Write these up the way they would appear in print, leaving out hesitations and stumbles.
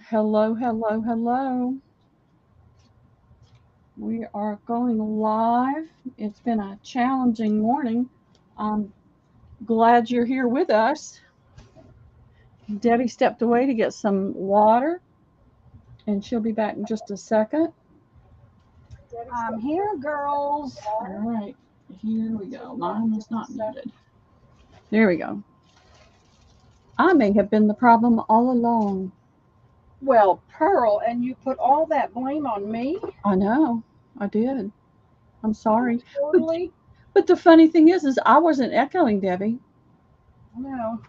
Hello, hello, hello. We are going live. It's been a challenging morning. I'm glad you're here with us. Debbie stepped away to get some water, and she'll be back in just a second. I'm here, girls. All right, here we go. Mine is not muted. There we go. I may have been the problem all along. Well, Pearl, and you put all that blame on me? I know, I did. I'm sorry. Totally. But the funny thing is I wasn't echoing, Debbie. No.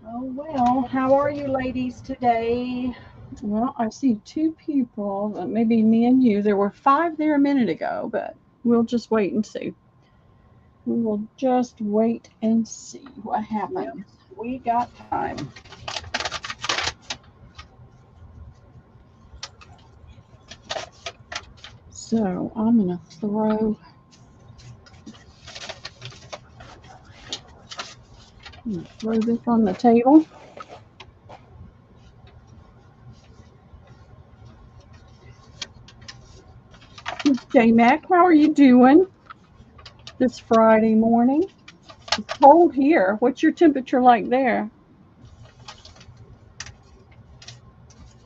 Oh, well, how are you ladies today? Well, I see two people, maybe me and you. There were five there a minute ago, but we'll just wait and see. We will just wait and see what happens. Yep, we got time. So I'm going to throw this on the table. J-Mac, how are you doing this Friday morning? It's cold here. What's your temperature like there?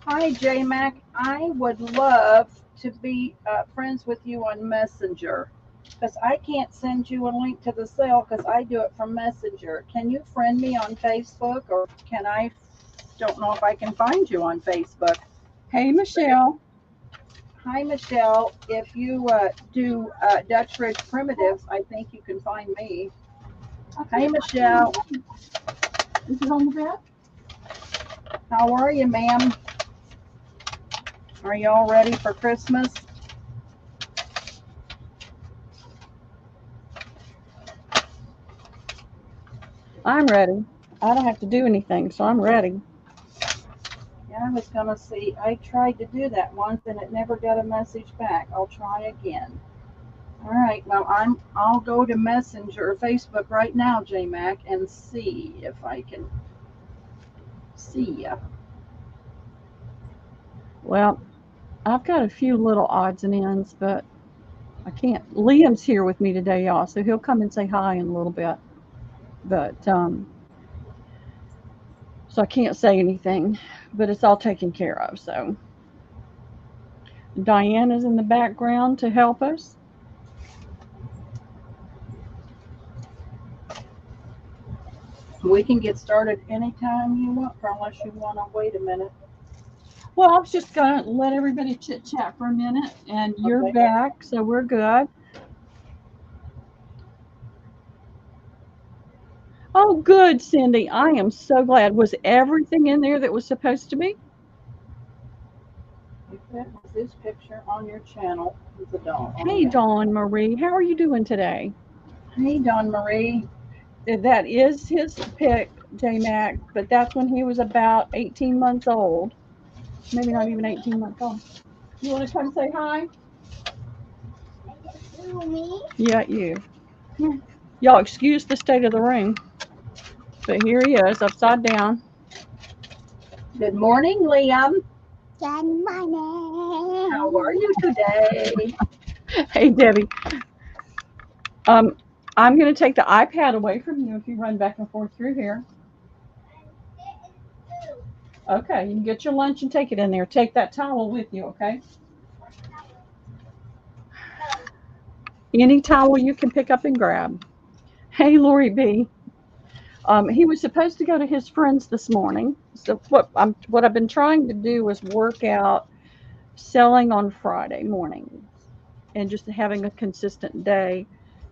Hi, J-Mac. I would love to be friends with you on Messenger because I can't send you a link to the sale because I do it from Messenger. Can you friend me on Facebook, or can I? Don't know if I can find you on Facebook. Hey, Michelle. Hi, Michelle. If you do Dutch Ridge Primitives, I think you can find me. Hey, Michelle. Is it on the bed? How are you, ma'am? Are you all ready for Christmas? I'm ready. I don't have to do anything, so I'm ready. Yeah, I was gonna see. I tried to do that once and it never got a message back. I'll try again. All right. Well, I'll go to Messenger or Facebook right now, JMac, and see if I can see you. Well, I've got a few little odds and ends, but I can't. Liam's here with me today, y'all, so he'll come and say hi in a little bit. But so I can't say anything, but it's all taken care of. So Diana's in the background to help us. We can get started anytime you want, unless you want to wait a minute. Well, I was just gonna let everybody chit chat for a minute, and you're Okay. back, so we're good. Oh, good, Cindy. I am so glad. Was everything in there that was supposed to be? If that was this picture on your channel, it's a dog. Hey, Dawn Marie, how are you doing today? Hey, Dawn Marie. That is his pick, J Mac, but that's when he was about 18 months old. Maybe not even 18 months old. You want to come say hi? Me? Yeah, you. Y'all excuse the state of the room, but here he is, upside down. Good morning, Liam. Good morning. How are you today? Hey, Debbie. Um, I'm going to take the iPad away from you if you run back and forth through here. Okay, you can get your lunch and take it in there. Take that towel with you, okay? Any towel you can pick up and grab. Hey, Lori B. He was supposed to go to his friends this morning. So what I've been trying to do is work out selling on Friday mornings and just having a consistent day,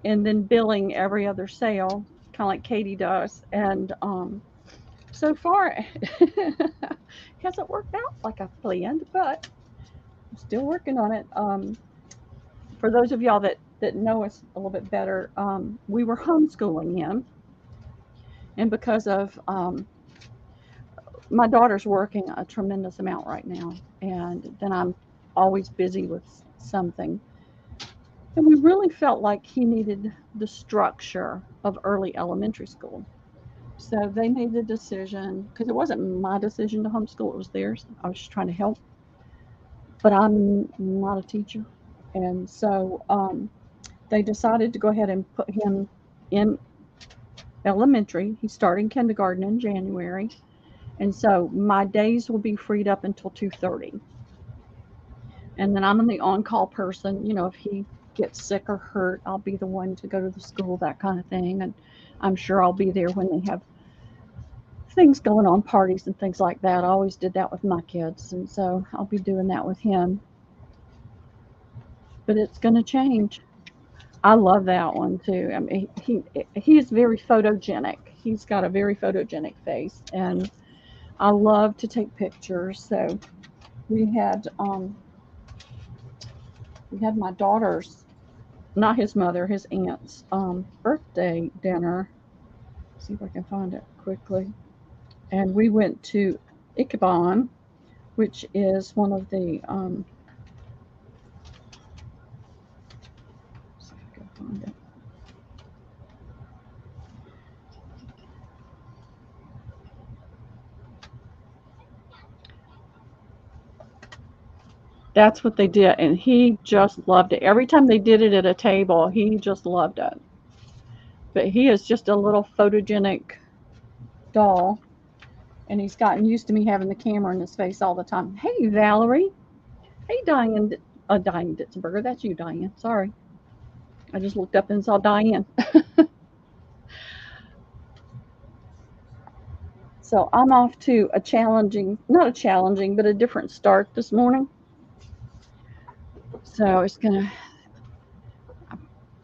and then billing every other sale, kind of like Katie does. And so far, it hasn't worked out like I planned, but I'm still working on it. For those of y'all that know us a little bit better, we were homeschooling him, and because of my daughter's working a tremendous amount right now, and then I'm always busy with something. And we really felt like he needed the structure of early elementary school. So they made the decision, because it wasn't my decision to homeschool, it was theirs. I was just trying to help, but I'm not a teacher. And so they decided to go ahead and put him in elementary. He's starting kindergarten in January. And so my days will be freed up until 2:30. And then I'm the on-call person. You know, if he gets sick or hurt, I'll be the one to go to the school, that kind of thing. And I'm sure I'll be there when they have things going on, parties and things like that. I always did that with my kids, and so I'll be doing that with him. But it's going to change. I love that one too. I mean, he is very photogenic. He's got a very photogenic face, and I love to take pictures. So we had um, we had my daughter's, not his mother, his aunt's birthday dinner. See if I can find it quickly. And we went to Ichabod, which is one of the see if I can find it. That's what they did, and he just loved it. Every time they did it at a table, he just loved it. But he is just a little photogenic doll, and he's gotten used to me having the camera in his face all the time. Hey, Valerie. Hey, Diane. Diane Ditzenberger. That's you, Diane. Sorry. I just looked up and saw Diane. So I'm off to a challenging, not a challenging, but a different start this morning. So it's going to,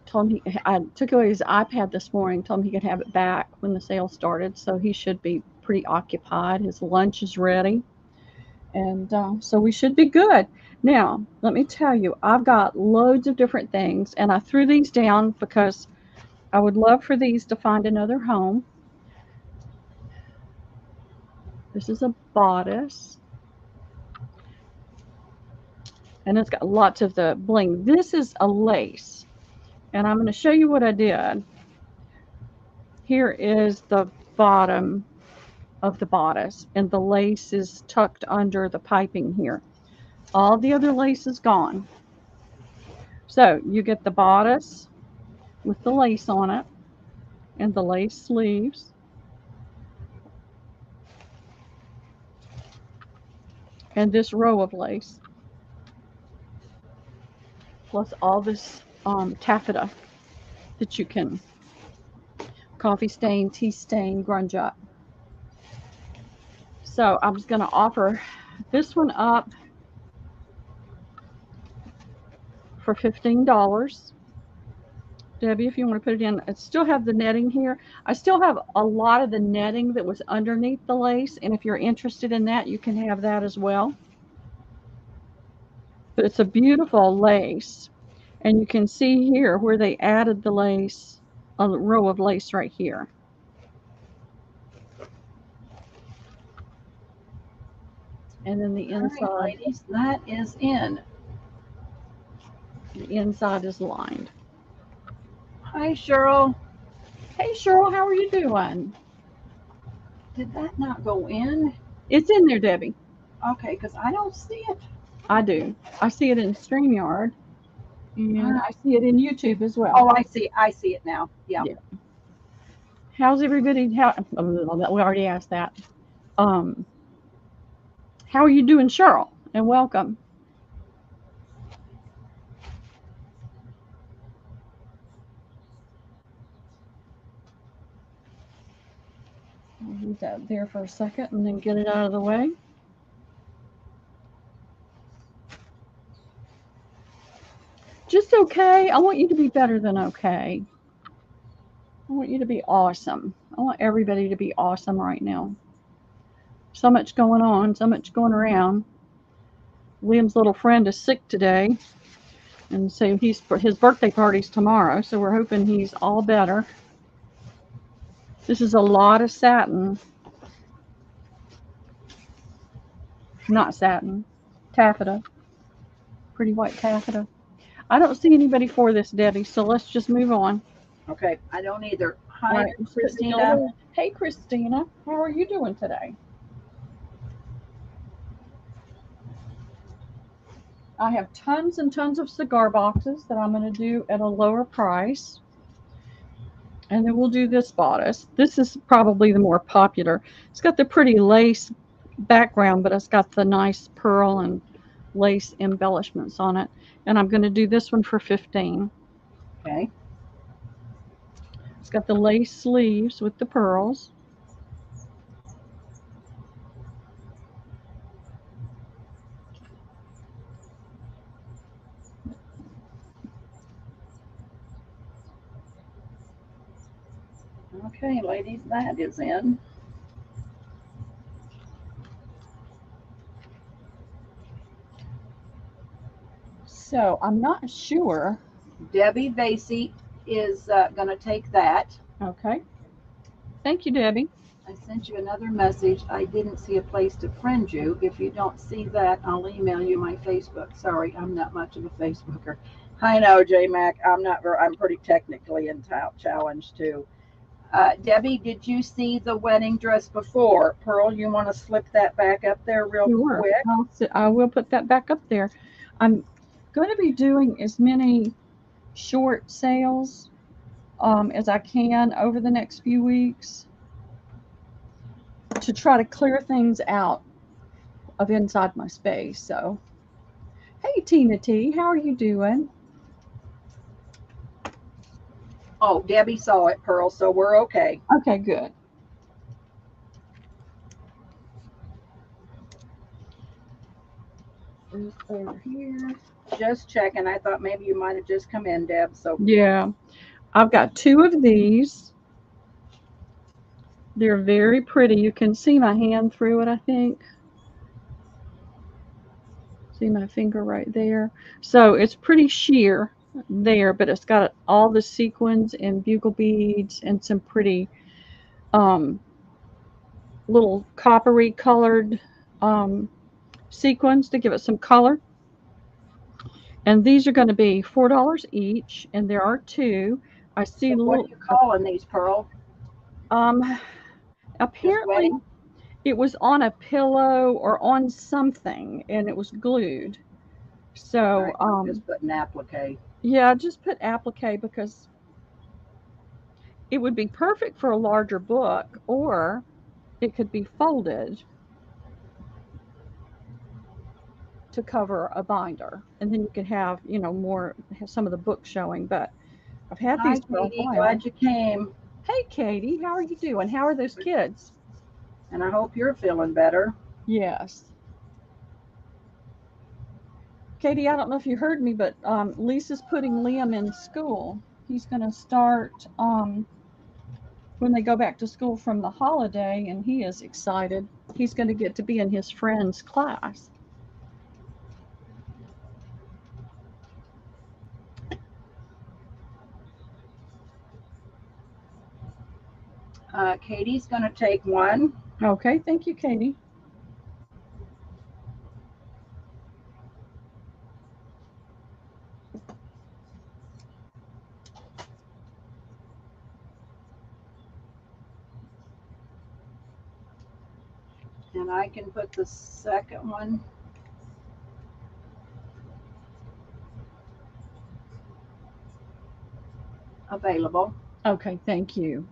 told him I took away his iPad this morning, told him he could have it back when the sale started. So he should be pretty occupied. His lunch is ready. And so we should be good. Now, let me tell you, I've got loads of different things, and I threw these down because I would love for these to find another home. This is a bodice, and it's got lots of the bling. This is a lace, and I'm going to show you what I did. Here is the bottom of the bodice, and the lace is tucked under the piping here. All the other lace is gone. So you get the bodice with the lace on it and the lace sleeves. And this row of lace, plus all this taffeta that you can coffee stain, tea stain, grunge up. So I'm just going to offer this one up for $15. Debbie, if you want to put it in, I still have the netting here. I still have a lot of the netting that was underneath the lace, and if you're interested in that, you can have that as well. But it's a beautiful lace, and you can see here where they added the lace, a row of lace right here. And then the inside, All right, ladies, that is in. The inside is lined. Hi, Cheryl. Hey, Cheryl, how are you doing? Did that not go in? It's in there, Debbie. Okay, because I don't see it. I do. I see it in StreamYard, and I see it in YouTube as well. Oh, I see it now. Yeah. How's everybody? We already asked that. How are you doing, Cheryl? And welcome. I'll leave that there for a second and then get it out of the way. Just okay. I want you to be better than okay. I want you to be awesome. I want everybody to be awesome right now. So much going on, so much going around. Liam's little friend is sick today, and so his birthday party's tomorrow, so we're hoping he's all better. This is a lot of satin. Not satin, taffeta. Pretty white taffeta. I don't see anybody for this, Debbie, so let's just move on. Okay, I don't either. All Hi, right, I'm just putting Christina. yellow. Hey, Christina, how are you doing today? I have tons and tons of cigar boxes that I'm going to do at a lower price. And then we'll do this bodice. This is probably the more popular. It's got the pretty lace background, but it's got the nice pearl and lace embellishments on it. And I'm going to do this one for 15. Okay. It's got the lace sleeves with the pearls. Okay, ladies, that is in. So I'm not sure. Debbie Vasey is going to take that. Okay. Thank you, Debbie. I sent you another message. I didn't see a place to friend you. If you don't see that, I'll email you my Facebook. Sorry, I'm not much of a Facebooker. I know, J Mac. I'm pretty technically challenged too. Debbie, did you see the wedding dress before? Pearl, you want to slip that back up there real Sure. quick? I will put that back up there. I'm going to be doing as many short sales as I can over the next few weeks to try to clear things out of inside my space. So, hey, Tina T, how are you doing? Oh, Debbie saw it, Pearl, so we're okay. Okay, good. Over here. Just checking. I thought maybe you might have just come in, Deb. So Yeah, I've got two of these. They're very pretty. You can see my hand through it, I think. See my finger right there. So it's pretty sheer there, but it's got all the sequins and bugle beads and some pretty um, little coppery colored um, sequins to give it some color. And these are going to be $4 each, and there are two. I see what are little. you calling these, Pearl? Um, Just apparently wedding? it was on a pillow or on something, and it was glued. All So right, just put an applique. yeah, just put applique because it would be perfect for a larger book, or it could be folded to cover a binder, and then you could have, have some of the book showing. But I've had Hi, these for a Katie. while. Glad you came. Hey, Katie, how are you doing? How are those kids? And I hope you're feeling better. Yes. Katie, I don't know if you heard me, but Lisa's putting Liam in school. He's going to start when they go back to school from the holiday, and he is excited. He's going to get to be in his friend's class. Katie's going to take one. Okay, thank you, Katie. And I can put the second one. Available. Okay, thank you.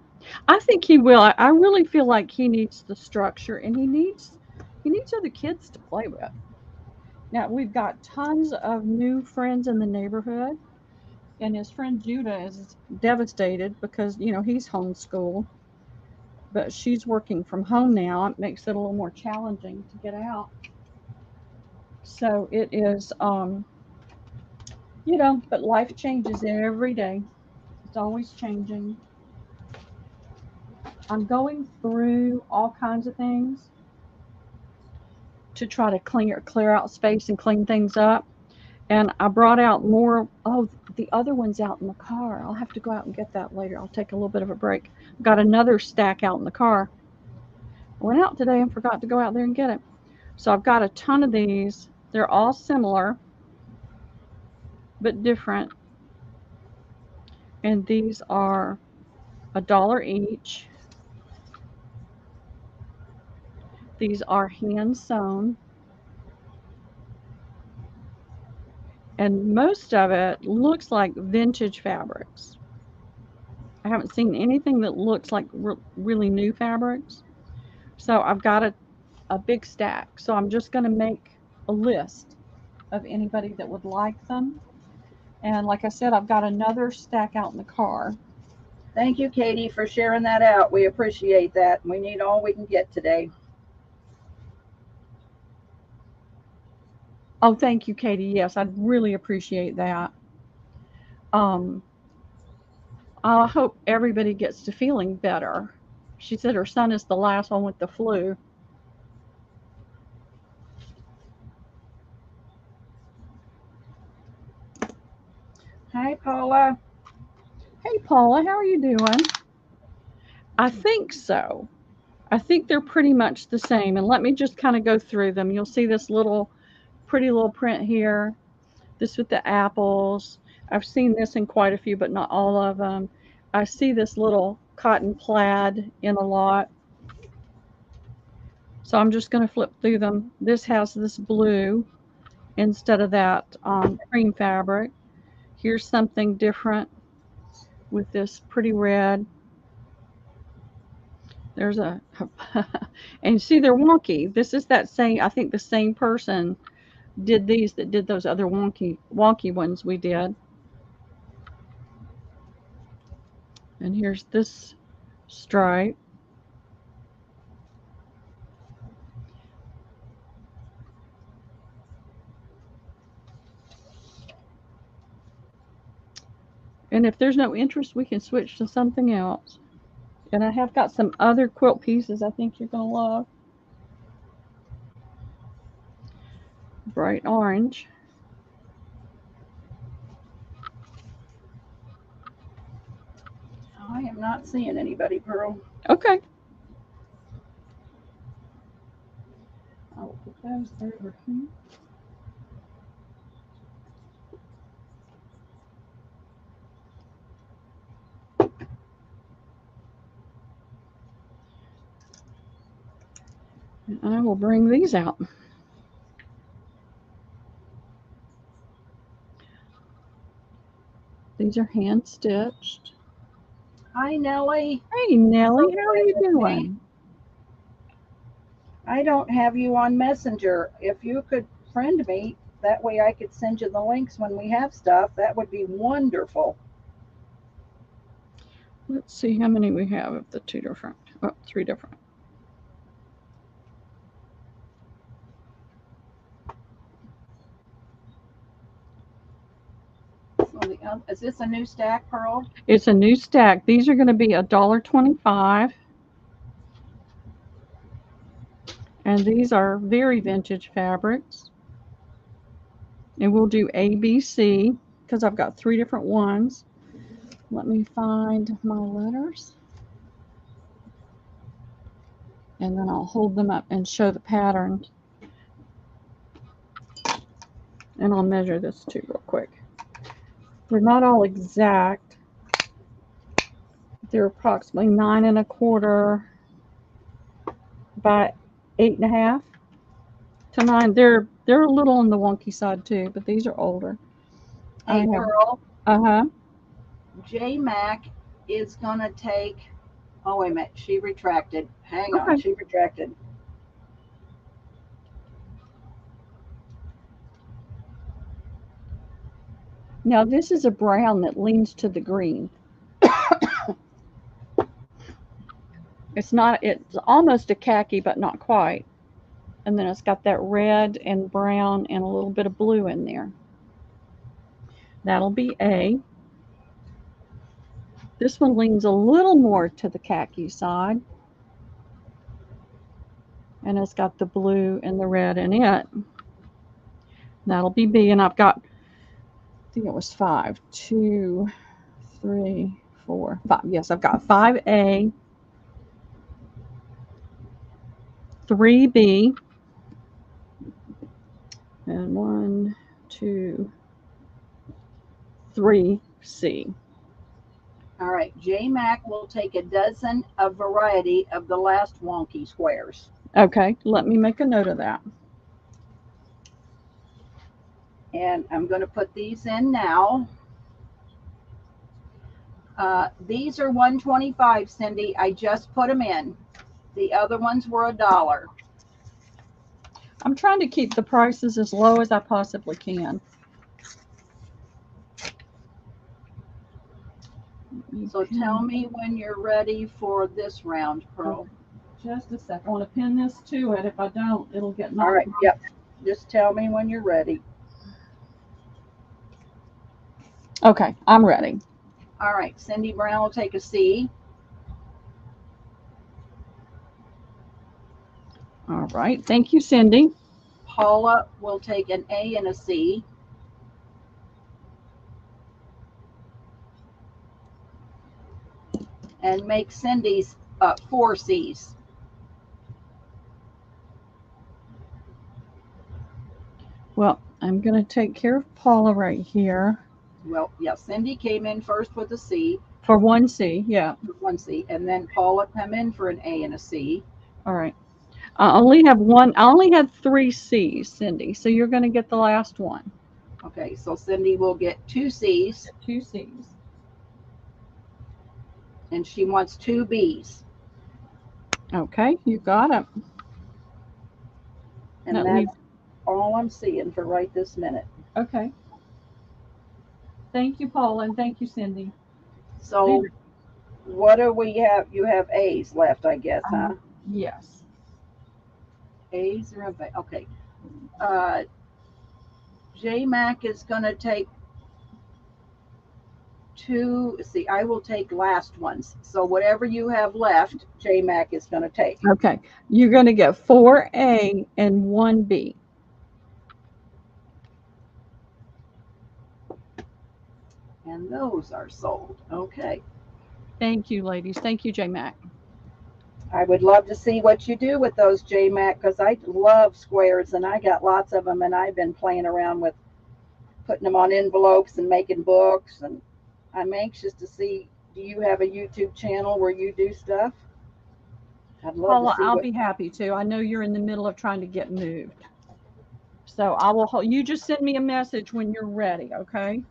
I think he will. I really feel like he needs the structure, and he needs other kids to play with. Now we've got tons of new friends in the neighborhood, and his friend Judah is devastated because he's homeschooled, but she's working from home now. It makes it a little more challenging to get out. So it is, but life changes every day. It's always changing. I'm going through all kinds of things to try to clear out space and clean things up. And I brought out more. Oh, the other one's out in the car. I'll have to go out and get that later. I'll take a little bit of a break. Got another stack out in the car. I went out today and forgot to go out there and get it. So I've got a ton of these. They're all similar, but different. And these are $1 each. These are hand sewn. And most of it looks like vintage fabrics. I haven't seen anything that looks like really new fabrics. So I've got a big stack. So I'm just going to make a list of anybody that would like them. And like I said, I've got another stack out in the car. Thank you, Katie, for sharing that out. We appreciate that. We need all we can get today. Oh, thank you, Katie. Yes, I'd really appreciate that. I hope everybody gets to feeling better. She said her son is the last one with the flu. Hi, Paula. Hey, Paula, how are you doing? I think so. I think they're pretty much the same. And let me just kind of go through them. You'll see this pretty little print here. This with the apples. I've seen this in quite a few, but not all of them. I see this little cotton plaid in a lot. So I'm just going to flip through them. This has this blue instead of that cream fabric. Here's something different with this pretty red. There's a, and see, they're wonky. This is that same, I think the same person did these that did those other wonky ones we did. And here's this stripe. And if there's no interest, we can switch to something else. And I have got some other quilt pieces I think you're going to love. Bright orange. I am not seeing anybody, Pearl. Okay. I will put those over here. And I will bring these out. These are hand stitched. Hi, Nellie. Hey, Nellie, how are you doing? I don't have you on Messenger. If you could friend me, that way I could send you the links when we have stuff. That would be wonderful. Let's see how many we have of the three different. So is this a new stack, Pearl? It's a new stack. These are going to be $1.25. And these are very vintage fabrics. And we'll do A, B, C because I've got three different ones. Let me find my letters. And then I'll hold them up and show the pattern. And I'll measure this too real quick. They're not all exact. They're approximately 9 1/4 by 8 1/2 to 9. They're a little on the wonky side too, but these are older. Hey, Pearl. Uh-huh. J Mac is gonna take. Oh wait a minute, she retracted. Hang on, she retracted. Now this is a brown that leans to the green. It's almost a khaki, but not quite. And then it's got that red and brown and a little bit of blue in there. That'll be A. This one leans a little more to the khaki side. And it's got the blue and the red in it. That'll be B. And I've got, I think it was 5. 2, 3, 4, 5. Yes, I've got 5A, 3B, and 1, 2, 3C. All right, J Mac will take a dozen of variety of the last wonky squares. Okay, let me make a note of that. And I'm going to put these in now. These are 125, Cindy. I just put them in. The other ones were $1. I'm trying to keep the prices as low as I possibly can. So tell me when you're ready for this round, Pearl. Just a second. I want to pin this to it. If I don't, it'll get knocked. All right, yep. Just tell me when you're ready. Okay, I'm ready. All right, Cindy Brown will take a C. All right, thank you, Cindy. Paula will take an A and a C. And make Cindy's 4 C's. Well, I'm going to take care of Paula right here. Well, yeah, Cindy came in first with a C. For 1C, yeah. 1C, and then Paula come in for an A and a C. All right. I only have 3 C's, Cindy. So you're going to get the last one. Okay, so Cindy will get 2 C's. 2 C's. And she wants 2 B's. Okay, you got it. And that's all I'm seeing for right this minute. Okay. Thank you, Paula, and thank you, Cindy. So what do we have? You have A's left, I guess, huh? Yes. A's are available. Okay. J Mac is going to take 2. See, I will take last ones. So whatever you have left, J Mac is going to take. Okay. You're going to get 4A and 1B. And those are sold. Okay. Thank you, ladies. Thank you, J Mac. I would love to see what you do with those, J Mac, because I love squares and I got lots of them, and I've been playing around with putting them on envelopes and making books, and I'm anxious to see, do you have a YouTube channel where you do stuff? I'd love Paula, to see I'll be happy to. I know you're in the middle of trying to get moved. So I will you just send me a message when you're ready, okay?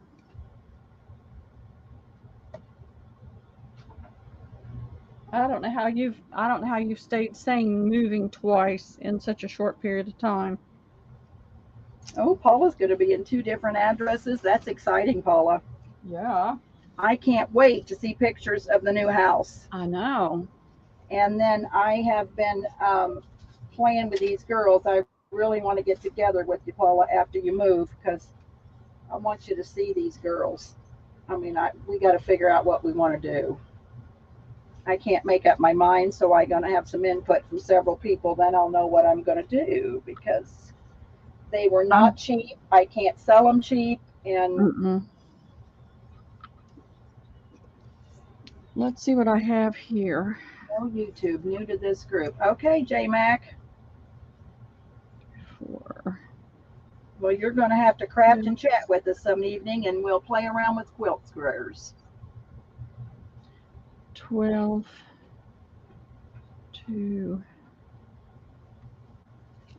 I don't know how you've stayed saying moving twice in such a short period of time. Oh, Paula's going to be in 2 different addresses. That's exciting, Paula. Yeah. I can't wait to see pictures of the new house. I know. And then I have been playing with these girls. I really want to get together with you, Paula, after you move, because I want you to see these girls. I mean, we got to figure out what we want to do. I can't make up my mind, so I'm going to have some input from several people. Then I'll know what I'm going to do, because they were not cheap. I can't sell them cheap. And let's see what I have here. no YouTube, new to this group. Okay, J Mac. 4. Well, you're going to have to craft and chat with us some evening, and we'll play around with quilt squares. 12. 2.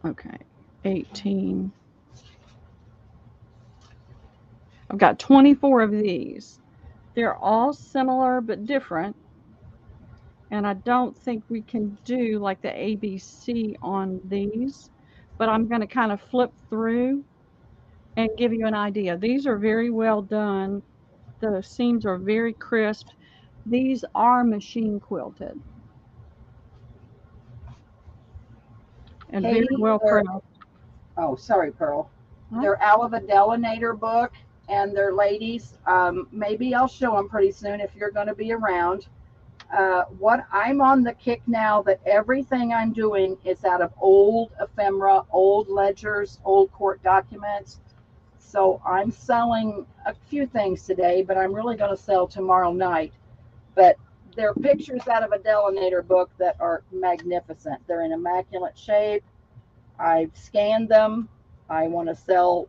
Okay. 18. I've got 24 of these. They're all similar but different. And I don't think we can do like the ABC on these, but I'm going to kind of flip through and give you an idea. These are very well done. The seams are very crisp. These are machine quilted. And very well crafted. Oh, sorry, Pearl. They're out of a Delanator book, and they're ladies. Maybe I'll show them pretty soon if you're going to be around. What I'm on the kick now that everything I'm doing is out of old ephemera, old ledgers, old court documents. So I'm selling a few things today, but I'm really going to sell tomorrow night. But they're pictures out of a Delanator book that are magnificent. They're in immaculate shape. I've scanned them. I want to sell,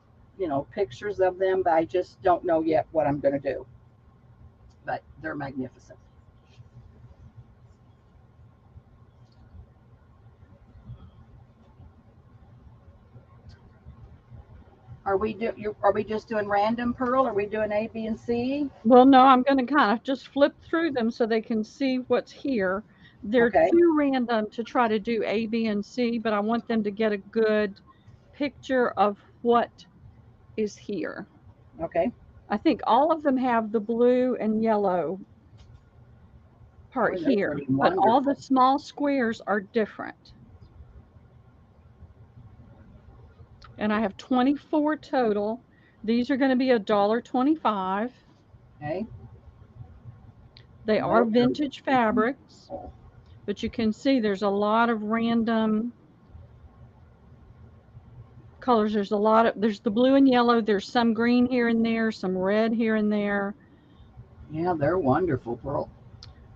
pictures of them, but I just don't know yet what I'm going to do. but they're magnificent. Are we just doing random, Pearl? Are we doing A, B, and C? Well, no, I'm going to kind of just flip through them so they can see what's here. They're Okay. too random to try to do A, B, and C, but I want them to get a good picture of what is here. Okay. I think all of them have the blue and yellow part Boy, they're here, pretty but all the wonderful. small squares are different. And I have 24 total. These are going to be $1.25. Okay. They are Well, they're vintage fabrics, wonderful. but you can see there's a lot of random colors. There's the blue and yellow. There's some green here and there, some red here and there. Yeah, they're wonderful, Pearl.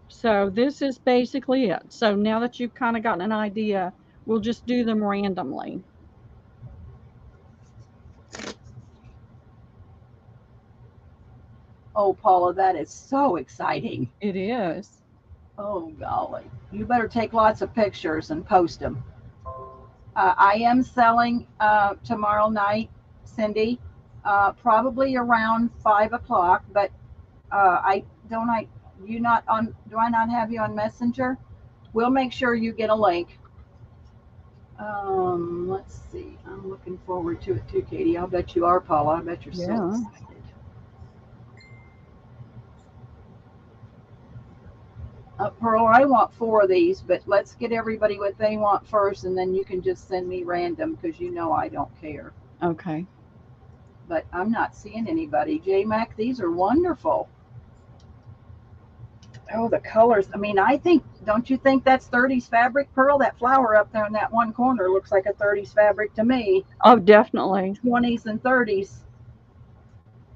So this is basically it. So now that you've kind of gotten an idea, we'll just do them randomly. Oh, Paula, that is so exciting. It is. Oh, golly. You better take lots of pictures and post them. I am selling tomorrow night, Cindy, probably around 5 o'clock. But I don't. Do I not have you on Messenger? We'll make sure you get a link. Let's see. I'm looking forward to it too, Katie. I'll bet you are, Paula. I bet you're so Yeah. excited. Pearl, I want 4 of these, but let's get everybody what they want first, and then you can just send me random because you know I don't care. Okay. But I'm not seeing anybody. J Mac, these are wonderful. Oh, the colors. I mean, don't you think that's 30s fabric, Pearl? That flower up there in that one corner looks like a 30s fabric to me. Oh, definitely. 20s and 30s.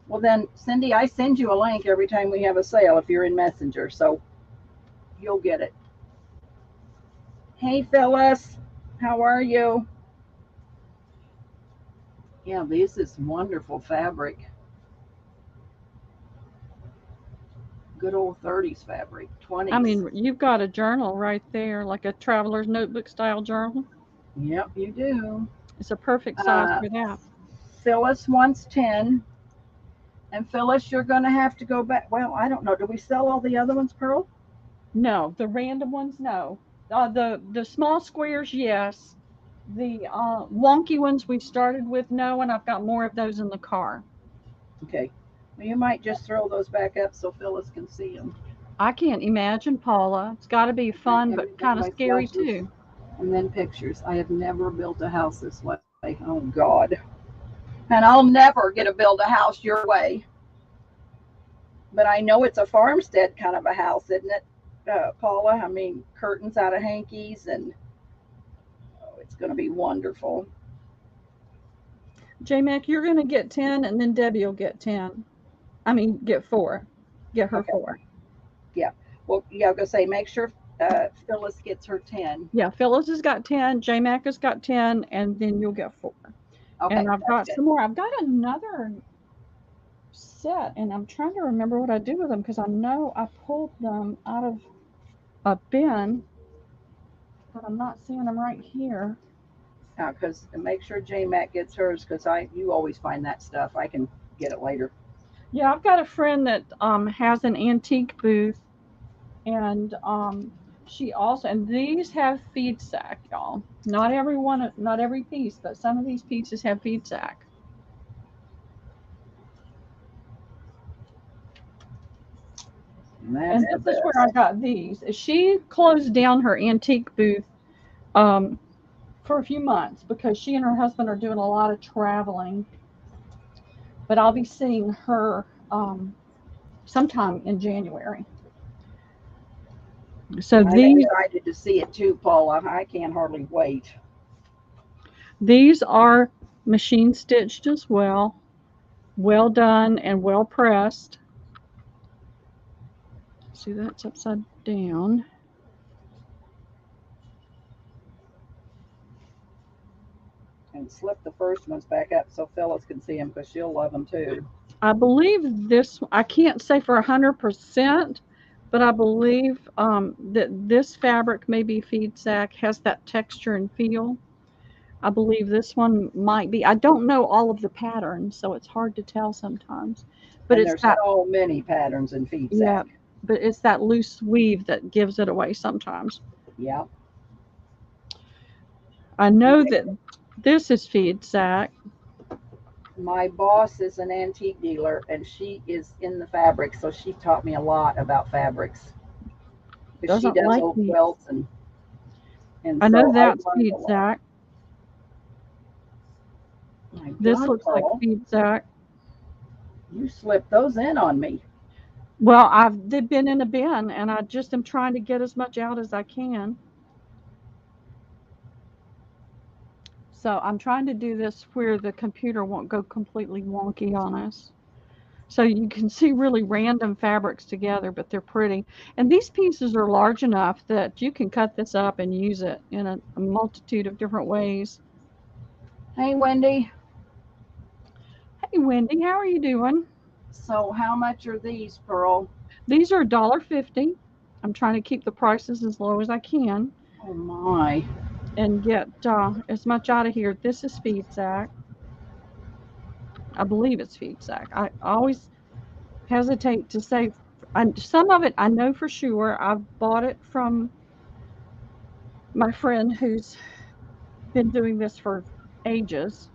Well, then, Cindy, I send you a link every time we have a sale if you're in Messenger, so you'll get it. Hey, Phyllis, how are you? Yeah, this is wonderful fabric. Good old 30s fabric, 20s. I mean, you've got a journal right there, like a traveler's notebook style journal. Yep, you do. It's a perfect size for that. Phyllis wants 10. And Phyllis, you're going to have to go back. Well, I don't know. Do we sell all the other ones, Pearl? No, the random ones, no. The small squares, yes. The wonky ones we started with, no, and I've got more of those in the car. Okay. Well, you might just throw those back up so Phyllis can see them. I can't imagine, Paula. It's got to be fun, but kind of scary too. And then pictures. I have never built a house this way. Oh, God. And I'll never get to build a house your way. But I know it's a farmstead kind of a house, isn't it, Paula? I mean, curtains out of hankies, and it's going to be wonderful. J-Mac, you're going to get 10, and then Debbie will get 10. I mean, get 4. Get her 4. Yeah. Well, yeah, I'm going to say make sure Phyllis gets her 10. Yeah, Phyllis has got 10, J-Mac has got 10, and then you'll get 4. Okay, and I've got good. some more. I've got another set, and I'm trying to remember what I did with them because I know I pulled them out of a bin, but I'm not seeing them right here. Because make sure J Mac gets hers because you always find that stuff. I can get it later. Yeah, I've got a friend that has an antique booth, and she also, and these have feed sack, y'all. Not every piece, but some of these pieces have feed sack. And this is where I got these. She closed down her antique booth for a few months because she and her husband are doing a lot of traveling. But I'll be seeing her sometime in January. So I'm excited to see it too, Paula. I can't hardly wait. These are machine stitched as well. Well done and well pressed. See, that's upside down. And slip the first ones back up so Phyllis can see them because she'll love them too. I believe this, I can't say for 100%, but I believe that this fabric, maybe feed sack, has that texture and feel. I believe this one might be. I don't know all of the patterns, so it's hard to tell sometimes. But And it's there's that, so many patterns in feed yeah, sack. but it's that loose weave that gives it away sometimes. Yep. I know that this is feed sack. My boss is an antique dealer and she is in the fabric, so she taught me a lot about fabrics. Because she Doesn't does like old me. quilts and I know so I that's learned a feed lot. sack. My This God, looks like Pearl, feed sack. you slipped those in on me. Well, they've been in a bin, and I just am trying to get as much out as I can. So I'm trying to do this where the computer won't go completely wonky on us. So you can see really random fabrics together, but they're pretty. And these pieces are large enough that you can cut this up and use it in a multitude of different ways. Hey, Wendy. Hey, Wendy, how are you doing? So how much are these, Pearl? These are $1.50. I'm trying to keep the prices as low as I can Oh my. and get as much out of here. This is feed sack. I believe it's feed sack. I always hesitate to say. Some of it I know for sure. I've bought it from my friend who's been doing this for ages.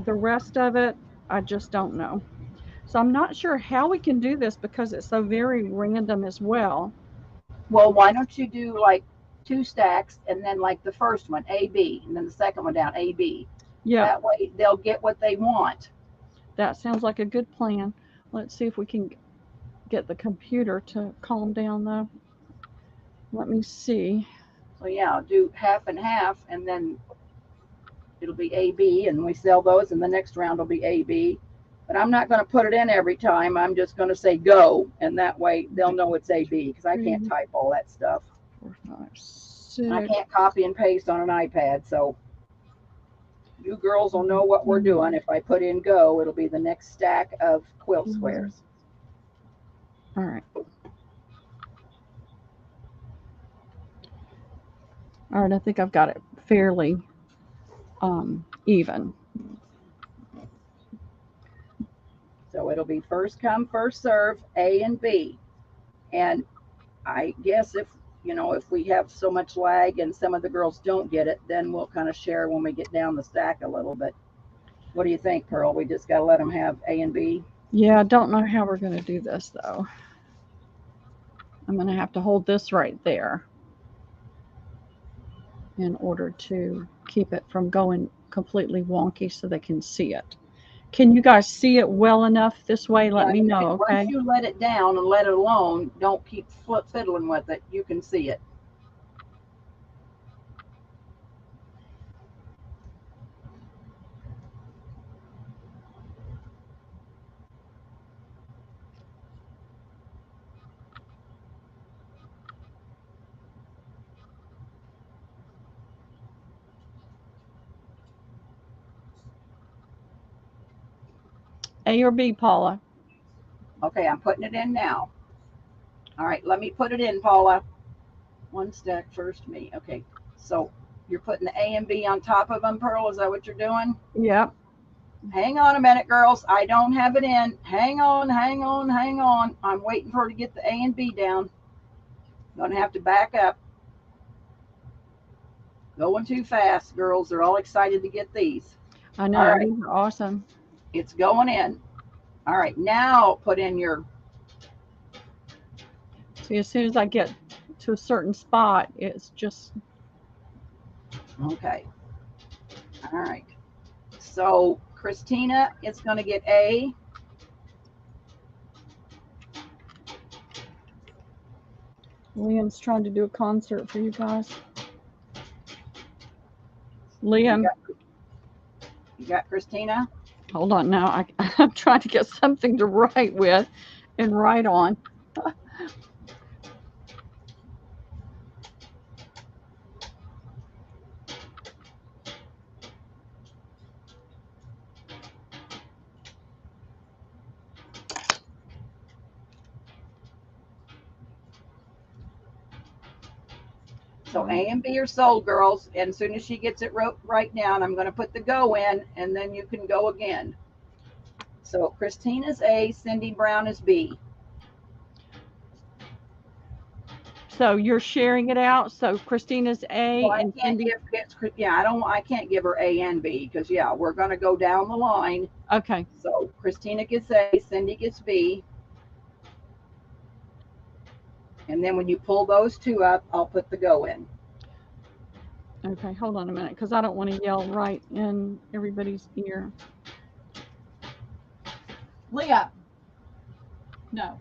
The rest of it, I just don't know. So I'm not sure how we can do this because it's so very random as well. Well, why don't you do like two stacks and then like the first one, A, B, and then the second one down, A, B. Yeah, That way they'll get what they want. that sounds like a good plan. Let's see if we can get the computer to calm down though. Let me see. So yeah, do half and half, and then it'll be A, B, and we sell those, and the next round will be A, B. But I'm not going to put it in every time. I'm just going to say go, and that way they'll know it's A, B, because I can't 3, type all that stuff. 4, 5, And I 6. can't copy and paste on an iPad, so you girls will know what we're doing. If I put in go, it'll be the next stack of quilt squares. All right. All right, I think I've got it fairly even. So it'll be first come, first serve, A and B. And I guess if we have so much lag and some of the girls don't get it, then we'll kind of share when we get down the stack a little bit. What do you think, Pearl? We just got to let them have A and B? Yeah, I don't know how we're going to do this though. I'm going to have to hold this right there in order to keep it from going completely wonky so they can see it. Can you guys see it well enough this way? Let Yeah, me know, once okay? you let it down and let it alone, don't keep fiddling with it. You can see it. A or B, Paula? Okay, I'm putting it in now. All right, let me put it in, Paula. One stack first, me. Okay, so you're putting the A and B on top of them, Pearl? Is that what you're doing? Yep. Hang on a minute, girls. I don't have it in. Hang on, hang on, hang on. I'm waiting for her to get the A and B down. Gonna have to back up. Going too fast, girls. They're all excited to get these. I All know. right, These are awesome. it's going in. All right, now put in your. See, as soon as I get to a certain spot, it's just. Okay. All right. So Christina is going to get A. Liam's trying to do a concert for you guys. Liam, You got Christina? hold on now. I'm trying to get something to write with and write on. So A and B are sold, girls. And as soon as she gets it right down, I'm going to put the go in, and then you can go again. So Christina's A, Cindy Brown is B. So you're sharing it out. So Christina's A Well, I and can't Cindy. I can't give her A and B because yeah, we're going to go down the line. Okay. So Christina gets A, Cindy gets B. And then when you pull those two up, I'll put the go in. Okay, hold on a minute, because I don't want to yell right in everybody's ear. Leah. No.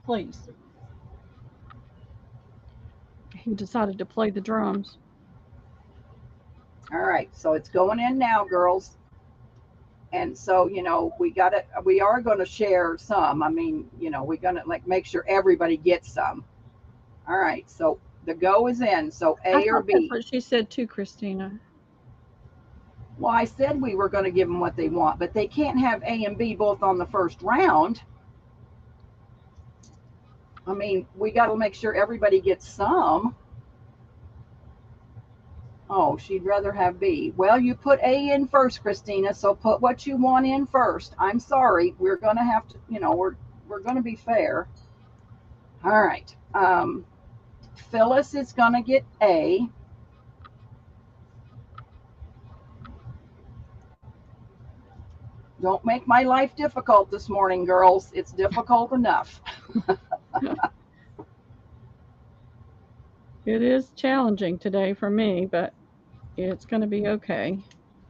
Please. He decided to play the drums. All right, so it's going in now, girls. And so, you know, we are going to share some. I mean, you know, we're going to like make sure everybody gets some. All right, so the go is in. So I A or thought that's B. what she said too, Christina. Well, I said we were going to give them what they want, but they can't have A and B both on the first round. I mean, we got to make sure everybody gets some. Oh, she'd rather have B. Well, you put A in first, Christina, so put what you want in first. I'm sorry. We're going to have to, you know, we're going to be fair. All right. Phyllis is going to get A. Don't make my life difficult this morning, girls. It's difficult enough. It is challenging today for me, but it's going to be okay.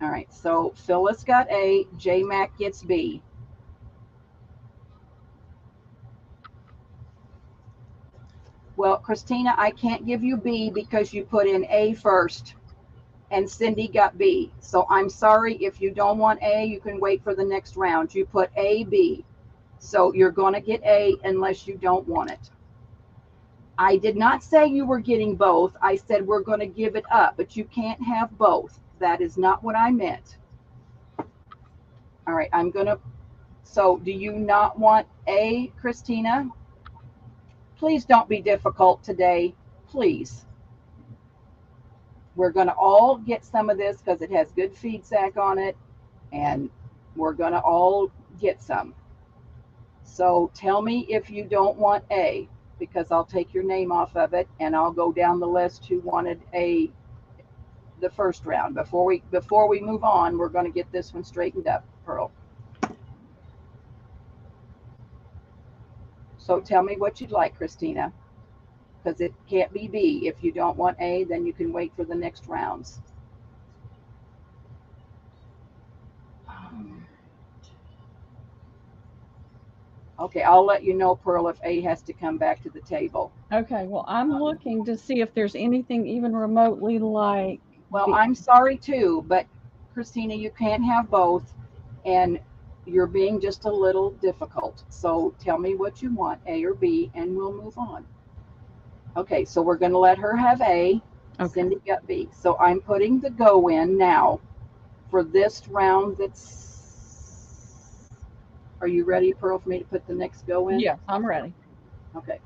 All right, so Phyllis got A, J Mac gets B. Well, Christina, I can't give you B because you put in A first and Cindy got B. So I'm sorry, if you don't want A, you can wait for the next round. You put A, B. So you're going to get A unless you don't want it. I did not say you were getting both. I said we're going to give it up, but you can't have both. That is not what I meant. All right, so do you not want A, Christina? Please don't be difficult today, please. We're going to all get some of this because it has good feed sac on it, and we're going to all get some. So tell me if you don't want A, because I'll take your name off of it, and I'll go down the list who wanted A the first round. Before we move on, we're going to get this one straightened up, Pearl. So tell me what you'd like, Christina, because it can't be B. If you don't want A, then you can wait for the next rounds. Okay, I'll let you know, Pearl, if A has to come back to the table. Okay, well, I'm looking to see if there's anything even remotely like Well, B. I'm sorry too, but Christina, you can't have both, and you're being just a little difficult. So tell me what you want, A or B, and we'll move on. Okay, so we're going to let her have A. Okay. Cindy got B. So I'm putting the go in now for this round. Are you ready, Pearl, for me to put the next go in? Yes, I'm ready. Okay.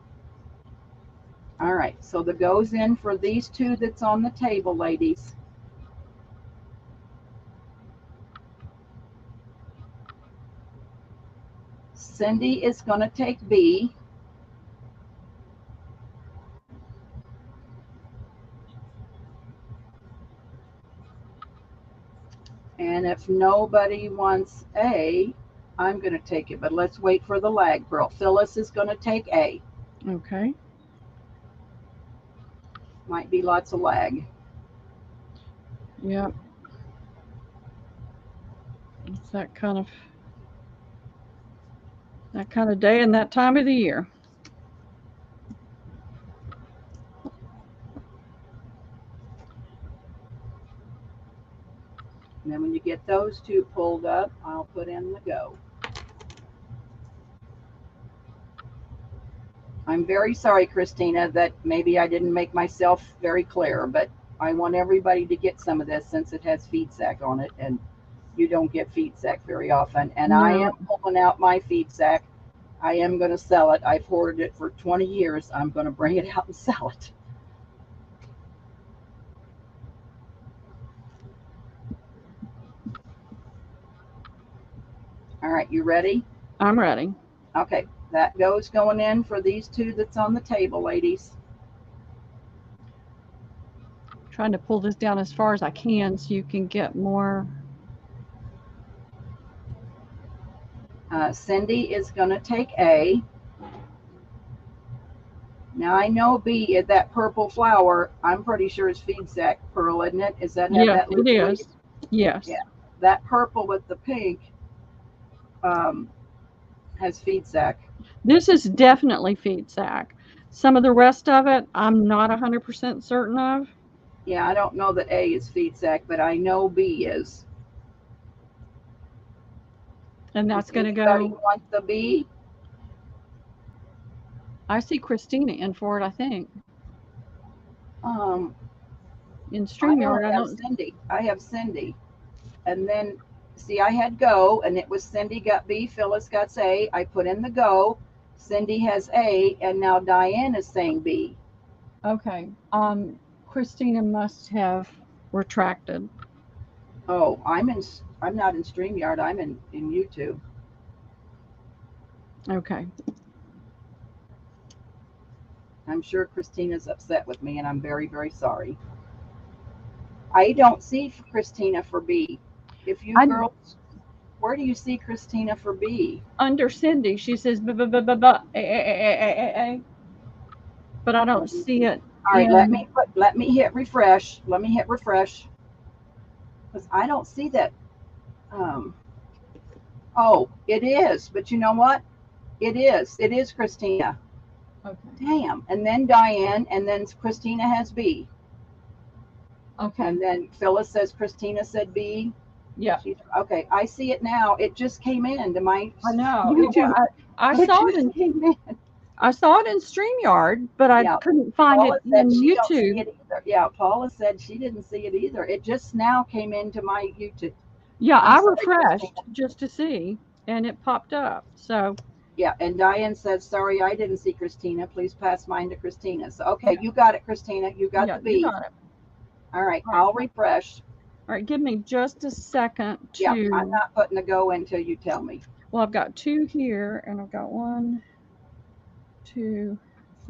All right, so the go's in for these two that's on the table, ladies. Cindy is going to take B. And if nobody wants A, I'm going to take it. But let's wait for the lag, Pearl. Phyllis is going to take A. Okay. Might be lots of lag. Yep. It's that kind of day and that time of the year. And then when you get those two pulled up, I'll put in the go. I'm very sorry, Christina, that maybe I didn't make myself very clear, but I want everybody to get some of this since it has feed sac on it, and you don't get feed sac very often. And no. I am pulling out my feed sac. I am going to sell it. I've hoarded it for 20 years. I'm going to bring it out and sell it. All right, you ready? I'm ready. Okay, that goes going in for these two that's on the table, ladies. Trying to pull this down as far as I can so you can get more. Cindy is going to take A. Now I know B, that purple flower, I'm pretty sure is feed sac, Pearl, isn't it? Is that have Yes, that it loose leaf? is. Yes. Yeah. That purple with the pink has feed sac. This is definitely feed sac. Some of the rest of it, I'm not 100% certain of. Yeah, I don't know that A is feed sac, but I know B is. And that's going to Anybody go. want the B? I see Christina in for it, I think. Um, In I StreamYard, only I have don't. Cindy. I have Cindy. And then, see, I had go, and it was Cindy got B, Phyllis got A. I put in the go. Cindy has A, and now Diane is saying B. Okay. Christina must have retracted. Oh, I'm not in StreamYard. I'm in YouTube. Okay. I'm sure Christina's upset with me, and I'm very, very sorry. I don't see Christina for B. If you girls, where do you see Christina for B? Under Cindy, she says, but I don't see it. All right, let me hit refresh. Let me hit refresh because I don't see that. Oh, it is, but you know what? It is. It is Christina. Okay. Damn. And then Diane, and then Christina has B. Okay. And then Phyllis says Christina said B. Yeah. Okay, I see it now. It just came into my. I know. YouTube. I saw it in. Came in. I saw it in StreamYard, but I couldn't find Paula it said in she don't see YouTube. it either. Yeah, Paula said she didn't see it either. It just now came into my YouTube. Yeah, I'm I sorry, refreshed Christina. just to see, and it popped up. So Yeah, and Diane said, sorry, I didn't see Christina. Please pass mine to Christina. So, okay, you got it, Christina. You got the B. You got it. All right, I'll refresh. All right, give me just a second to. Yeah, I'm not putting the go in until you tell me. Well, I've got two here, and I've got 1, 2,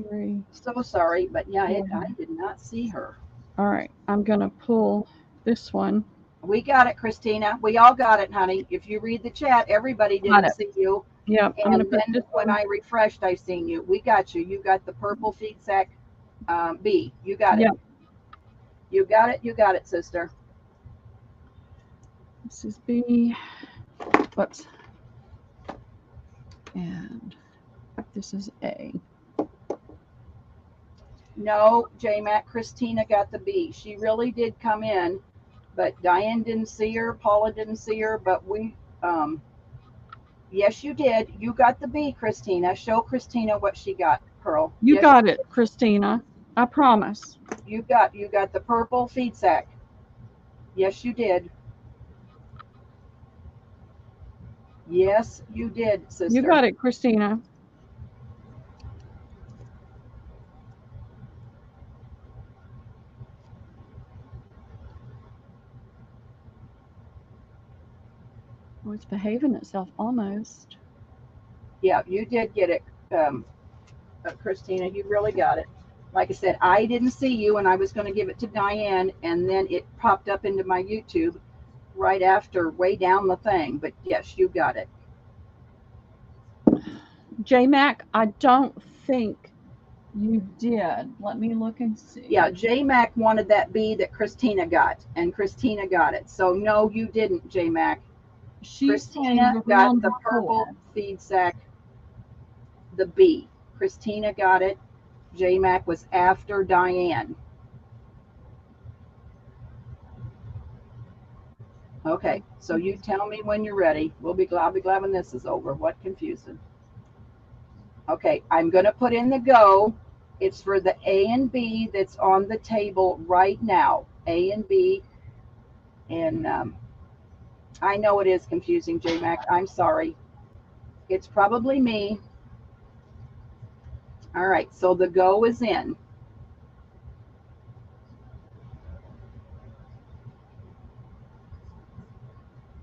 3. So sorry, but yeah, I did not see her. All right, I'm going to pull this one. We got it, Christina. We all got it, honey. If you read the chat, everybody didn't see you. Yeah, and then when I refreshed, I seen you. We got you. You got the purple feed sac B. You got it. You got it. You got it, sister. This is B. Whoops. And this is A. No, J-Mac, Christina got the B. She really did come in, but Diane didn't see her. Paula didn't see her, but we, yes, you did. You got the B, Christina. Show Christina what she got, Pearl. You got it, Christina. I promise. You got the purple feed sac. Yes, you did. Yes, you did, sister. You got it, Christina. Oh, it's behaving itself almost. Yeah, you did get it, Christina. You really got it. Like I said, I didn't see you, and I was going to give it to Diane, and then it popped up into my YouTube right after, way down the thing. But yes, you got it. J-Mac, I don't think you did. Let me look and see. Yeah, J-Mac wanted that B that Christina got, and Christina got it. So no, you didn't, J-Mac. Christina got the purple feed sac, the B. Christina got it. J-Mac was after Diane. Okay, so you tell me when you're ready. I'll be glad when this is over. What confusing. Okay, I'm going to put in the go. It's for the A and B that's on the table right now. A and B. And I know it is confusing, J-Mac. I'm sorry. It's probably me. All right, so the go is in.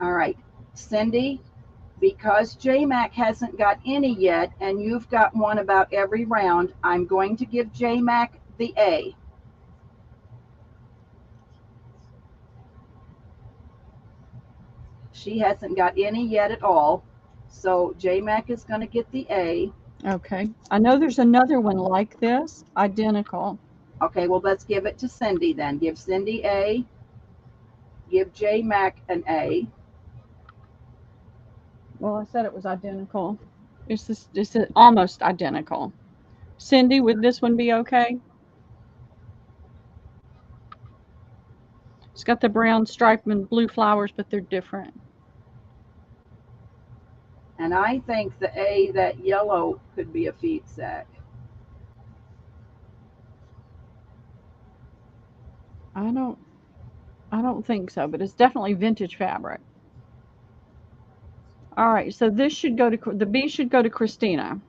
All right, Cindy, because J-Mac hasn't got any yet, and you've got one about every round, I'm going to give J-Mac the A. She hasn't got any yet at all. So J-Mac is going to get the A. Okay. I know there's another one like this, identical. Okay, well, let's give it to Cindy then. Give Cindy A. Give J-Mac an A. Well, I said it was identical. It's almost identical. Cindy, would this one be okay? It's got the brown stripe and blue flowers, but they're different. And I think the A, that yellow, could be a feed sack. I don't think so, but it's definitely vintage fabric. All right, so this should go to the B should go to Christina.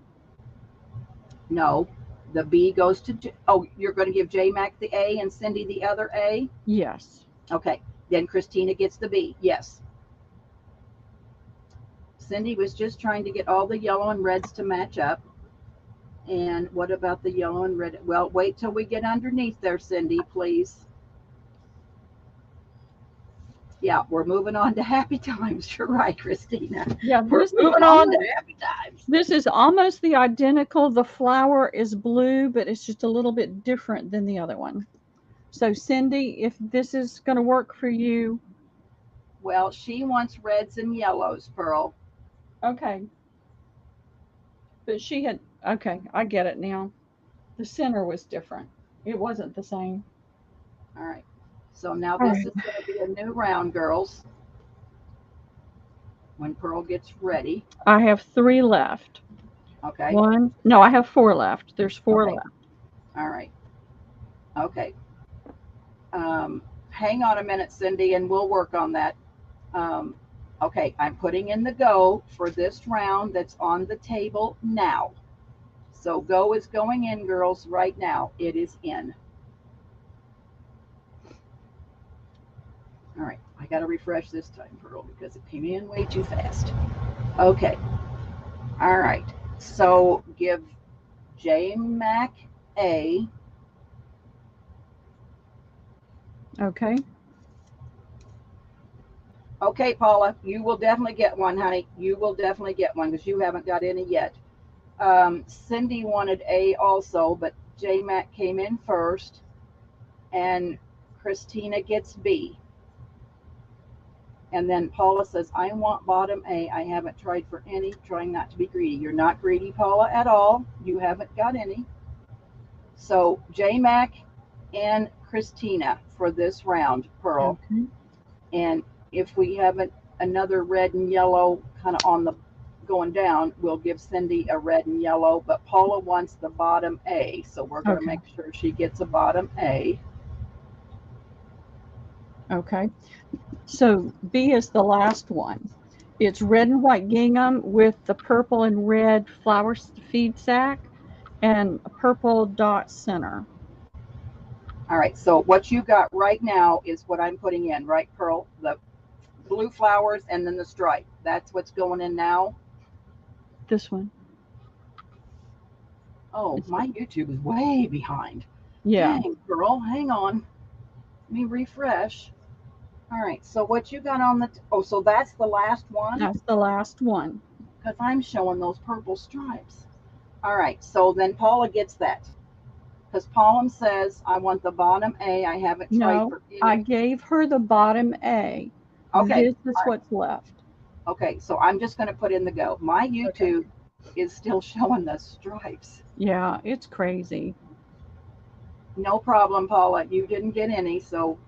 No, the B goes to, oh, you're going to give J-Mac the A and Cindy the other A? Yes. Okay, then Christina gets the B. Yes. Cindy was just trying to get all the yellow and reds to match up. And what about the yellow and red? Well, wait till we get underneath there, Cindy, please. Yeah, we're moving on to happy times. You're right, Christina. Yeah, We're moving on to happy times. This is almost the identical. The flower is blue, but it's just a little bit different than the other one. So Cindy, if this is going to work for you. Well, she wants reds and yellows, Pearl. Okay. But she had, okay, I get it now. The center was different. It wasn't the same. All right. So now this is going to be a new round, girls. When Pearl gets ready. I have 3 left. Okay. No, I have 4 left. There's 4 left. All right. Okay. Hang on a minute, Cindy, and we'll work on that. Okay, I'm putting in the go for this round that's on the table now. So go is going in, girls, right now. It is in. All right, I got to refresh this time, Pearl, because it came in way too fast. Okay. All right. So give J-Mac A. Okay. Okay, Paula, you will definitely get one, honey. You will definitely get one because you haven't got any yet. Cindy wanted A also, but J-Mac came in first, and Christina gets B. And then Paula says, I want bottom A. I haven't tried for any, trying not to be greedy. You're not greedy, Paula, at all. You haven't got any. So J-Mac and Christina for this round, Pearl. Okay. And if we have another red and yellow kind of on the going down, we'll give Cindy a red and yellow, but Paula wants the bottom A. So we're going to make sure she gets a bottom A. Okay. So B is the last one. It's red and white gingham with the purple and red flower feed sack and a purple dot center. All right. So what you got right now is what I'm putting in, right, Pearl? The blue flowers and then the stripe. That's what's going in now. This one. Oh, my YouTube is way behind. Yeah. Dang, girl, hang on. Let me refresh. All right, so what you got on the, so that's the last one? That's the last one. Because I'm showing those purple stripes. All right, so then Paula gets that. Because Paula says, I want the bottom A. I haven't tried for any. I gave her the bottom A. Okay. This is what's left. Okay, so I'm just going to put in the go. My YouTube is still showing the stripes. Yeah, it's crazy. No problem, Paula. You didn't get any, so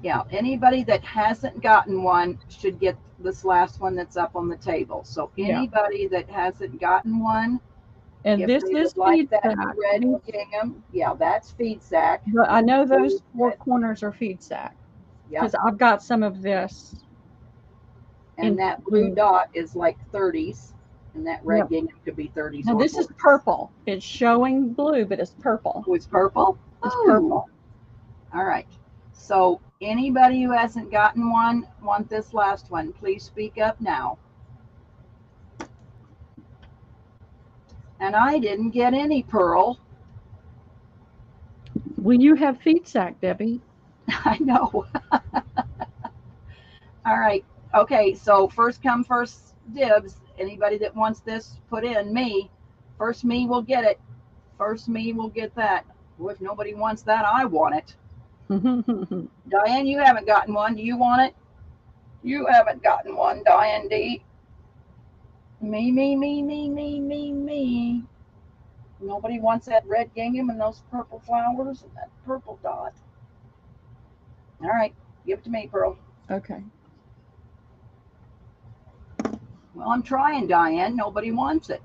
yeah, anybody that hasn't gotten one should get this last one that's up on the table. So anybody that hasn't gotten one, and this is feed sack. Red gingham, yeah, that's feed sack. But I know those 4 corners are feed sack because I've got some of this. And that blue dot is like 30s, and that red gingham could be 30s. Now this is purple. It's showing blue, but it's purple. Oh, it's purple? It's purple. All right. So anybody who hasn't gotten one, want this last one, please speak up now. And I didn't get any, Pearl. Well, you have feed sack, Debbie. I know. All right. Okay, so first come, first dibs. Anybody that wants this, put in me. First me will get it. First me will get that. Well, if nobody wants that, I want it. Diane, you haven't gotten one. Do you want it? You haven't gotten one, Diane D. Me. Nobody wants that red gingham and those purple flowers and that purple dot. All right, give it to me, Pearl. Okay. Well, I'm trying, Diane. Nobody wants it.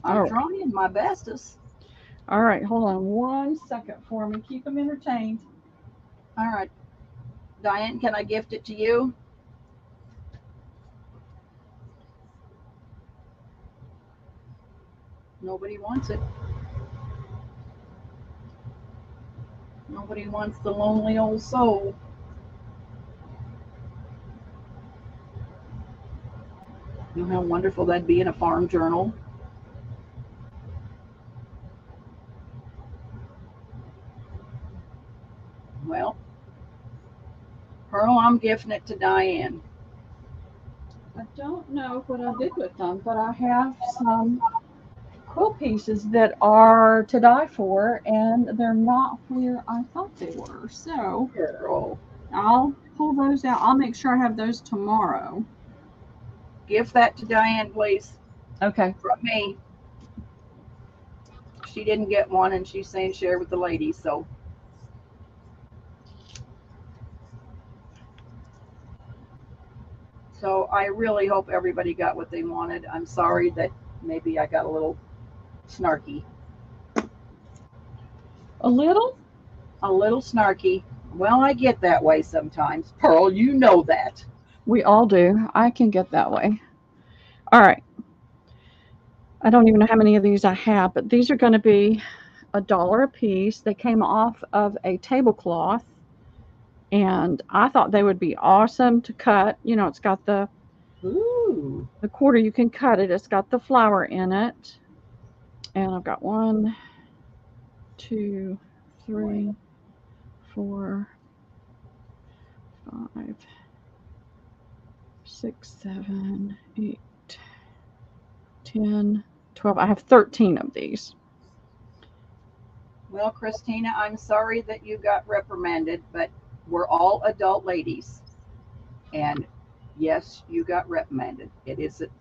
I'm trying my bestest. All right, hold on 1 second for me. Keep them entertained. All right. Diane, can I gift it to you? Nobody wants it. Nobody wants the lonely old soul. You know how wonderful that'd be in a farm journal? Well, Pearl, I'm gifting it to Diane. I don't know what I did with them, but I have some quilt pieces that are to die for, and they're not where I thought they were. So Pearl, I'll pull those out. I'll make sure I have those tomorrow. gift that to Diane, please. Okay. From me. She didn't get one, and she's saying share with the ladies, so. So I really hope everybody got what they wanted. I'm sorry that maybe I got a little snarky. A little? A little snarky. Well, I get that way sometimes. Pearl, you know that. We all do. I can get that way. All right. I don't even know how many of these I have, but these are going to be $1 a piece. They came off of a tablecloth, and I thought they would be awesome to cut. You know, it's got the quarter, you can cut it. It's got the flower in it. And I've got 1, 2, 3, 4, 5, 6, 7, 8, 10, 12. I have 13 of these. Well, Christina, I'm sorry that you got reprimanded, but we're all adult ladies. And yes, you got reprimanded. It isn't,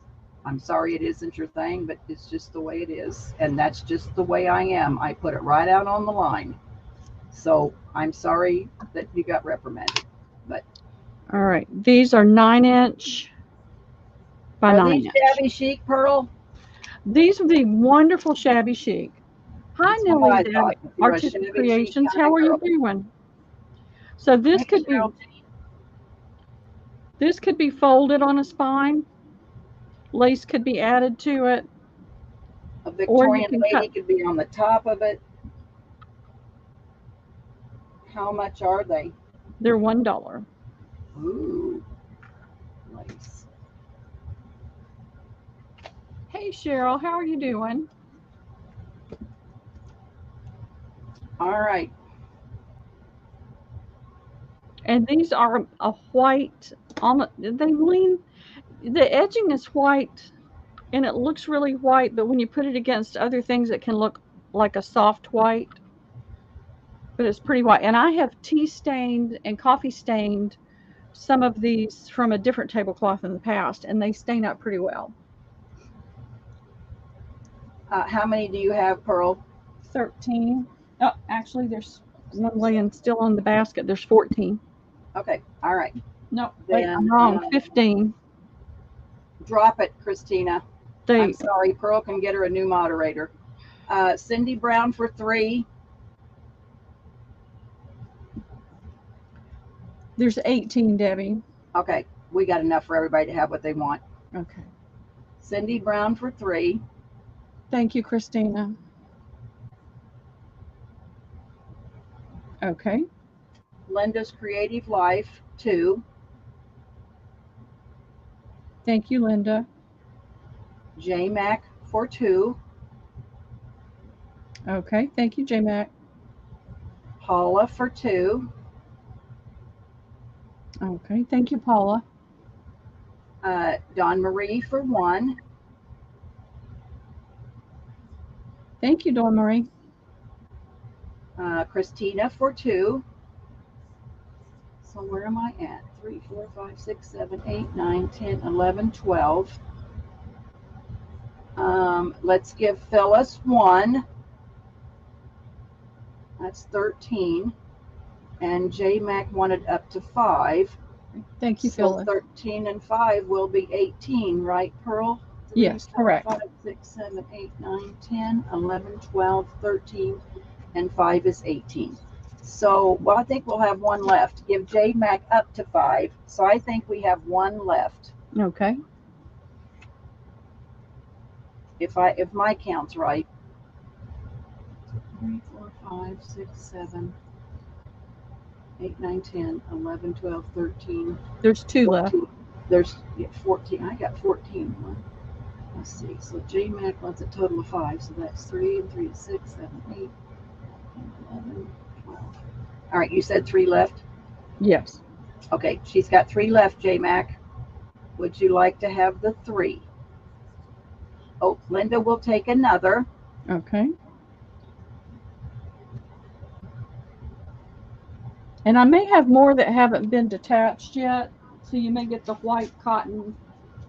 I'm sorry it isn't your thing, but it's just the way it is. And that's just the way I am. I put it right out on the line. So I'm sorry that you got reprimanded. But all right, these are 9-inch by 9 inch. Are these shabby chic, Pearl? These are the wonderful shabby chic. Hi, Nellie, Deb, Artistic Creations. How are you doing? So this could be folded on a spine. Lace could be added to it. A Victorian lady could be on the top of it. How much are they? They're $1. Ooh, nice. Hey, Cheryl, how are you doing? All right. And these are a white, almost, they lean, the edging is white, and it looks really white, but when you put it against other things, it can look like a soft white. But it's pretty white. And I have tea stained and coffee stained some of these from a different tablecloth in the past, and they stain up pretty well. How many do you have, Pearl? 13. Oh, actually, there's one laying still on the basket. There's 14. Okay, all right. No, wait, I'm wrong. 15. Drop it, Christina. I'm sorry, Pearl can get her a new moderator. Cindy Brown for 3. There's 18, Debbie. Okay, we got enough for everybody to have what they want. Okay. Cindy Brown for 3. Thank you, Christina. Okay. Linda's Creative Life, 2. Thank you, Linda. J-Mac for 2. Okay. Thank you, J-Mac. Paula for 2. Okay. Thank you, Paula. Dawn Marie for 1. Thank you, Dawn Marie. Christina for 2. So where am I at? 3, 4, 5, 6, 7, 8, 9, 10, 11, 12. Let's give Phyllis 1. That's 13. And J-Mac wanted up to 5. Thank you, So Phyllis. 13 and 5 will be 18, right, Pearl? 3, Yes, 4, correct. 5, 6, 7, 8, 9, 10, 11, 12, 13, and 5 is 18. So, well, I think we'll have 1 left. Give J-Mac up to 5. So I think we have 1 left. Okay. If my count's right. 3, 4, 5, 6, 7, 8, 9, 10, 11, 12, 13. There's 2 left. There's 14. I got 14. Let's see. So J-Mac wants a total of 5. So that's 3 and 3 is 6, 7, 8, 11, 12. All right, you said 3 left? Yes. Okay, she's got 3 left, J-Mac. Would you like to have the 3? Oh, Linda will take another. Okay. And I may have more that haven't been detached yet, so you may get the white cotton.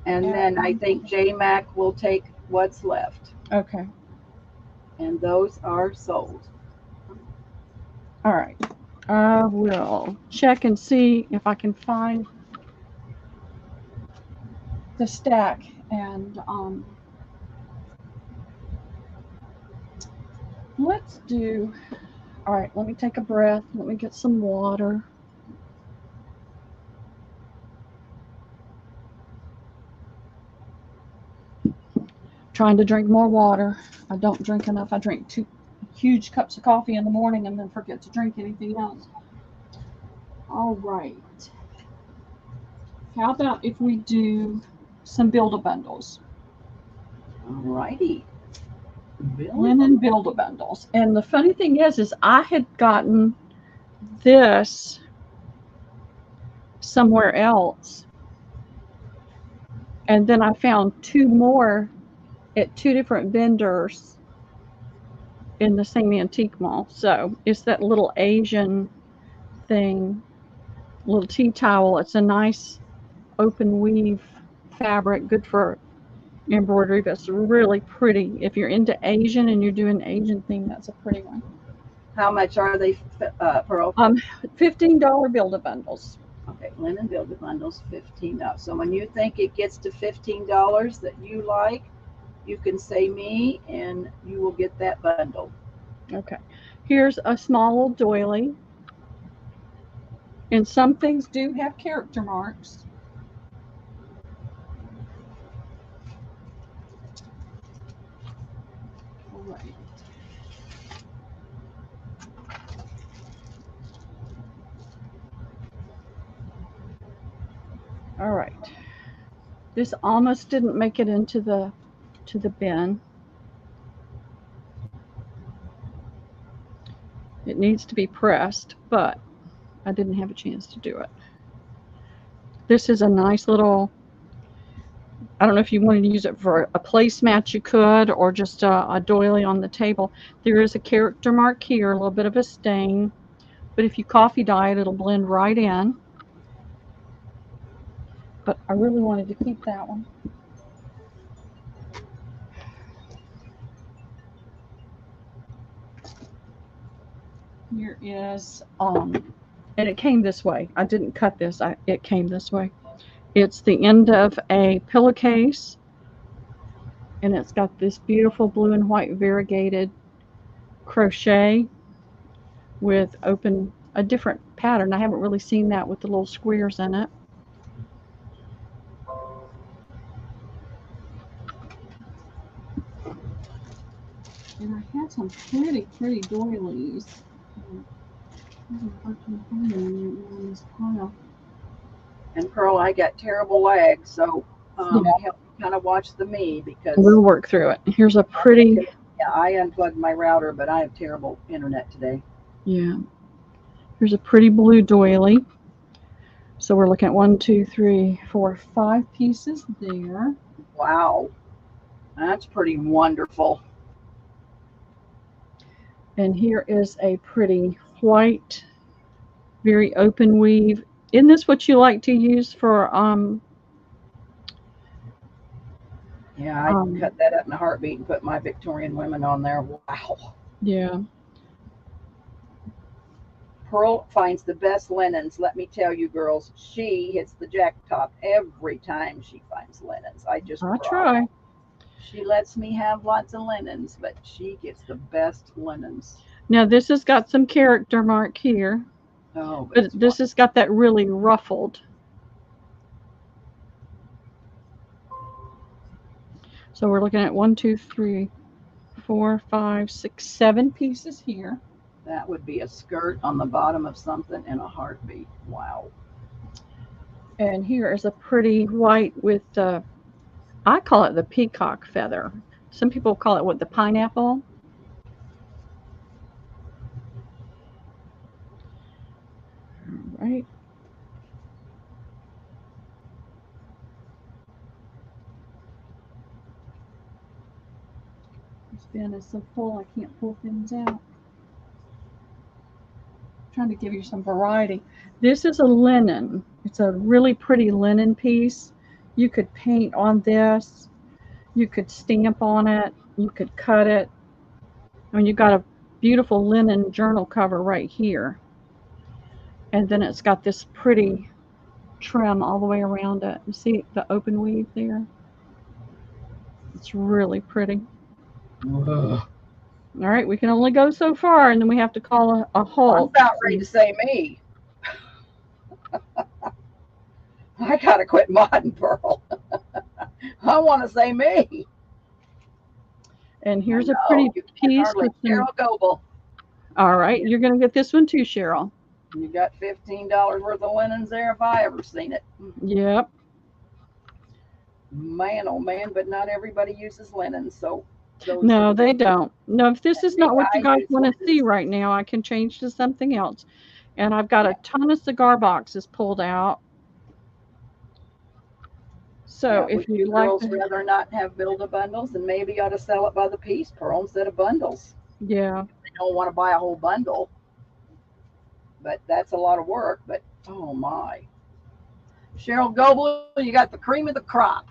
And then I think J-Mac will take what's left. Okay. And those are sold. All right. I will check and see if I can find the stack. And let's do, all right, let me take a breath. Let me get some water. Trying to drink more water. I don't drink enough. I drink 2 huge cups of coffee in the morning and then forget to drink anything else. All right. How about if we do some Build-A-Bundles? All righty. Linen Build-A-Bundles. And the funny thing is I had gotten this somewhere else. And then I found 2 more at 2 different vendors in the same antique mall. So it's that little Asian thing, little tea towel. It's a nice open weave fabric, good for embroidery, but it's really pretty. If you're into Asian and you're doing an Asian thing, that's a pretty one. How much are they, Pearl? $15 Build-A-Bundles. Okay, linen Build-A-Bundles, $15. So when you think it gets to $15 that you like, you can say me and you will get that bundle. Okay. Here's a small little doily. And some things do have character marks. All right. All right. This almost didn't make it into the bin. It needs to be pressed, but I didn't have a chance to do it. This is a nice little, I don't know if you wanted to use it for a placemat, you could, or just a doily on the table. There is a character mark here, a little bit of a stain, but if you coffee dye it, it'll blend right in. But I really wanted to keep that one. Here is, and it came this way. I didn't cut this. It came this way. It's the end of a pillowcase, and it's got this beautiful blue and white variegated crochet with a different pattern. I haven't really seen that with the little squares in it. And I had some pretty doilies. And Pearl, I got terrible lag, so Yeah. help me kind of watch the me because We'll work through it. Here's a pretty, yeah, I unplugged my router, but I have terrible internet today. yeah. Here's a pretty blue doily. So we're looking at 1, 2, 3, 4, 5 pieces there. Wow, that's pretty wonderful. And here is a pretty white, very open weave. Isn't this what you like to use for Yeah, I'd cut that up in a heartbeat and put my Victorian women on there. Wow. yeah. Pearl finds the best linens. Let me tell you, girls, she hits the jackpot every time she finds linens. I just I cry. try. She lets me have lots of linens, but she gets the best linens. Now this has got some character mark here, Oh, but this has got that really ruffled. So we're looking at 1, 2, 3, 4, 5, 6, 7 pieces here. that would be a skirt on the bottom of something in a heartbeat. Wow. And here is a pretty white with I call it the peacock feather. Some people call it what, the pineapple. All right. This bin is so full I can't pull things out. I'm trying to give you some variety. This is a linen. It's a really pretty linen piece. You could paint on this. You could stamp on it. You could cut it. I mean, you've got a beautiful linen journal cover right here. And then it's got this pretty trim all the way around it. You see the open weave there? It's really pretty. All right, we can only go so far, and then we have to call a I'm halt. about ready to say me. I gotta quit modding, Pearl. I want to say me. And here's a pretty piece with some. Cheryl Goebel. All right, you're going to get this one too, Cheryl. You got $15 worth of linens there if I ever seen it. Yep. Man, oh man, but not everybody uses linens, so. No, they don't. No, if this is not what you guys want to linens. see right now, I can change to something else. And I've got a ton of cigar boxes pulled out. So if you like girls rather not have build-a-bundles, and maybe you ought to sell it by the piece, Pearl, instead of bundles. Yeah. They don't want to buy a whole bundle, but that's a lot of work. But oh my, Cheryl Goebel, you got the cream of the crop.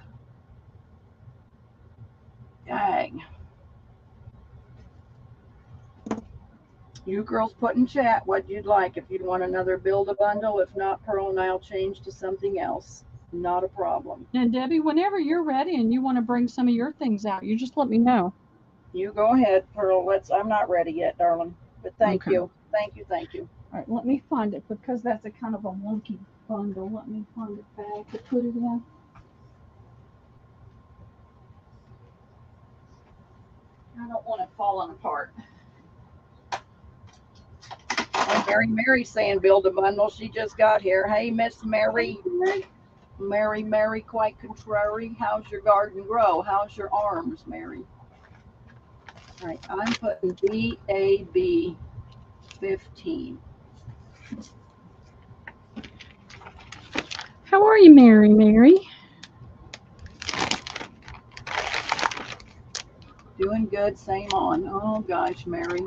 Dang. You girls put in chat what you'd like, if you'd want another build-a-bundle. If not, Pearl and I'll change to something else. Not a problem. And Debbie, whenever you're ready and you want to bring some of your things out, you just let me know. You go ahead, Pearl. I'm not ready yet, darling. But thank you. Thank you. All right, let me find it because that's a kind of a wonky bundle. Let me find a bag to put it in. I don't want it falling apart. Oh, Mary saying build a bundle. She just got here. Hey, Miss Mary. Mary, quite contrary. How's your garden grow? How's your arms, Mary? All right, I'm putting BAB 15. How are you, Mary? Doing good, same on. Oh gosh, Mary.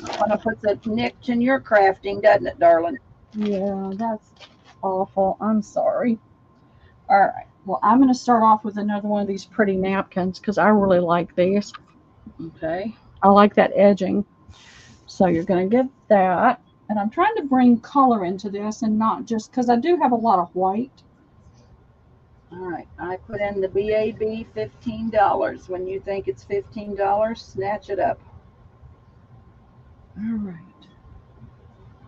Kind of puts a niche in your crafting, doesn't it, darling? Yeah, that's awful. I'm sorry. All right. Well, I'm going to start off with another one of these pretty napkins because I really like these. Okay. I like that edging. So you're going to get that. And I'm trying to bring color into this and not just because I do have a lot of white. All right. I put in the BAB $15. When you think it's $15, snatch it up. All right.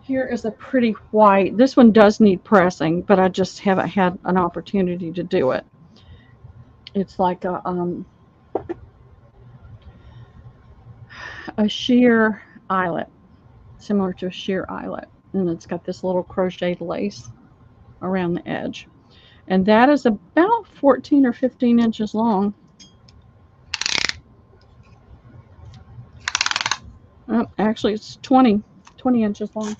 Here is a pretty white. This one does need pressing, but I just haven't had an opportunity to do it. It's like a sheer eyelet. similar to a sheer eyelet. And it's got this little crocheted lace around the edge. And that is about 14 or 15 inches long. Oh, actually, it's 20 inches long.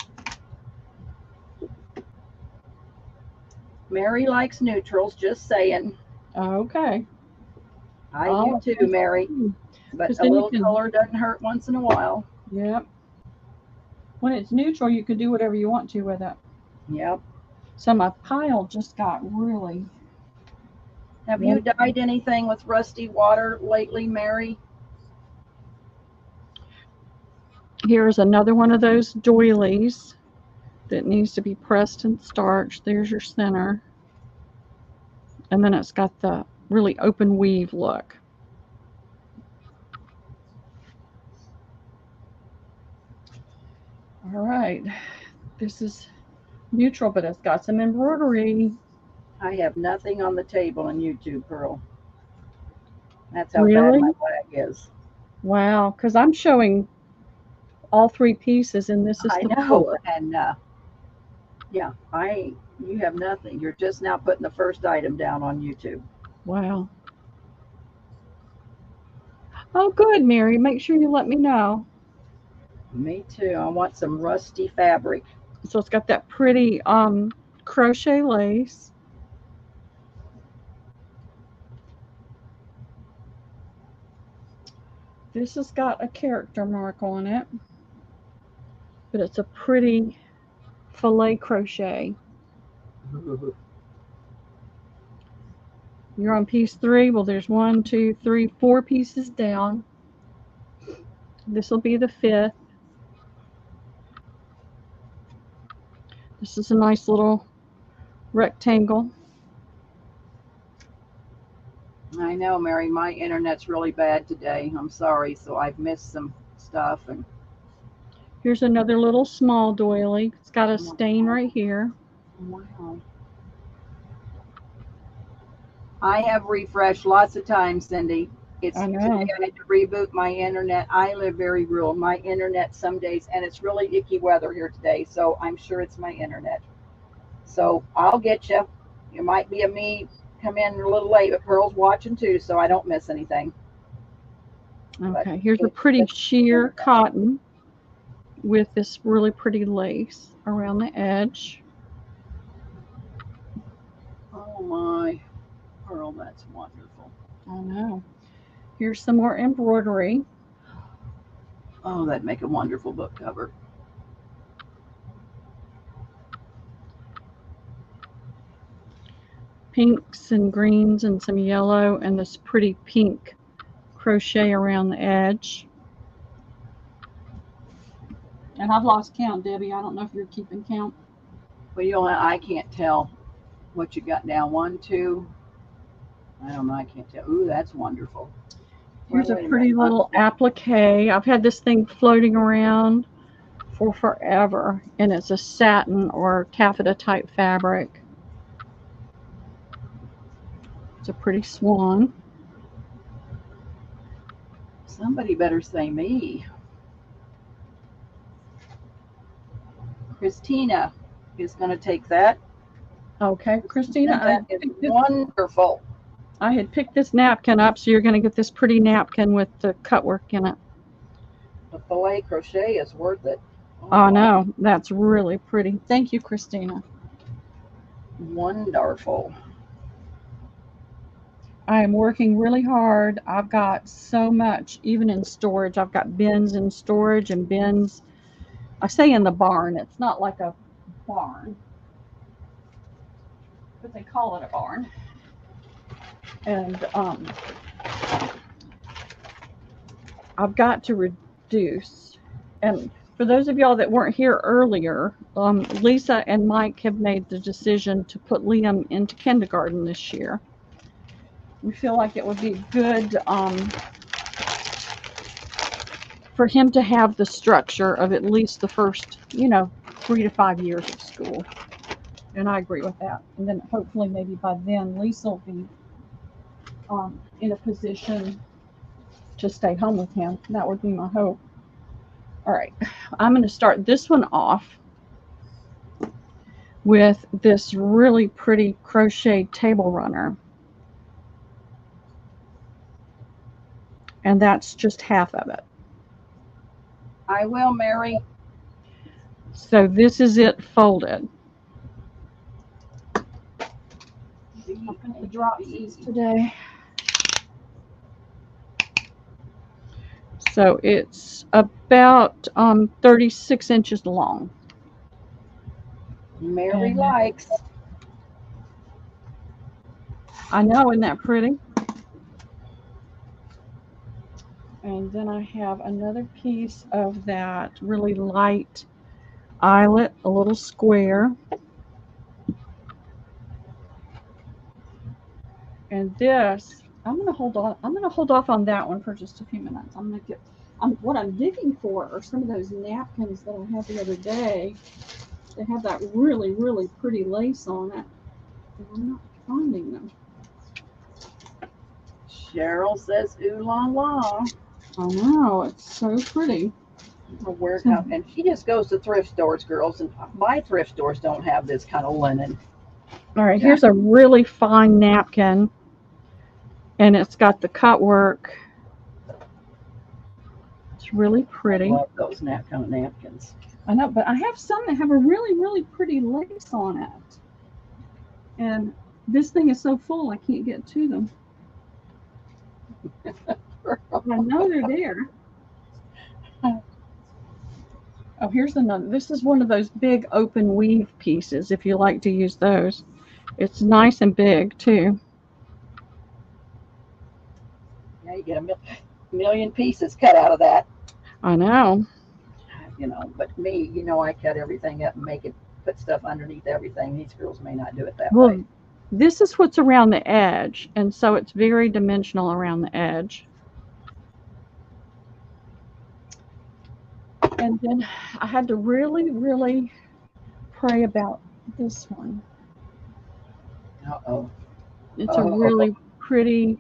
Mary likes neutrals, just saying. Okay. I do too, Mary. But a little color doesn't hurt once in a while. Yep. When it's neutral, you can do whatever you want to with it. Yep. So my pile just got really... Have you dyed anything with rusty water lately, Mary? Here's another one of those doilies that needs to be pressed and starched. There's your center. And then it's got the really open weave look. All right. This is neutral, but it's got some embroidery. I have nothing on the table on YouTube, Pearl. That's how bad my bag is. Wow, because I'm showing all 3 pieces, and this is I know, and yeah, you have nothing. You're just now putting the first item down on YouTube. Wow. Oh, good, Mary. Make sure you let me know. Me too. I want some rusty fabric. So it's got that pretty crochet lace. This has got a character mark on it, but it's a pretty filet crochet. You're on piece 3. Well, there's 1, 2, 3, 4 pieces down. This will be the 5th. This is a nice little rectangle. I know, Mary, my internet's really bad today. I'm sorry, so I've missed some stuff. And here's another little small doily. It's got a stain right here. Wow. I have refreshed lots of times, Cindy. Today I had to reboot my internet. I live very rural. My internet some days, and it's really icky weather here today, so I'm sure it's my internet. So I'll get you. It might be me come in a little late, but Pearl's watching too, so I don't miss anything. Okay, here's a pretty sheer cotton with this really pretty lace around the edge. Oh my, Pearl, that's wonderful. I know. Here's some more embroidery. Oh, that'd make a wonderful book cover. Pinks and greens and some yellow and this pretty pink crochet around the edge. And I've lost count, Debbie. I don't know if you're keeping count. Well, I can't tell what you got down. 1, 2. I don't know. I can't tell. Ooh, that's wonderful. Here's a pretty little applique. I've had this thing floating around for forever, and it's a satin or taffeta type fabric. It's a pretty swan. Somebody better say me. Christina is going to take that. Okay, Christina, that is wonderful. I had picked this napkin up, so you're going to get this pretty napkin with the cut work in it. The filet crochet is worth it. Oh, no, that's really pretty. Thank you, Christina. Wonderful. I am working really hard. I've got so much, even in storage. I've got bins in storage and bins. I say in the barn. It's not like a barn, but they call it a barn. And I've got to reduce. And for those of y'all that weren't here earlier, Lisa and Mike have made the decision to put Liam into kindergarten this year. We feel like it would be good for him to have the structure of at least the first, 3 to 5 years of school. And I agree with that. And then hopefully maybe by then Lisa will be in a position to stay home with him. That would be my hope. All right, I'm going to start this one off with this really pretty crocheted table runner. And that's just half of it. I will, Mary. So this is it folded. I'm going to drop these today. So it's about 36 inches long. Mary likes. I know, isn't that pretty? And then I have another piece of that really light eyelet, a little square. And this, I'm going to hold on. I'm going to hold off on that one for just a few minutes. I'm going to get. What I'm digging for are some of those napkins that I had the other day. They have that really, really pretty lace on it. And I'm not finding them. Cheryl says, ooh la la. I know, it's so pretty. Where, and she just goes to thrift stores, girls, and my thrift stores don't have this kind of linen. All right, here's a really fine napkin, and it's got the cut work. It's really pretty. I love those kind of napkins. I know, but I have some that have a really, really pretty lace on it. And this thing is so full, I can't get to them. I know they're there. Oh, here's another. This is one of those big open weave pieces, if you like to use those. It's nice and big, too. Yeah, you get a million pieces cut out of that. I know. You know, but me, you know, I cut everything up and make it, put stuff underneath everything. These girls may not do it that way. This is what's around the edge, and so it's very dimensional around the edge. And then I had to really, really pray about this one. Uh-oh. It's a really pretty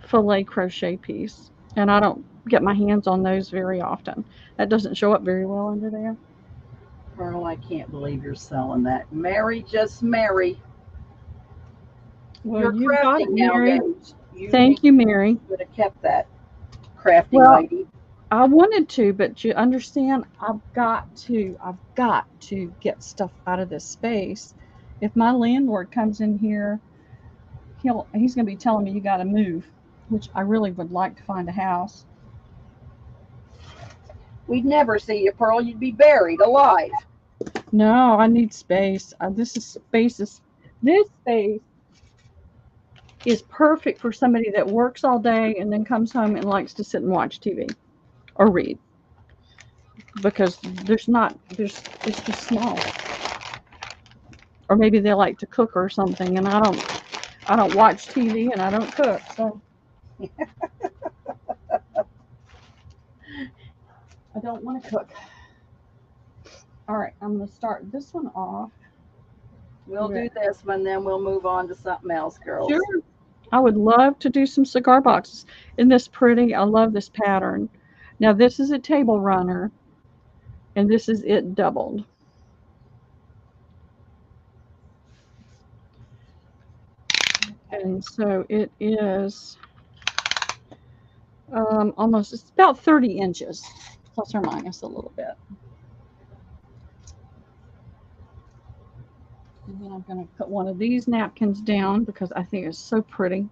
filet crochet piece, and I don't get my hands on those very often. That doesn't show up very well under there. Pearl, I can't believe you're selling that. Mary, just Mary. Well, you're you got it, Mary. Thank you, Mary. You would have kept that crafting lady. I wanted to, but you understand, I've got to get stuff out of this space. If my landlord comes in here, he's going to be telling me you got to move, which I really would like to find a house. We'd never see you, Pearl. You'd be buried alive. No, I need space. This space is perfect for somebody that works all day and then comes home and likes to sit and watch TV or read. Because it's just small. Or maybe they like to cook or something, and I don't watch TV and I don't cook, so I don't want to cook. All right, I'm going to start this one off. We'll do this one, then we'll move on to something else, girls. Sure. I would love to do some cigar boxes. Isn't this pretty? I love this pattern. Now, this is a table runner, and this is it doubled. And so it is almost, it's about 30 inches, plus or minus a little bit. And then I'm going to put one of these napkins down because I think it's so pretty.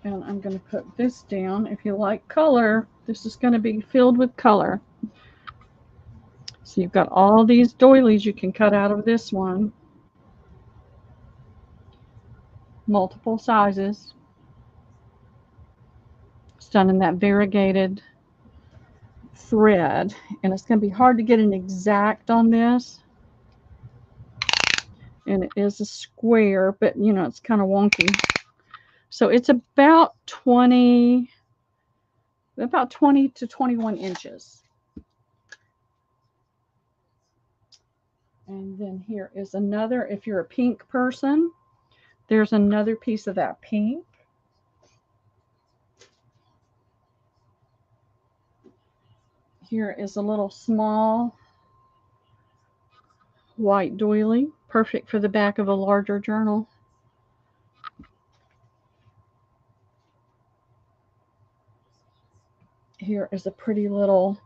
And I'm going to put this down. If you like color, this is going to be filled with color. So you've got all these doilies you can cut out of this one. Multiple sizes. It's done in that variegated thread. And it's going to be hard to get an exact on this. And it is a square, but you know, it's kind of wonky. So it's about 20 to 21 inches. And then here is another, if you're a pink person, There's another piece of that pink. Here is a little small white doily, perfect for the back of a larger journal. Here is a pretty little,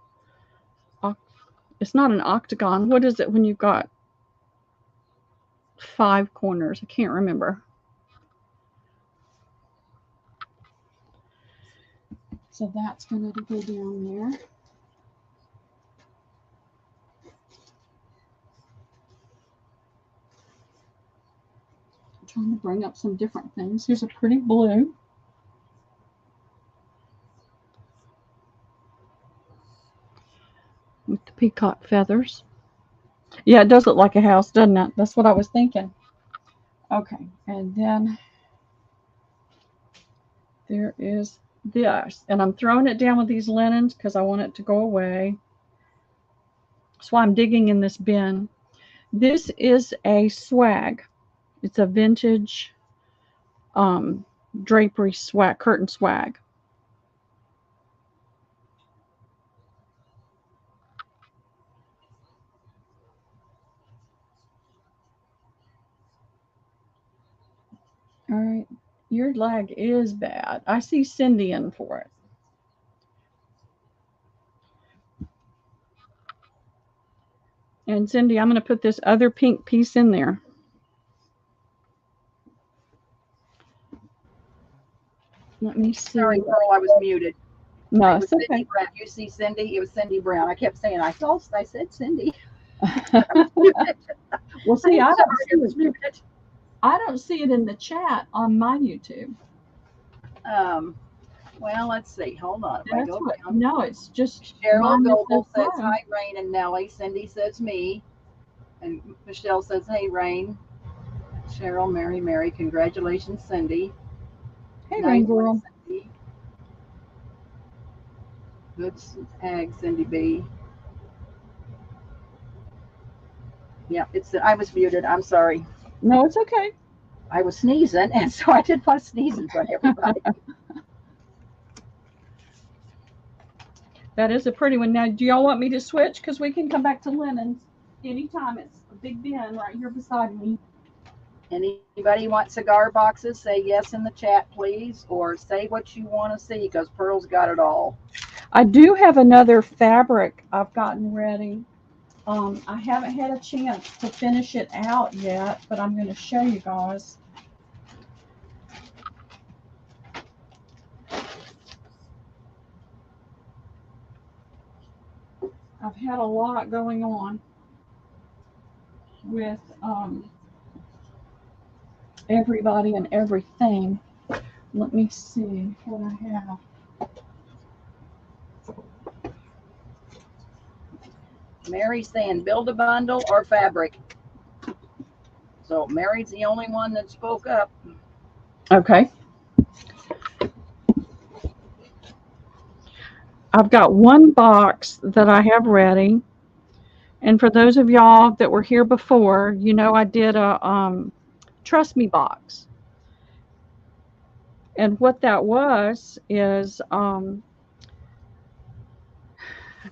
it's not an octagon. What is it when you've got 5 corners? I can't remember. So that's going to go down there. I'm trying to bring up some different things. Here's a pretty blue. With the peacock feathers. Yeah, it does look like a house, doesn't it? That's what I was thinking. Okay, and then there is this. And I'm throwing it down with these linens because I want it to go away. That's why I'm digging in this bin. This is a swag. It's a vintage drapery swag, curtain swag. All right, your lag is bad. I see Cindy in for it. And Cindy, I'm going to put this other pink piece in there. Let me see. Sorry, Pearl, I was muted. No, It was it's okay. Cindy Brown. You see Cindy? It was Cindy Brown. I kept saying, I said Cindy. Well, see, I was muted. don't see it in the chat on my YouTube. Well, let's see. Hold on. If I That's go what, down. no, it's just Cheryl mine is Goble so says, fun. hi, Rain and Nellie. Cindy says me. And Michelle says, hey, Rain. Cheryl, Mary, congratulations, Cindy. Hey, Nice Rain one, Girl. Cindy. Good ag, Cindy B. Yeah, I was muted. I'm sorry. No, it's okay. I was sneezing, and so I did my sneezing on everybody. That is a pretty one. Now, do y'all want me to switch? Because we can come back to linens anytime. It's a big bin right here beside me. Anybody want cigar boxes? Say yes in the chat, please, or say what you want to see, because Pearl's got it all. I do have another fabric I've gotten ready. I haven't had a chance to finish it out yet, but I'm going to show you guys. I've had a lot going on with everybody and everything. Let me see what I have. Mary's saying build a bundle or fabric. So Mary's the only one that spoke up. Okay. I've got one box that I have ready. And for those of y'all that were here before, you know I did a Trust Me box. And what that was is, I'm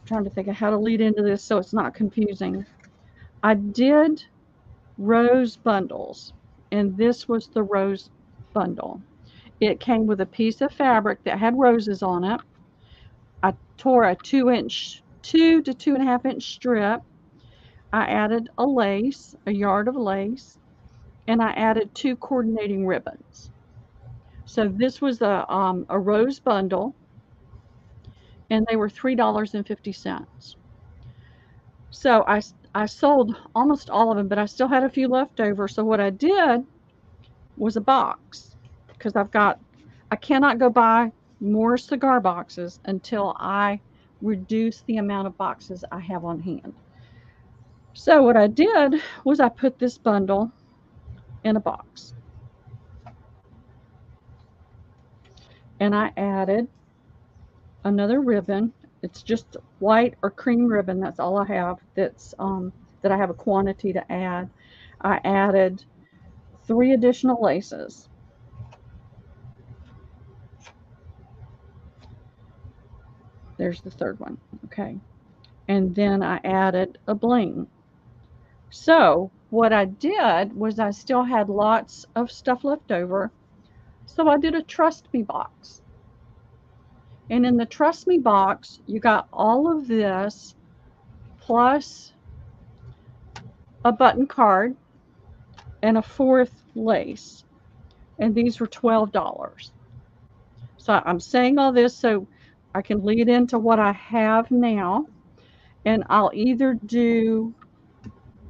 trying to think of how to lead into this so it's not confusing. I did rose bundles, and this was the rose bundle. It came with a piece of fabric that had roses on it. I tore a 2 to 2.5 inch strip. I added a lace, a yard of lace, and I added 2 coordinating ribbons. So this was a rose bundle, and they were $3.50. So I sold almost all of them, but I still had a few left over. So what I did was a box, because I cannot go buy more cigar boxes until I reduce the amount of boxes I have on hand. So what I did was I put this bundle in a box. And I added another ribbon. It's just white or cream ribbon. That's all I have. That I have a quantity to add. I added 3 additional laces. There's the third one. Okay. And then I added a bling. So what I did was I still had lots of stuff left over. So I did a Trust Me box. And in the Trust Me box, you got all of this plus a button card and a 4th lace. And these were $12. So I'm saying all this so I can lead into what I have now. And I'll either do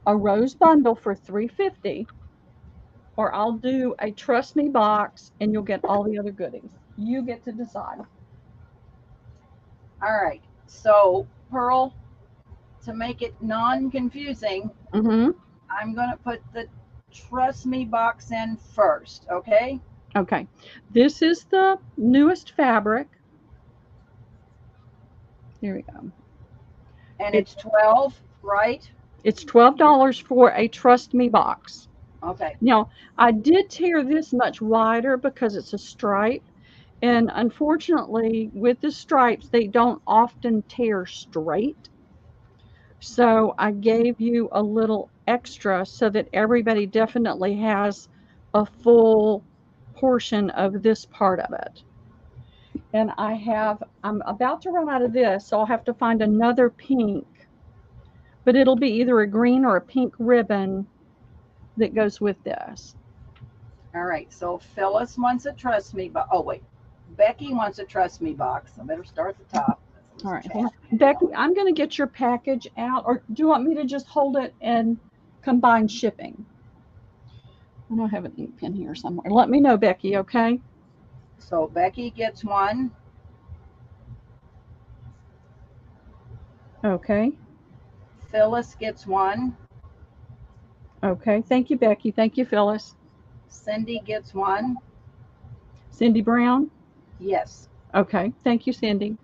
a rose bundle for $3.50, or I'll do a Trust Me box and you'll get all the other goodies. You get to decide. All right. So, Pearl, to make it non-confusing, Mm-hmm. I'm going to put the Trust Me box in first, okay? Okay. This is the newest fabric. Here we go. And it's 12, right? It's $12 for a Trust Me box. Okay. Now, I did tear this much wider because it's a stripe. And unfortunately, with the stripes, they don't often tear straight. So I gave you a little extra so that everybody definitely has a full portion of this part of it. And I'm about to run out of this, so I'll have to find another pink. But it'll be either a green or a pink ribbon that goes with this. All right. So, Phyllis wants a Trust Me box. Oh, wait. Becky wants a Trust Me box. I better start at the top. All right. Becky, I'm going to get your package out, or do you want me to just hold it and combine shipping? I don't have an ink pen here somewhere. Let me know, Becky, okay? So, Becky gets one. Okay. Phyllis gets one. Okay. Thank you, Becky. Thank you, Phyllis. Cindy gets one. Cindy Brown? Yes. Okay. Thank you, Cindy.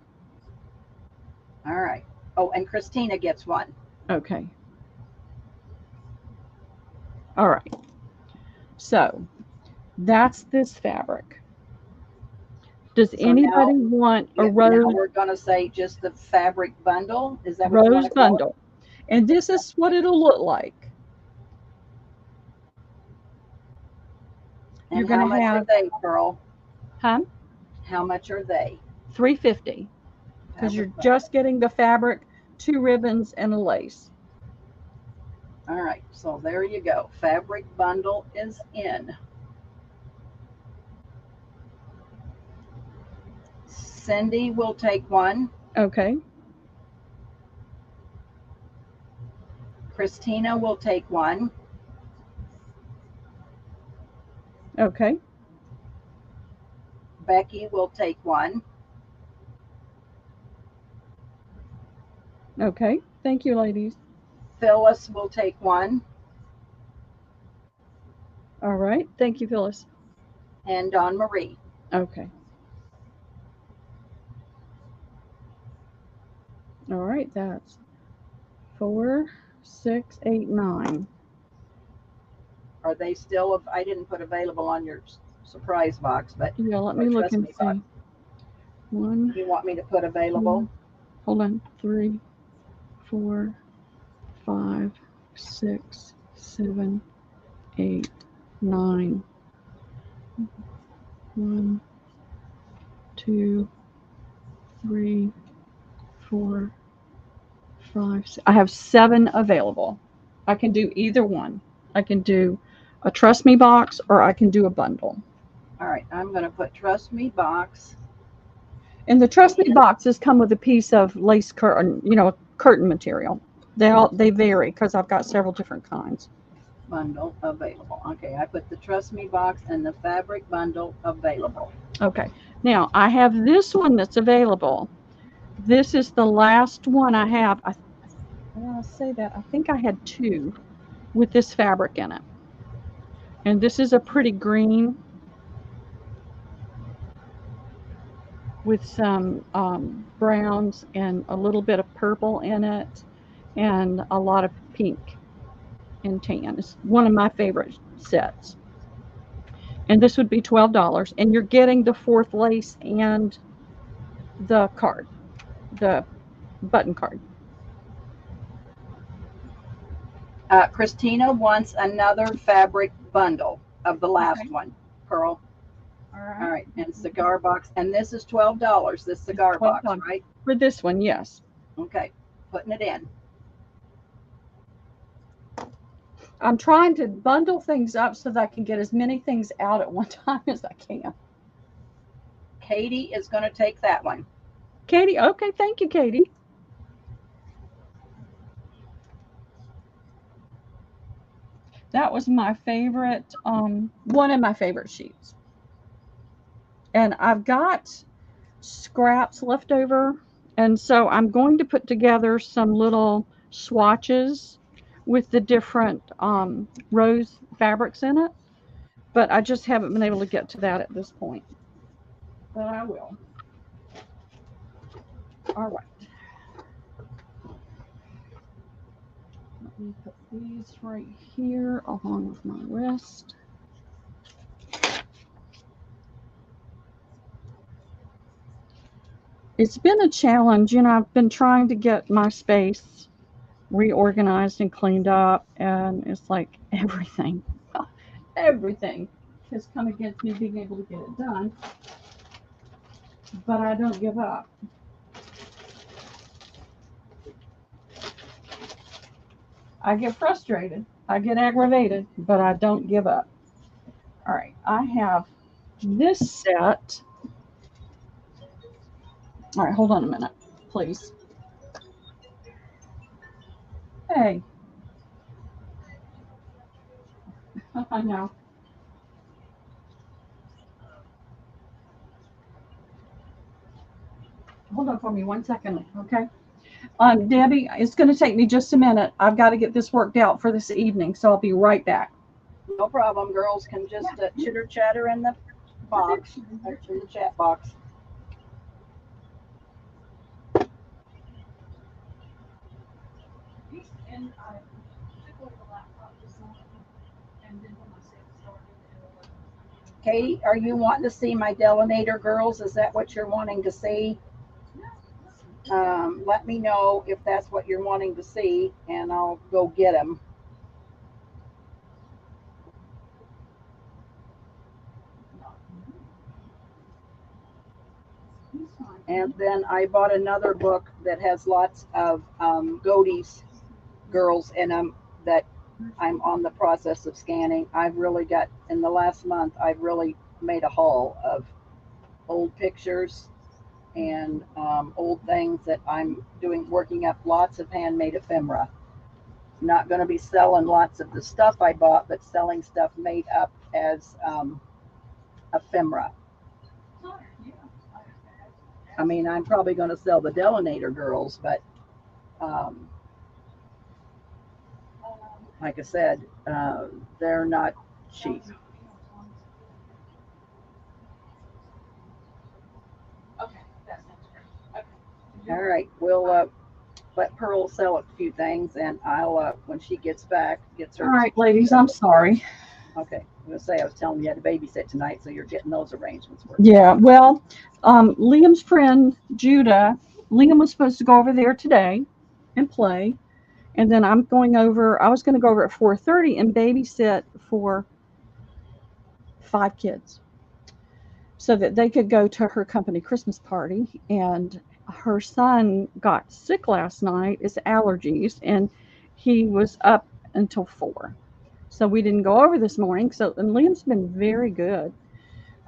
All right. Oh, and Christina gets one. Okay. All right. So that's this fabric. Does So anybody now, want a now rose we're going to say just the fabric bundle. Is that what you want rose to call it? bundle? And this is what it'll look like. And You're how going to much are have, they, Pearl? huh? How much are they? $3.50, because you're Fabric bundle. just getting the fabric, 2 ribbons, and a lace. All right. So there you go. Fabric bundle is in. Cindy will take one. Okay. Christina will take one. Okay. Becky will take one. Okay. Thank you, ladies. Phyllis will take one. All right. Thank you, Phyllis. And Dawn Marie. Okay. All right. That's 4, 6, 8, 9. Are they still? I didn't put available on your surprise box, but Yeah, let me look and see. 1. You want me to put available? Hold on. 3, 4, 5, 6, 7, 8, 9. 1, 2, 3, 4, 5. I have 7 available. I can do either one. I can do a Trust Me box, or I can do a bundle. All right, I'm going to put Trust Me box. And the Trust Me boxes come with a piece of lace curtain, curtain material. They vary because I've got several different kinds. Bundle available. Okay, I put the Trust Me box and the fabric bundle available. Okay, now I have this one that's available. This is the last one I have. I want to say that I think I had 2 with this fabric in it. And this is a pretty green with some browns and a little bit of purple in it, and a lot of pink and tan. It's one of my favorite sets. and this would be $12, and you're getting the fourth lace and the card, the button card. Christina wants another fabric bundle of the last one, Pearl. All All right, and cigar box, and this is $12. This cigar box, $12. right? For this one, yes. Okay, putting it in. I'm trying to bundle things up so that I can get as many things out at one time as I can. Katie is going to take that one. Katie, okay, thank you, Katie. That was my favorite, one of my favorite sheets. And I've got scraps left over, and so I'm going to put together some little swatches with the different rose fabrics in it, but I just haven't been able to get to that at this point. But I will. All right. Let me put these right here along with my wrist. It's been a challenge. I've been trying to get my space reorganized and cleaned up, and it's like everything has come against me being able to get it done, but I don't give up. I get frustrated, I get aggravated, but I don't give up. All right, I have this set. All right, hold on a minute, please. Hey. I know. Hold on for me 1 second, okay? Debbie, it's going to take me just a minute. I've got to get this worked out for this evening, so I'll be right back. No problem. Girls can just chitter chatter in the box, or in the chat box. Katie, are you wanting to see my Delinator girls? Is that what you're wanting to see? Let me know if that's what you're wanting to see, and I'll go get them. And then I bought another book that has lots of Godey's girls in them that I'm on the process of scanning. I've really got, in the last month, I've really made a haul of old pictures and old things that I'm doing, working up lots of handmade ephemera. Not going to be selling lots of the stuff I bought, but selling stuff made up as ephemera. I mean, I'm probably going to sell the Delinator girls, but like I said, they're not cheap. Okay, that sounds great. Okay. All right, we'll let Pearl sell a few things, and I'll when she gets back, gets her. All right, ladies, I'm sorry. Okay, I'm gonna say I was telling you had to babysit tonight, so you're getting those arrangements worked. Yeah, well, Liam's friend Judah, Liam was supposed to go over there today and play, and then I was going to go over at 4:30 and babysit for 5 kids so that they could go to her company Christmas party. And her son got sick last night. It's allergies, and he was up until 4. So we didn't go over this morning. And Liam's been very good.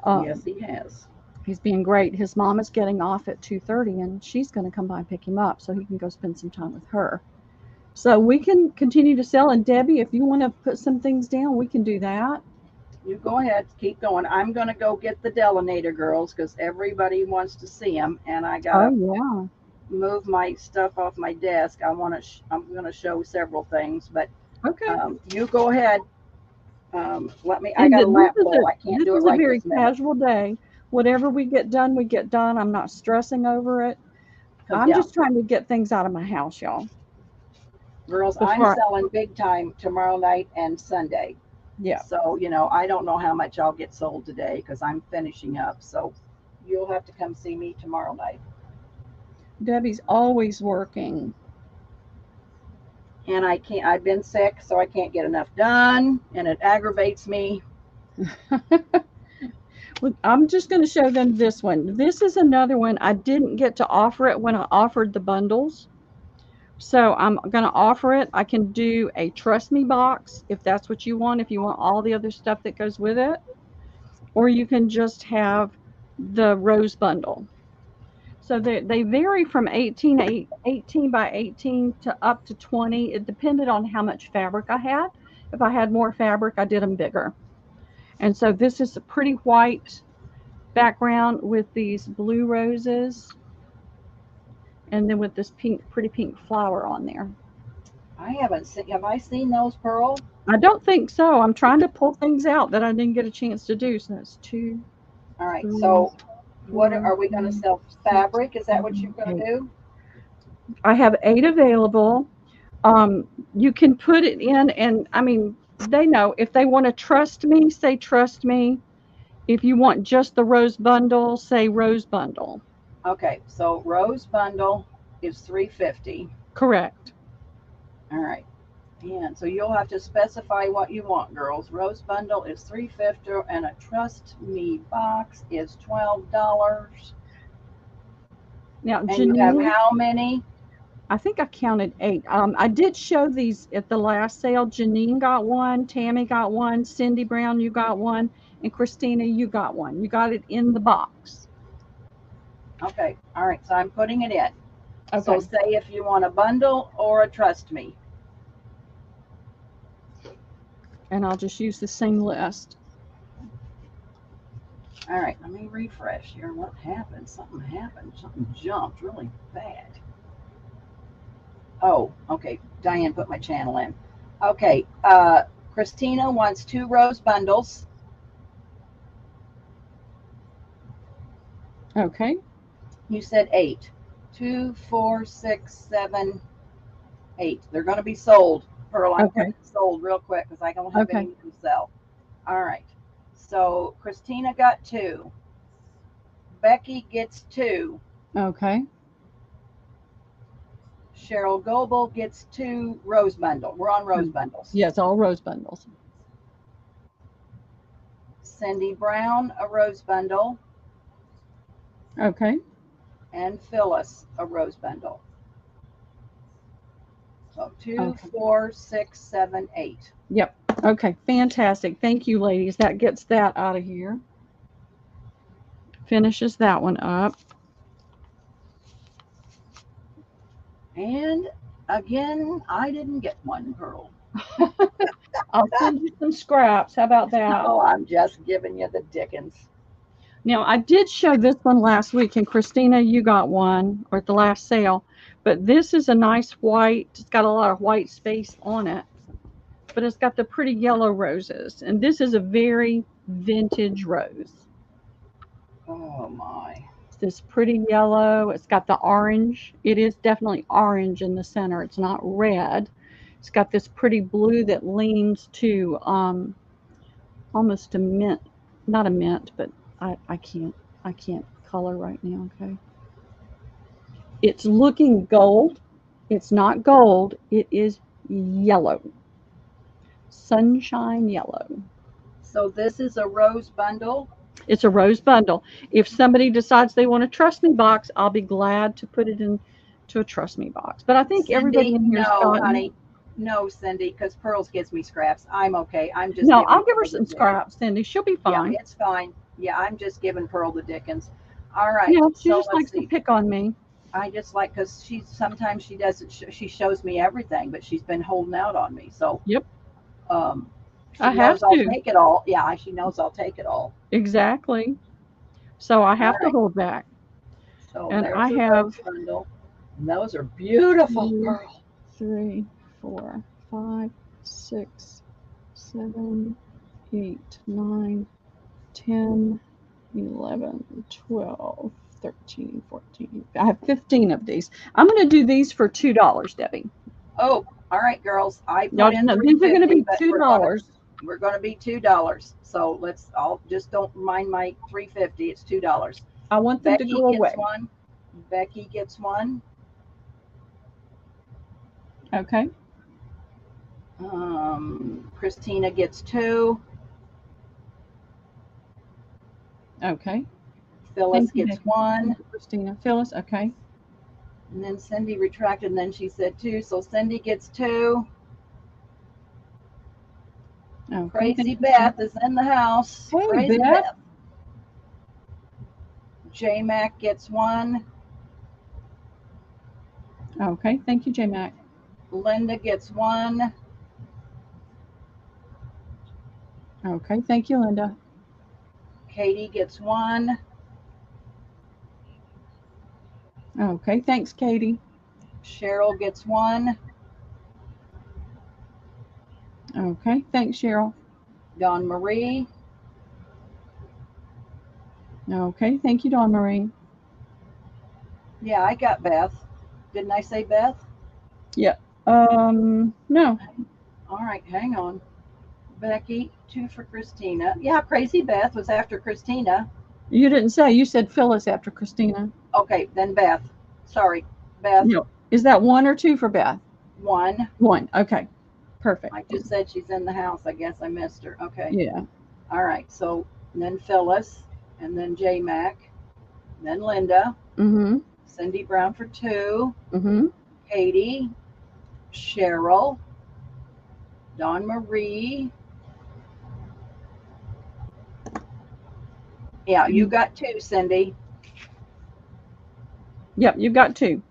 Yes, he has. He's being great. His mom is getting off at 2:30, and she's going to come by and pick him up so he can go spend some time with her. So we can continue to sell. And Debbie, if you want to put some things down, we can do that. You go ahead, keep going. I'm going to go get the Delinator girls because everybody wants to see them, and I got to move my stuff off my desk. I'm going to show several things, but okay. You go ahead. Let me. I got a lap full. I can't do it right this minute. This is a very casual day. Whatever we get done, we get done. I'm not stressing over it. I'm just trying to get things out of my house, y'all. Girls, I'm selling big time tomorrow night and Sunday. Yeah. So, I don't know how much I'll get sold today because I'm finishing up. So you'll have to come see me tomorrow night. Debbie's always working. And I've been sick, so I can't get enough done, and it aggravates me. Well, I'm just going to show them this one. This is another one. I didn't get to offer it when I offered the bundles. So I'm going to offer it. I can do a Trust Me box if that's what you want, if you want all the other stuff that goes with it. Or you can just have the rose bundle. So they vary from 18 by 18 to up to 20. It depended on how much fabric I had. If I had more fabric, I did them bigger. And so this is a pretty white background with these blue roses and then with this pretty pink flower on there. Have I seen those, Pearl? I don't think so. I'm trying to pull things out that I didn't get a chance to do. So that's 2. All right. 3, So what 4, are we going to sell? Fabric? Is that what you're going to do? I have 8 available. You can put it in, and I mean, they know if they want to trust me, say trust me. If you want just the rose bundle, say rose bundle. Okay. So rose bundle is $3.50. Correct. All right. And so you'll have to specify what you want, girls. Rose bundle is $3.50, and a Trust Me box is $12. Now, And you have how many? I think I counted 8. I did show these at the last sale. Janine got one, Tammy got one, Cindy Brown, you got one, and Christina, you got one. You got it in the box. Okay. All right. So I'm putting it in. Okay. So say if you want a bundle or a Trust Me. And I'll just use the same list. All right. Let me refresh here. What happened? Something happened. Something jumped really bad. Oh, okay. Diane put my channel in. Okay. Christina wants 2 rose bundles. Okay. You said 8. 2, 4, 6, 7, 8. They're going to be sold. Pearl, I'm putting sold real quick because I don't have any to sell. All right. So Christina got 2. Becky gets 2. Okay. Cheryl Goebel gets 2 rose bundles. We're on rose bundles. Yes, all rose bundles. Cindy Brown, a rose bundle. Okay. And Phyllis, a rose bundle. So 2, 4, 6, 7, 8. Yep. Okay. Fantastic. Thank you, ladies. That gets that out of here. Finishes that one up. And again, I didn't get one, Pearl. I'll send you some scraps. How about that? Oh, I'm just giving you the dickens. Now, I did show this one last week, and Christina, you got one, or at the last sale. But this is a nice white. It's got a lot of white space on it. But it's got the pretty yellow roses. And this is a very vintage rose. Oh, my. It's this pretty yellow. It's got the orange. It is definitely orange in the center. It's not red. It's got this pretty blue that leans to almost a mint. Not a mint, but I can't color right now, okay? It's looking gold. It's not gold. It is yellow. Sunshine yellow. So this is a rose bundle? It's a rose bundle. If somebody decides they want a Trust Me box, I'll be glad to put it into a Trust Me box. But I think Cindy, everybody in here's no, gotten... honey. No, Cindy, because Pearls gives me scraps. I'm okay. I'm just No, I'll give her some scraps, Cindy. She'll be fine. Yeah, it's fine. Yeah, I'm just giving Pearl the dickens. All right. Yeah, she so just likes to pick on me. I just like, because sometimes she doesn't, she shows me everything, but she's been holding out on me. So, yep. I have to. I'll take it all. Yeah, she knows I'll take it all. Exactly. So I have to hold back. So and I have bundle. And those are beautiful, Pearl. 3, 4, 5, 6, 7, 8, 9, 10, 11, 12, 13, 14. I have 15 of these. I'm going to do these for $2, Debbie. Oh, all right, girls. Y'all know these are going to be $2. We're going to be $2. So I'll just don't mind my $3.50. It's $2. I want them to Becky go away. gets one. Becky gets one. Okay. Christina gets 2. Okay. Phyllis Thank you, gets Becky. 1. Christina. Phyllis. Okay. And then Cindy retracted, and then she said 2. So Cindy gets 2. Okay. Crazy Beth is in the house. Hey, Crazy Beth. Beth. J Mac gets 1. Okay. Thank you, J Mac. Linda gets 1. Okay. Thank you, Linda. Katie gets 1. Okay. Thanks, Katie. Cheryl gets 1. Okay. Thanks, Cheryl. Dawn Marie. Okay. Thank you, Dawn Marie. Yeah, I got Beth. Didn't I say Beth? Yeah. No. All right, hang on. Becky, 2 for Christina. Yeah, Crazy Beth was after Christina. You didn't say. You said Phyllis after Christina. Okay, then Beth. Sorry, Beth. No. Is that 1 or 2 for Beth? 1. 1. Okay. Perfect. I just said she's in the house. I guess I missed her. Okay. Yeah. All right, so then Phyllis, and then J Mac, then Linda. Mm-hmm. Cindy Brown for 2. Mm-hmm. Katie. Cheryl. Dawn Marie. Yeah, you got 2, Cindy. Yep, you got 2.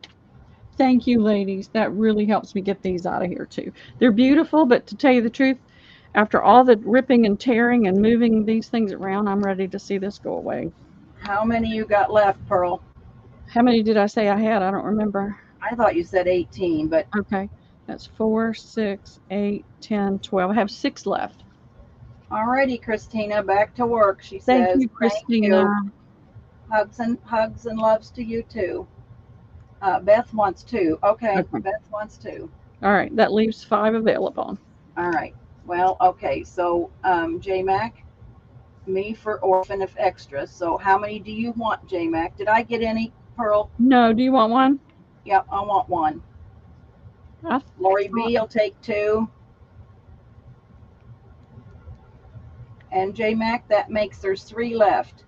Thank you, ladies. That really helps me get these out of here, too. They're beautiful, but to tell you the truth, after all the ripping and tearing and moving these things around, I'm ready to see this go away. How many you got left, Pearl? How many did I say I had? I don't remember. I thought you said 18, but Okay. That's 4, 6, 8, 10, 12. I have 6 left. alrighty, Christina, back to work. She Thank says, you, "Thank Christina. you. Hugs and loves to you too." Beth wants 2. Okay, Okay. Beth wants 2. All right. That leaves 5 available. All right. Well, okay. So, J Mac, me for orphan if extra. So, how many do you want, J Mac? Did I get any, Pearl? No. Do you want one? Yep, I want 1. Lori B will take 2. And J Mac, that makes there's 3 left.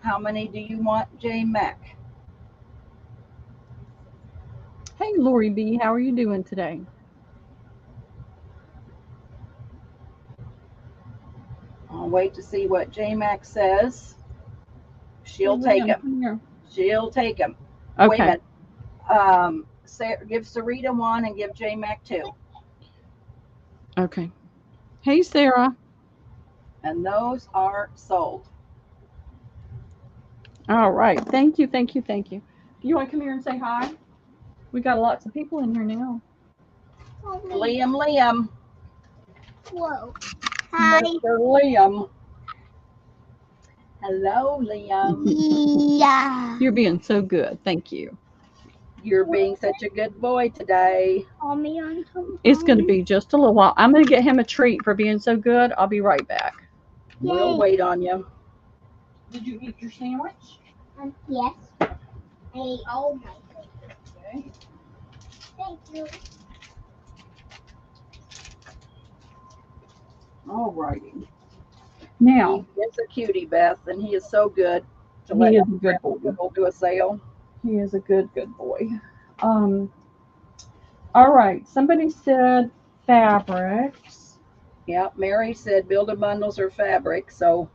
How many do you want, J Mac? Hey, Lori B. How are you doing today? I'll wait to see what J Mac says. She'll take him. She'll take him. Okay. Wait a minute. Give Sarita 1 and give J Mac 2. Okay. Hey, Sarah. And those are sold. All right. Thank you. Thank you. Thank you. You want to come here and say hi? We got lots of people in here now. Liam. Whoa. Hi. Mr. Liam. Hello, Liam. Yeah. You're being so good. Thank you. You're being such a good boy today. Call me on some It's going to phone. be just a little while. I'm going to get him a treat for being so good. I'll be right back. We'll Yay. wait on you. Did you eat your sandwich? Yes. I ate all my food. Okay. Thank you. All righty. Now, He is a cutie, Beth, and he is so good to he let is a good boy. people do a sale. He is a good boy. All right. Somebody said fabrics. Yeah, Mary said build-a bundles are fabric, so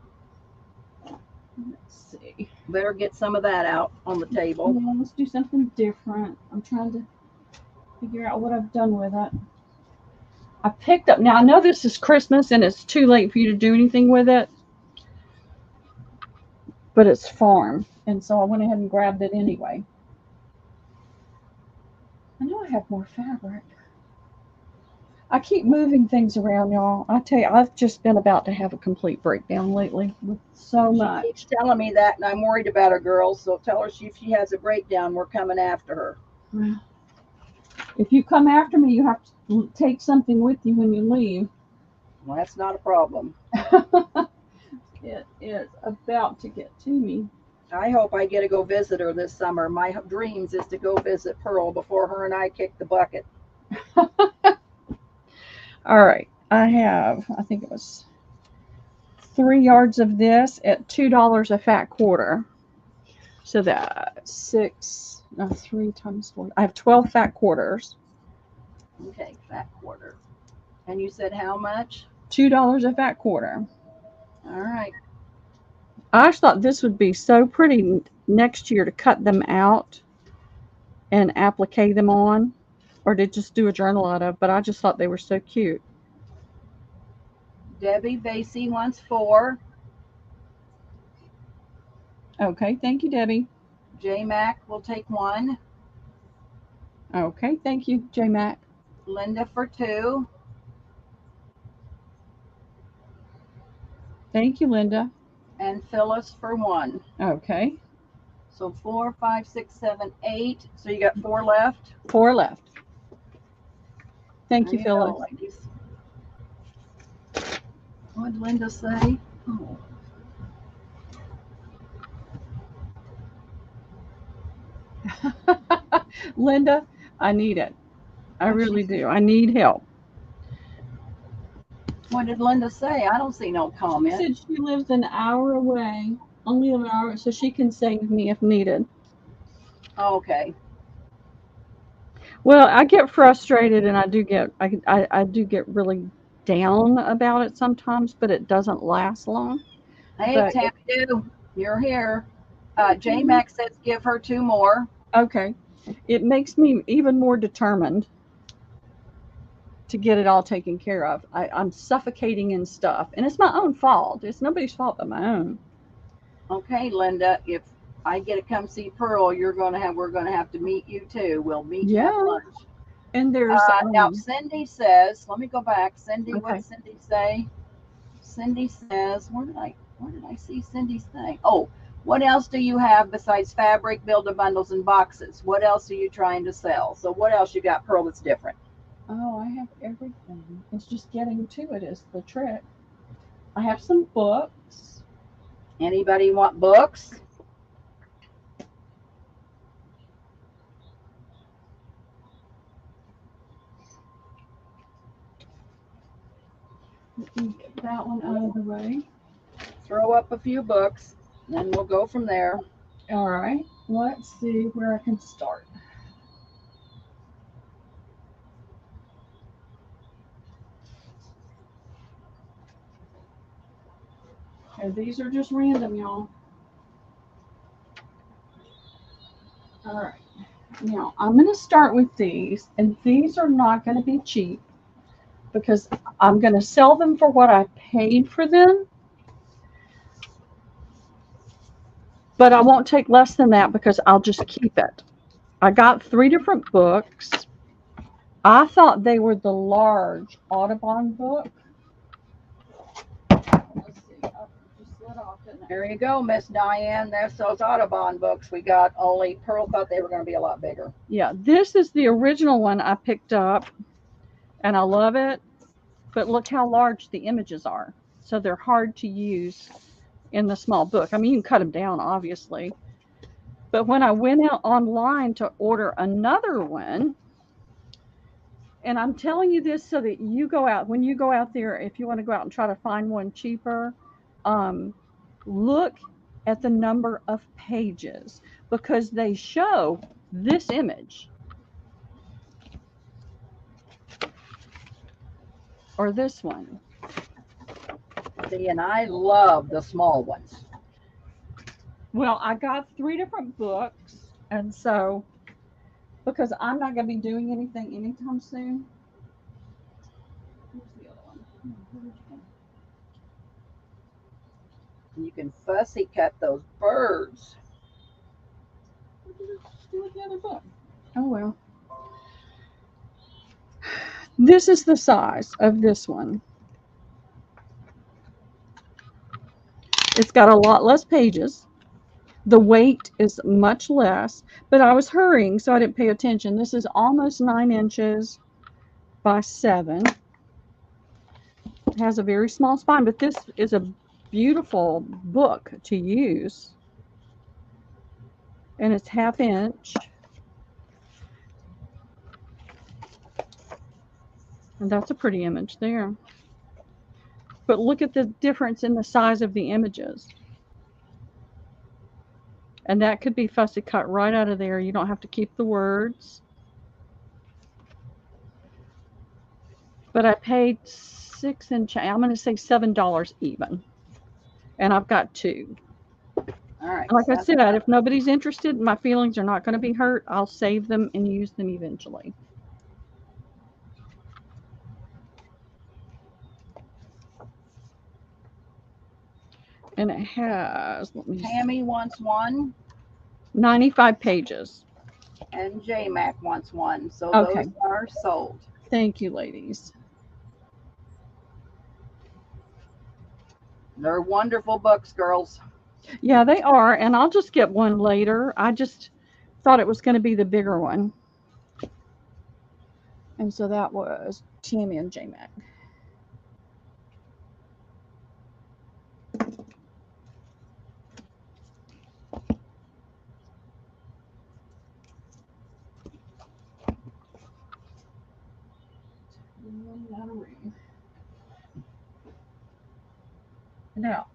Let's see. better get some of that out on the table. Yeah, let's do something different. I'm trying to figure out what I've done with it. I picked up, now I know this is Christmas and it's too late for you to do anything with it, but it's farm. And so I went ahead and grabbed it anyway. I know I have more fabric. I keep moving things around, y'all. I tell you, I've just been about to have a complete breakdown lately with so She much. keeps telling me that, and I'm worried about her, girls. So tell her if she has a breakdown, we're coming after her. If you come after me, you have to take something with you when you leave. Well, that's not a problem. It is about to get to me. I hope I get to go visit her this summer. My dreams is to go visit Pearl before her and I kick the bucket. All right. I think it was 3 yards of this at $2 a fat quarter. So that's 3 times 4. I have 12 fat quarters. Okay, fat quarter. And you said how much? $2 a fat quarter. All right. I just thought this would be so pretty next year to cut them out and applique them on, or to just do a journal out of, but I just thought they were so cute. Debbie Vasey wants 4. Okay, thank you, Debbie. J Mac will take 1. Okay, thank you, J Mac. Linda for 2. Thank you, Linda. And Phyllis for 1. Okay, So 4, 5, 6, 7, 8. So you got 4 left. 4 left. Thank There you, you Phyllis. go, ladies. What did Linda say? Oh. Linda, I need it. I What'd she really do. I need help. What did Linda say? I don't see no She comment. said she lives an hour away, only an hour, so she can save me if needed. Okay. Well, I get frustrated and I do get really down about it sometimes, but it doesn't last long. Hey, But Tammy Doo, you're here. J Mac says give her 2 more. okay, it makes me even more determined to get it all taken care of. I'm suffocating in stuff, and it's my own fault. It's nobody's fault but my own. Okay, Linda, if I get to come see Pearl, we're gonna have to meet you too. We'll meet you Yeah, at lunch. and there's Now Cindy says, let me go back. Cindy, what okay. did Cindy say? Cindy says, where did I see Cindy's thing? Oh, what else do you have besides fabric, build-a-bundles, and boxes? What else are you trying to sell? So what else you got, Pearl, that's different? Oh, I have everything. It's just getting to it is the trick. I have some books. Anybody want books? Let me get that one out of the way. Throw up a few books, and we'll go from there. All right, let's see where I can start. Okay, these are just random, y'all. All right, now I'm going to start with these, and these are not going to be cheap because I'm going to sell them for what I paid for them, but I won't take less than that because I'll just keep it. I got 3 different books. I thought they were the large Audubon book. Let's see. Oh, just slid off, didn't it? There you go, Miss Diane. There's those Audubon books we got. Only Pearl thought they were going to be a lot bigger. Yeah, this is the original one I picked up, and I love it. But look how large the images are. So they're hard to use in the small book. I mean, you can cut them down, obviously. But when I went out online to order another one, and I'm telling you this so that you go out, when you go out there, if you want to go out and try to find one cheaper, look at the number of pages because they show this image or this one. See, and I love the small ones. Well, I got 3 different books, and so because I'm not going to be doing anything anytime soon. Where's the other one? Where did you go? You can fussy cut those birds. What did I do with the other book? Oh well. This is the size of this one. It's got a lot less pages. The weight is much less, but I was hurrying, so I didn't pay attention. This is almost 9 inches by 7. It has a very small spine, but this is a beautiful book to use. And it's 1/2 inch. And that's a pretty image there. But look at the difference in the size of the images. And that could be fussy cut right out of there. You don't have to keep the words. But I paid $6 and change. I'm going to say $7 even. And I've got 2. All right. Like I said, if nobody's interested, my feelings are not going to be hurt. I'll save them and use them eventually. And it has, let me see, Tammy wants one, 95 pages. and J-Mac wants one. So Okay. those are sold. Thank you, ladies. They're wonderful books, girls. Yeah, they are. And I'll just get one later. I just thought it was going to be the bigger one. And so that was Tammy and J-Mac. Now,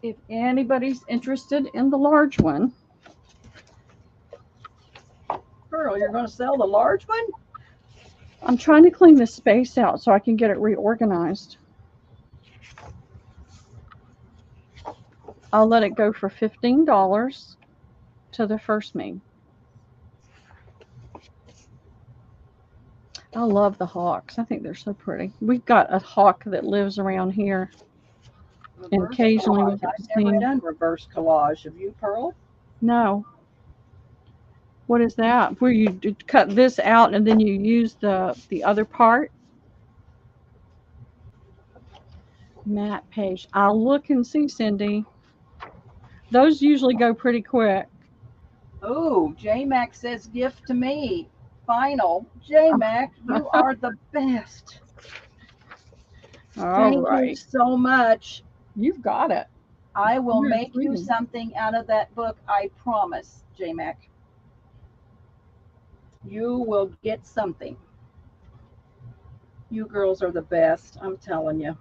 if anybody's interested in the large one, Pearl, you're going to sell the large one? I'm trying to clean this space out so I can get it reorganized. I'll let it go for $15 to the first me. I love the hawks. I think they're so pretty. We've got a hawk that lives around here. And occasionally we get to see I've never him. done reverse collage. Have you, Pearl? No. What is that? Where you cut this out and then you use the other part? Matte page. I'll look and see, Cindy. Those usually go pretty quick. Oh, J-Mac says gift to me. Final. J-Mac, you are the best. All Thank right. you so much. You've got it. I will You're make you reading. something out of that book. I promise, J-Mac. You will get something. You girls are the best. I'm telling you.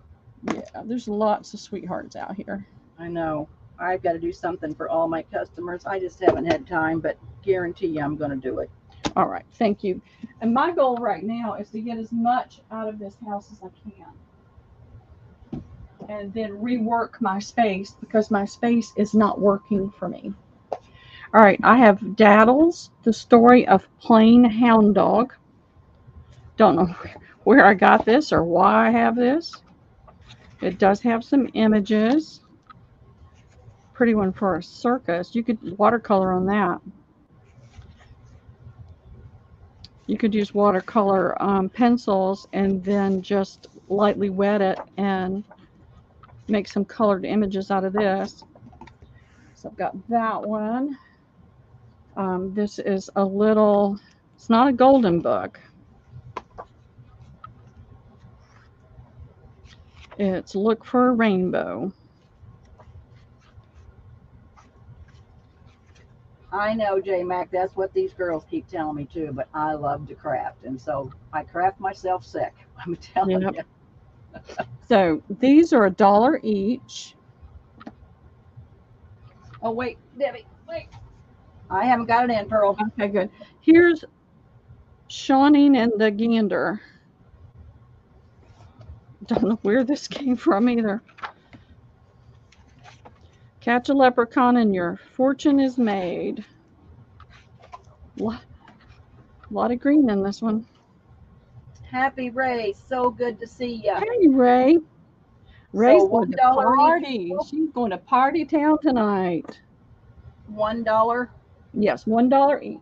Yeah, there's lots of sweethearts out here. I know. I've got to do something for all my customers. I just haven't had time, but guarantee you I'm going to do it. All right, thank you. And my goal right now is to get as much out of this house as I can. And then rework my space because my space is not working for me. All right, I have Daddles, the story of Plain Hound Dog. Don't know where I got this or why I have this. It does have some images. Pretty one for a circus. You could watercolor on that. You could use watercolor pencils and then just lightly wet it and make some colored images out of this. So I've got that one. This is a little, it's not a golden book. It's Look for a Rainbow. I know, J-Mac, that's what these girls keep telling me too, but I love to craft. And so I craft myself sick. I'm telling Yep. you. So these are $1 each. Oh, wait, Debbie, wait. I haven't got it in, Pearl. Okay, good. Here's Shawning and the Gander. Don't know where this came from either. Catch a leprechaun and your fortune is made. A lot of green in this one. Happy Ray, so good to see you. Hey, Ray. Ray's So going to $1 party. She's going to party town tonight. $1. Yes, $1 each.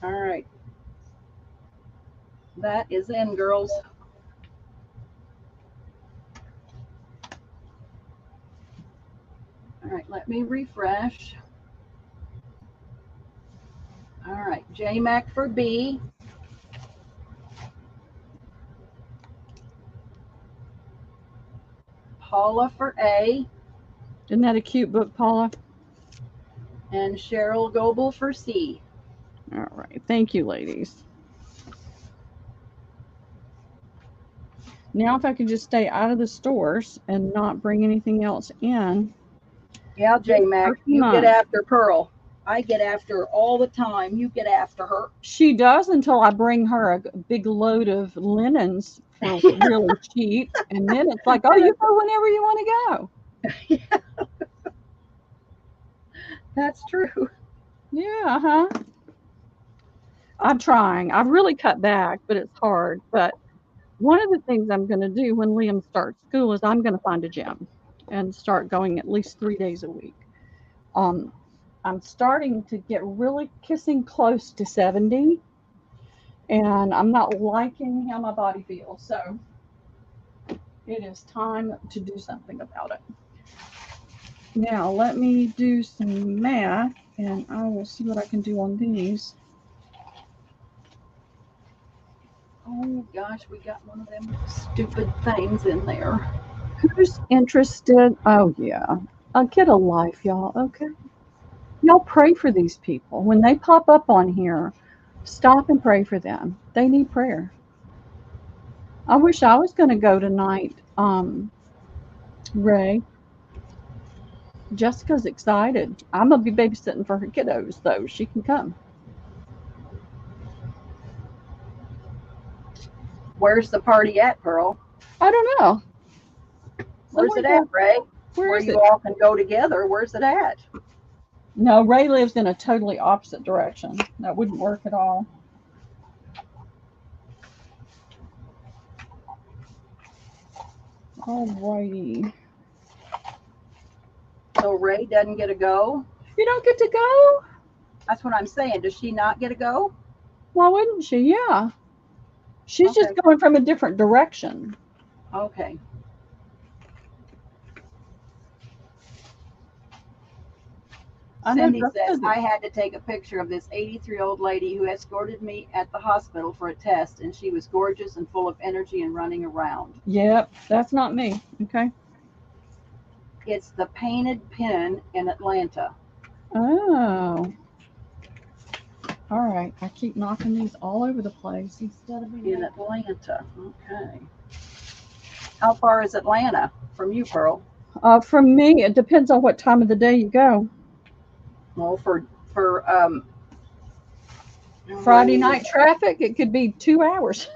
All right. That is in, girls. All right, let me refresh. All right, J-Mac for B. Paula for A, Isn't that a cute book, Paula? and Cheryl Goebel for C. All right. Thank you, ladies. Now, if I could just stay out of the stores and not bring anything else in. Yeah, J Mac, you months. get after Pearl. I get after her all the time. You get after her. She does until I bring her a big load of linens for really cheap. And then it's like, oh, you go whenever you want to go. That's true. Yeah, huh? I'm trying. I've really cut back, but it's hard. But one of the things I'm going to do when Liam starts school is I'm going to find a gym and start going at least 3 days a week. I'm starting to get really kissing close to 70, and I'm not liking how my body feels. So it is time to do something about it. Now, let me do some math, and I will see what I can do on these. Oh gosh, we got one of them stupid things in there. Who's interested? Oh, yeah. Get a life, y'all, okay? Y'all pray for these people. When they pop up on here, stop and pray for them. They need prayer. I wish I was going to go tonight, Ray. Jessica's excited. I'm going to be babysitting for her kiddos, though. She can come. Where's the party at, Pearl? I don't know. Where's it at, Ray? Where is you it? all can go together. Where's it at? No, Ray lives in a totally opposite direction. That wouldn't work at all. Alrighty. So Ray doesn't get to go? You don't get to go? That's what I'm saying. Does she not get to go? Why wouldn't she? Yeah. She's just going from a different direction. Okay. Cindy says, I had to take a picture of this 83-year-old lady who escorted me at the hospital for a test, and she was gorgeous and full of energy and running around. Yep, that's not me. Okay. It's the Painted Pin in Atlanta. Oh. All right. I keep knocking these all over the place instead of in Atlanta. Okay. How far is Atlanta from you, Pearl? From me, it depends on what time of the day you go. Well, for Friday night traffic, it could be 2 hours.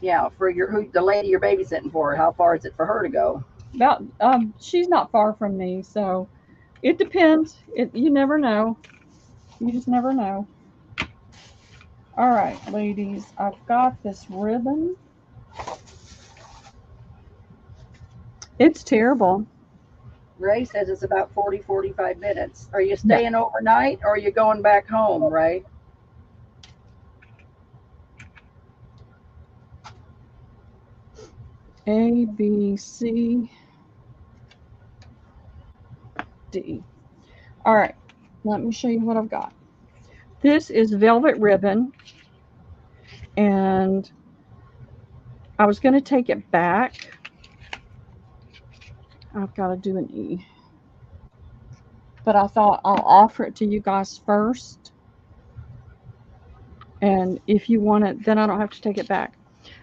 Yeah, for the lady you're babysitting for, how far is it for her to go? About she's not far from me, so it depends. You never know. You just never know. All right, ladies, I've got this ribbon. It's terrible. Ray says it's about 40-45 minutes. Are you staying overnight or are you going back home, Ray? A, B, C, D. All right, let me show you what I've got. This is velvet ribbon, and I was going to take it back. I've got to do an E. But I thought I'll offer it to you guys first. And if you want it, then I don't have to take it back.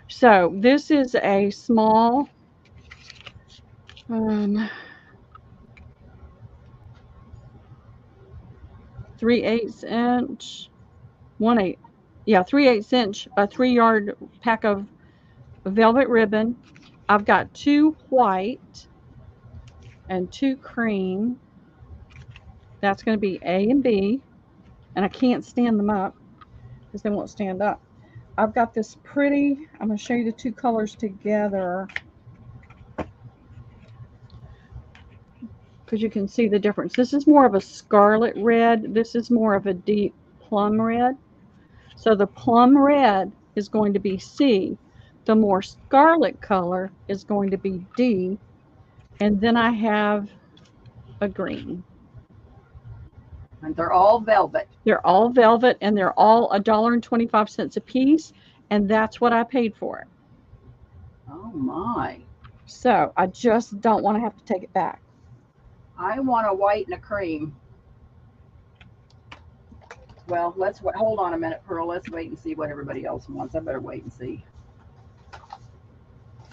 So this is a small 3/8 inch, 1/8. Yeah, 3/8 inch, a 3-yard pack of velvet ribbon. I've got 2 white and 2 cream. That's going to be A and B. And I can't stand them up because they won't stand up. I've got this pretty, I'm going to show you the 2 colors together because you can see the difference. This is more of a scarlet red. This is more of a deep plum red. So the plum red is going to be C. The more scarlet color is going to be D. And then I have a green. And they're all velvet. They're all velvet, and they're all $1.25 a piece, and that's what I paid for it. Oh my. So I just don't want to have to take it back. I want a white and a cream. Well, let's hold on a minute, Pearl. Let's wait and see what everybody else wants. I better wait and see.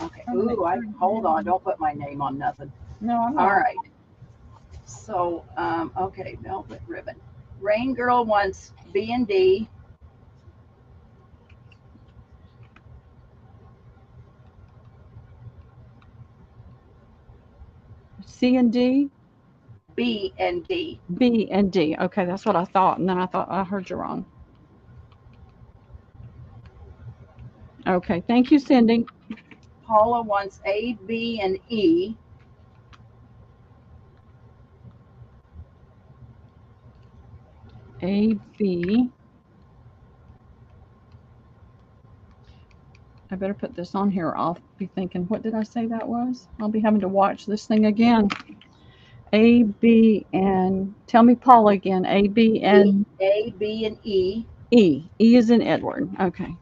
Okay. Ooh, hold on. Don't put my name on nothing. No, I'm not. All right. So, okay, velvet ribbon. Rain Girl wants B and D. C and D, B and D. B and D. Okay, that's what I thought, and then I thought I heard you wrong. Okay, thank you, Cindy. Paula wants A, B, and E. A, B. I better put this on here. I'll be thinking, what did I say that was? I'll be having to watch this thing again. A, B, and tell me Paula again. A, B, and A, B, and E. E. E is in Edward. Okay.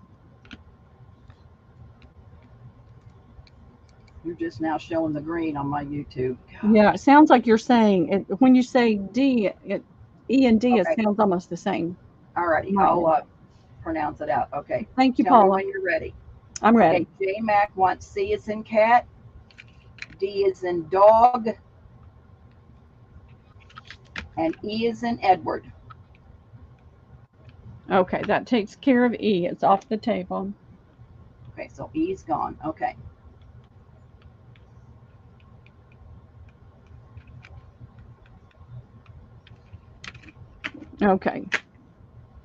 You're just now showing the green on my YouTube. God. Yeah, it sounds like you're saying it, when you say D, E and D, Okay. it sounds almost the same. All righty, I'll pronounce it out. Okay. Thank you, Tell me Paula. when you're ready. I'm ready. Okay, J Mac wants C is in cat, D is in dog, and E is in Edward. Okay, that takes care of E. It's off the table. Okay, so E's gone. Okay. Okay.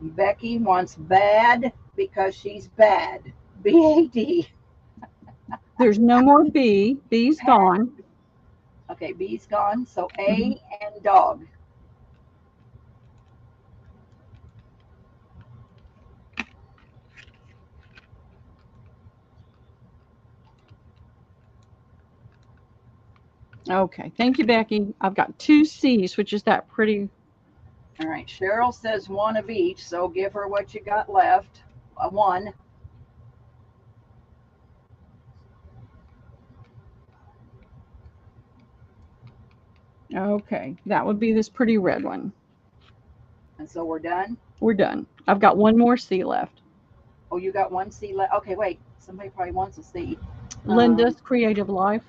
Becky wants bad because she's bad. B-A-D. There's no more B. B's gone. Okay, B's gone. So A and dog. Okay, thank you, Becky. I've got two C's, which is that pretty. All right, Cheryl says one of each, so give her what you got left. One. Okay, that would be this pretty red one. And so we're done? We're done. I've got one more C left. Oh, you got one C left? Okay, wait. Somebody probably wants a C. Linda's Creative Life.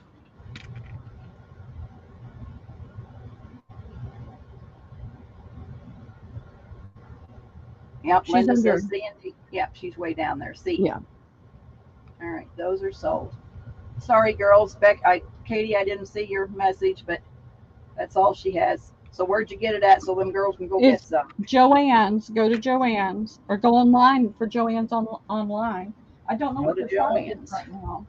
Yep, She's Linda under. says C and D. Yep, she's way down there. C. Yeah. All right, those are sold. Sorry, girls. Katie, I didn't see your message, but that's all she has. So where'd you get it at so them girls can go get some? Joann's. Go to Joann's or go online for Joann's online. I don't know Go what to they're selling Joann's. right now.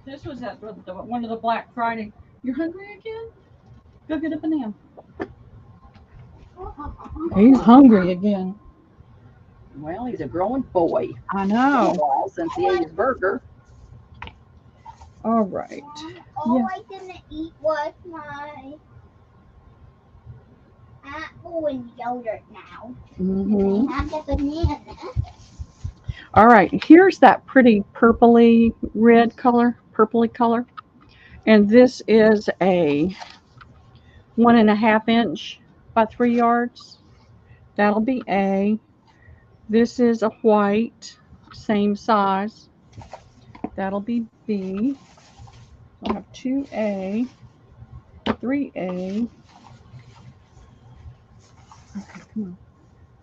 This was at one of the Black Friday. You're hungry again? Go get a banana. He's hungry again. Well, he's a growing boy. I It's been know. a while since he ate his burger. All right. All Yeah. I didn't eat was my apple and yogurt now. Mm-hmm. I have the banana. All right. Here's that pretty purpley red color, purpley color. And this is a 1.5 inch by 3 yards. That'll be A. This is a white, same size. That'll be B. So I have 2A, 3A. Okay, come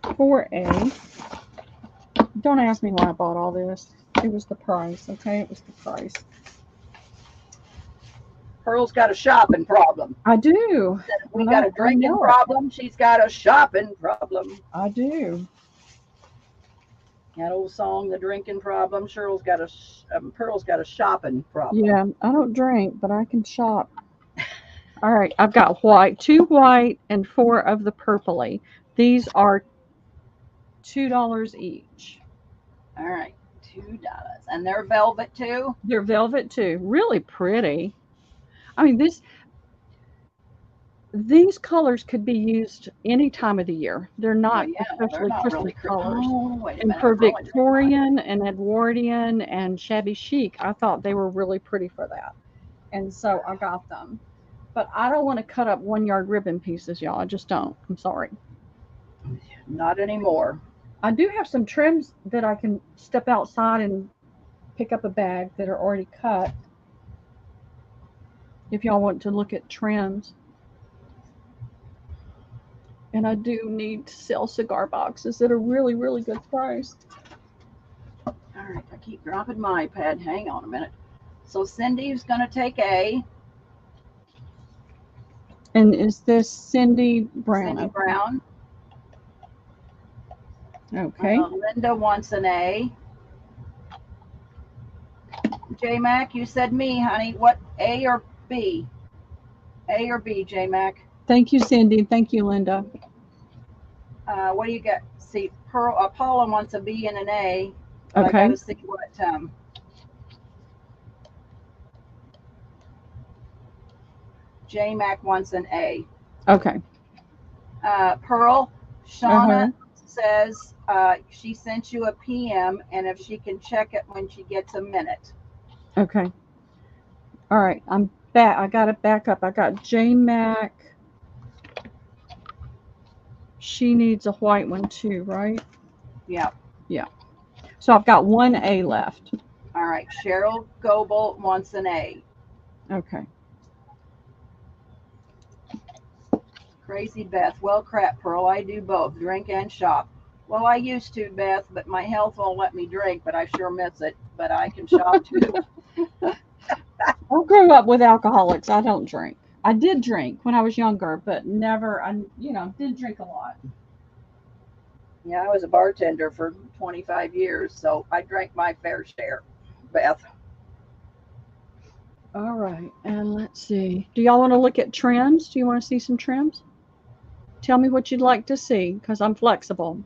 on. 4A. Don't ask me why I bought all this. It was the price, okay? It was the price. Pearl's got a shopping problem. I do. We got a drinking problem. She's got a shopping problem. I do. That old song, "The Drinking Problem." Pearl's got a shopping problem. Yeah, I don't drink, but I can shop. All right, I've got white, 2 white and 4 of the purpley. These are $2 each. All right, $2, and they're velvet too. They're velvet too. Really pretty. I mean, these colors could be used any time of the year. They're Well, not yeah, they're especially not Christmas really. colors. Oh, wait a And minute. for Pearl, I think mine. Victorian and Edwardian and shabby chic, I thought they were really pretty for that. And so I got them. But I don't want to cut up 1 yard ribbon pieces, y'all. I just don't. I'm sorry. Not anymore. I do have some trims that I can step outside and pick up a bag that are already cut. If y'all want to look at trims. And I do need to sell cigar boxes at a really, really good price. All right, I keep dropping my iPad. Hang on a minute. So Cindy's going to take A. And is this Cindy Brown? Cindy Brown. Okay. Linda wants an A. J Mac, you said me, honey. What, A or B? A or B, J Mac? Thank you, Cindy. Thank you, Linda. What do you got? See, Paula wants a B and an A. But Okay. I got to see what. J Mac wants an A. Okay. Pearl, Shauna says she sent you a PM, and if she can check it when she gets a minute. Okay. All right. I'm back. I got it back up. I got J Mac. She needs a white one too, right? Yeah. Yeah. So I've got 1A left. All right. Cheryl Goebel wants an A. Okay. Crazy Beth. Well, crap, Pearl. I do both, drink and shop. Well, I used to, Beth, but my health won't let me drink, but I sure miss it. But I can shop too. I grew up with alcoholics. I don't drink. I did drink when I was younger, but never, didn't drink a lot. Yeah, I was a bartender for 25 years, so I drank my fair share, Beth. All right. And let's see. Do y'all want to look at trims? Do you want to see some trims? Tell me what you'd like to see because I'm flexible.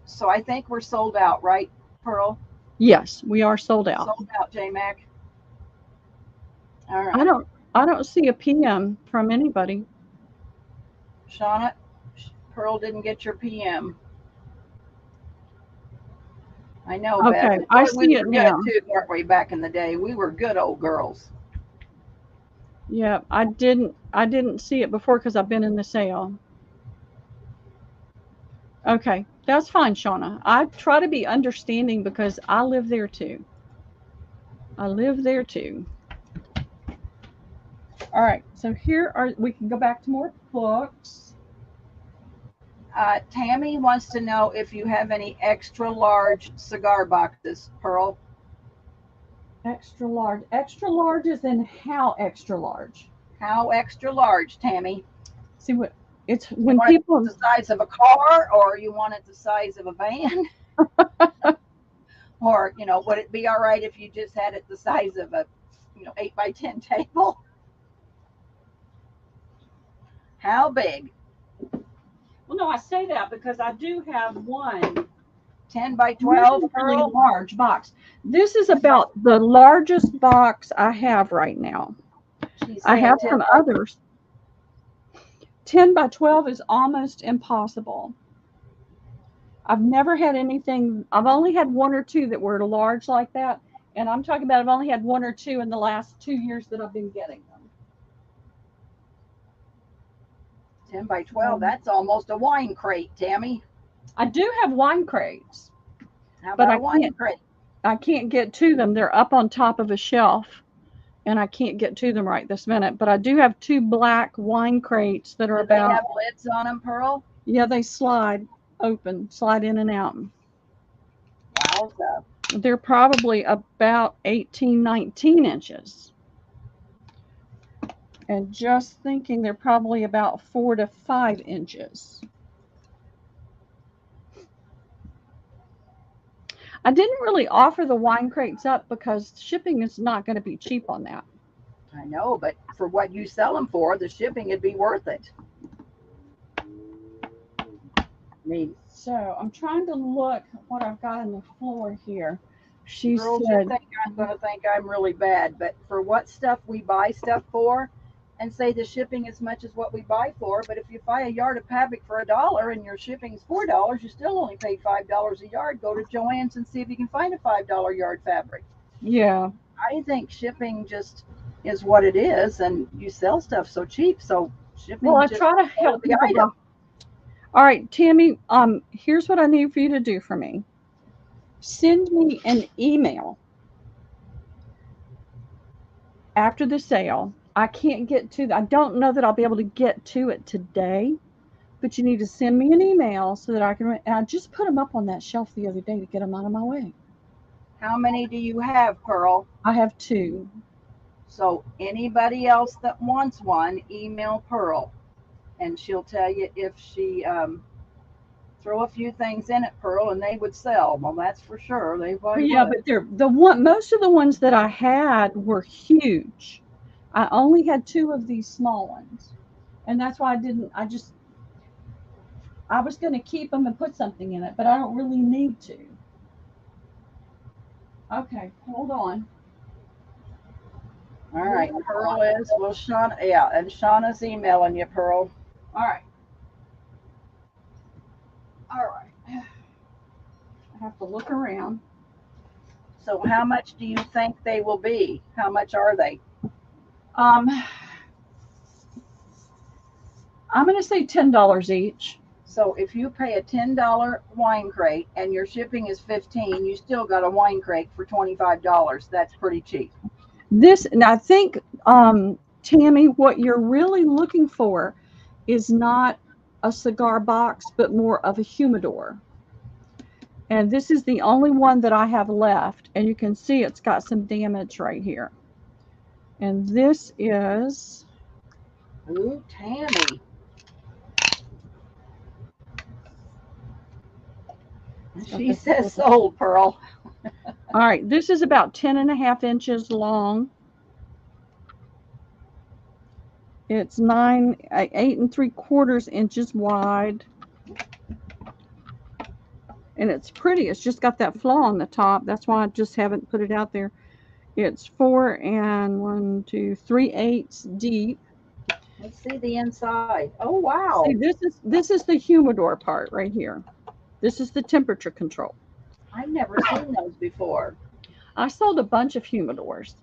So I think we're sold out, right, Pearl? Yes, we are sold out. Sold out, J Mac. All right. I don't see a PM from anybody. Shauna, Pearl didn't get your PM. I know, Okay, Beth. I We see were it now. good too, weren't we? Back in the day, we were good old girls. Yeah, I didn't see it before because I've been in the sale. Okay, that's fine, Shauna. I try to be understanding because I live there too. I live there too. All right, so we can go back to more books. Tammy wants to know if you have any extra large cigar boxes, Pearl. Extra large. Extra large is in how extra large? How extra large, Tammy? See what it's when you people want it the size of a car, or you want it the size of a van? Or would it be all right if you just had it the size of a 8x10 table? How big? Well, no, I say that because I do have one 10x12, really Pearl? large box. This is about the largest box I have right now. I have some others. 10x12 is almost impossible. I've never had anything. I've only had one or two that were large like that. And I'm talking about I've only had one or two in the last 2 years that I've been getting them. 10x12, that's almost a wine crate, Tammy. I do have wine crates. How about a wine crate? I can't get to them. They're up on top of a shelf, and I can't get to them right this minute. But I do have 2 black wine crates that are about. They have lids on them, Pearl? Yeah, they slide open, slide in and out. Wowza. They're probably about 18, 19 inches. And just thinking they're probably about 4 to 5 inches. I didn't really offer the wine crates up because shipping is not going to be cheap on that. I know, but for what you sell them for, the shipping would be worth it. So I'm trying to look what I've got on the floor here. She Girls, said, you think I'm going to think I'm really bad, but for what stuff we buy stuff for, and say the shipping as much as what we buy for. But if you buy a yard of fabric for $1 and your shipping's $4, you still only paid $5 a yard. Go to Joann's and see if you can find a $5 yard fabric. Yeah. I think shipping just is what it is, and you sell stuff so cheap, so shipping. Well, I just try to help the people. item. All right, Tammy, here's what I need for you to do for me. Send me an email after the sale. I can't get to I don't know that I'll be able to get to it today, but you need to send me an email so that I can, and I just put them up on that shelf the other day to get them out of my way. How many do you have, Pearl? I have 2. So anybody else that wants one, email Pearl, and she'll tell you if she throw a few things in it, Pearl, and they would sell. Well, that's for sure. They probably Yeah, would. but most of the ones that I had were huge. I only had 2 of these small ones. And that's why I was going to keep them and put something in it, but I don't really need to. Okay, hold on. All right, Pearl is, well, Shauna, yeah, and Shauna's emailing you, Pearl. All right. All right. I have to look around. So how much do you think they will be? How much are they? I'm going to say $10 each. So if you pay a $10 wine crate and your shipping is $15, you still got a wine crate for $25. That's pretty cheap. And I think, Tammy, what you're really looking for is not a cigar box, but more of a humidor. And this is the only one that I have left. And you can see it's got some damage right here. And this is... Ooh, Tammy. She says sold, Pearl. All right, this is about 10.5 inches long. It's 8 3/4 inches wide. And it's pretty. It's just got that flaw on the top. That's why I just haven't put it out there. It's 4 3/8 deep. Let's see the inside. Oh, wow. See, this is the humidor part right here. This is the temperature control. I've never seen those before. I sold a bunch of humidors.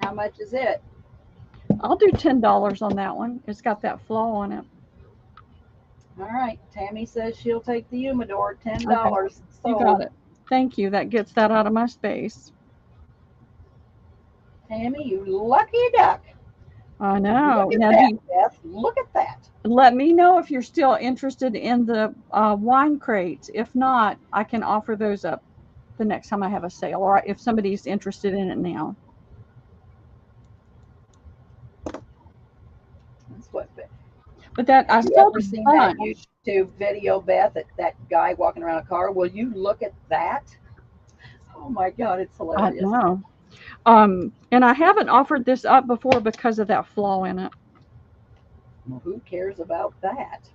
How much is it? I'll do $10 on that one. It's got that flaw on it. All right. Tammy says she'll take the humidor, $10. Okay. You got it. Thank you. That gets that out of my space. Tammy, you lucky duck. I know. Look at Now, that, Beth. Look at that. let me know if you're still interested in the wine crates. If not, I can offer those up the next time I have a sale, or if somebody's interested in it now. That's what. But that I Have you sold ever a seen that bunch. YouTube video, Beth? That guy walking around a car. Will you look at that? Oh my God, it's I hilarious. know. And I haven't offered this up before because of that flaw in it. Well, who cares about that?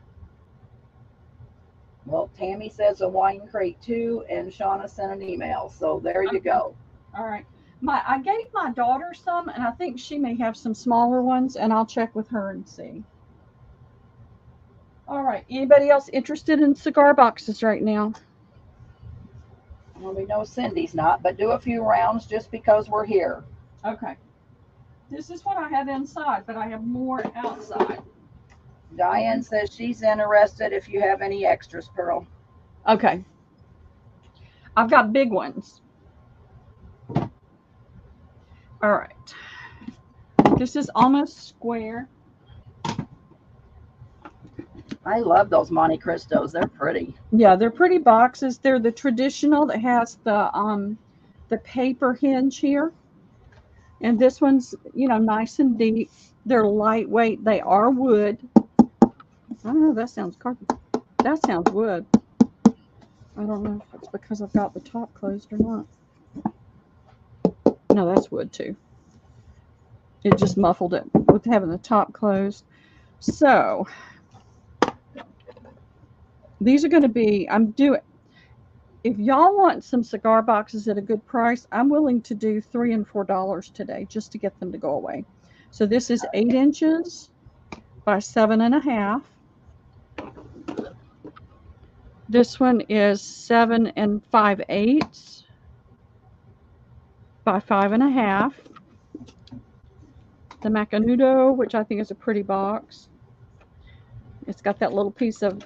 Well, Tammy says a wine crate too, and Shauna sent an email. So there you go. All right. I gave my daughter some, and I think she may have some smaller ones, and I'll check with her and see. All right. Anybody else interested in cigar boxes right now? Well, we know Cindy's not, but do a few rounds just because we're here. Okay. This is what I have inside, but I have more outside. Diane says she's interested if you have any extras, Pearl. Okay. I've got big ones. All right. This is almost square. I love those Monte Cristos. They're pretty. Yeah, they're pretty boxes. They're the traditional that has the paper hinge here. And this one's, nice and deep. They're lightweight. They are wood. I don't know, that sounds carpet. That sounds wood. I don't know if it's because I've got the top closed or not. No, that's wood too. It just muffled it with having the top closed. So these are going to be, if y'all want some cigar boxes at a good price, I'm willing to do $3 and $4 today just to get them to go away. So this is 8 inches by 7.5. This one is 7 5/8 by 5.5. The Macanudo, which I think is a pretty box. It's got that little piece of,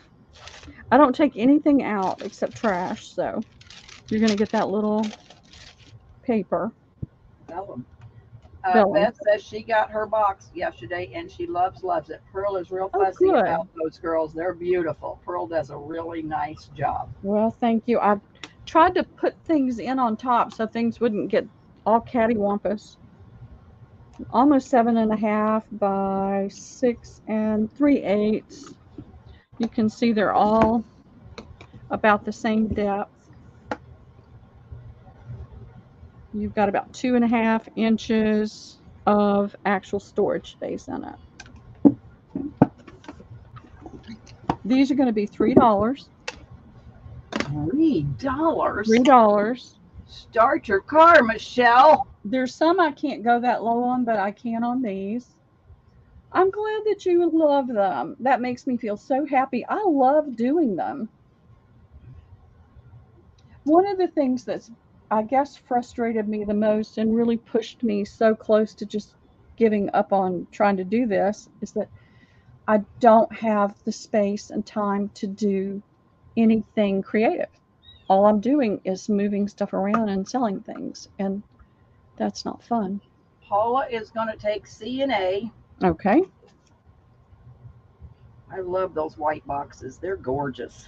I don't take anything out except trash, so you're going to get that little paper. Vellum. Vellum. Beth says she got her box yesterday and she loves it. Pearl is real Oh, fussy good. about those girls. They're beautiful. Pearl does a really nice job. Well, thank you. I tried to put things in on top so things wouldn't get all cattywampus. Almost 7.5 by 6 3/8. You can see they're all about the same depth. You've got about 2.5 inches of actual storage space in it. These are going to be $3. $3? $3. Start your car, Michelle. There's some I can't go that low on, but I can on these. I'm glad that you love them. That makes me feel so happy. I love doing them. One of the things that's, I guess, frustrated me the most and really pushed me so close to just giving up on trying to do this is that I don't have the space and time to do anything creative. All I'm doing is moving stuff around and selling things, and that's not fun. Paula is going to take C&A. Okay. I love those white boxes. They're gorgeous.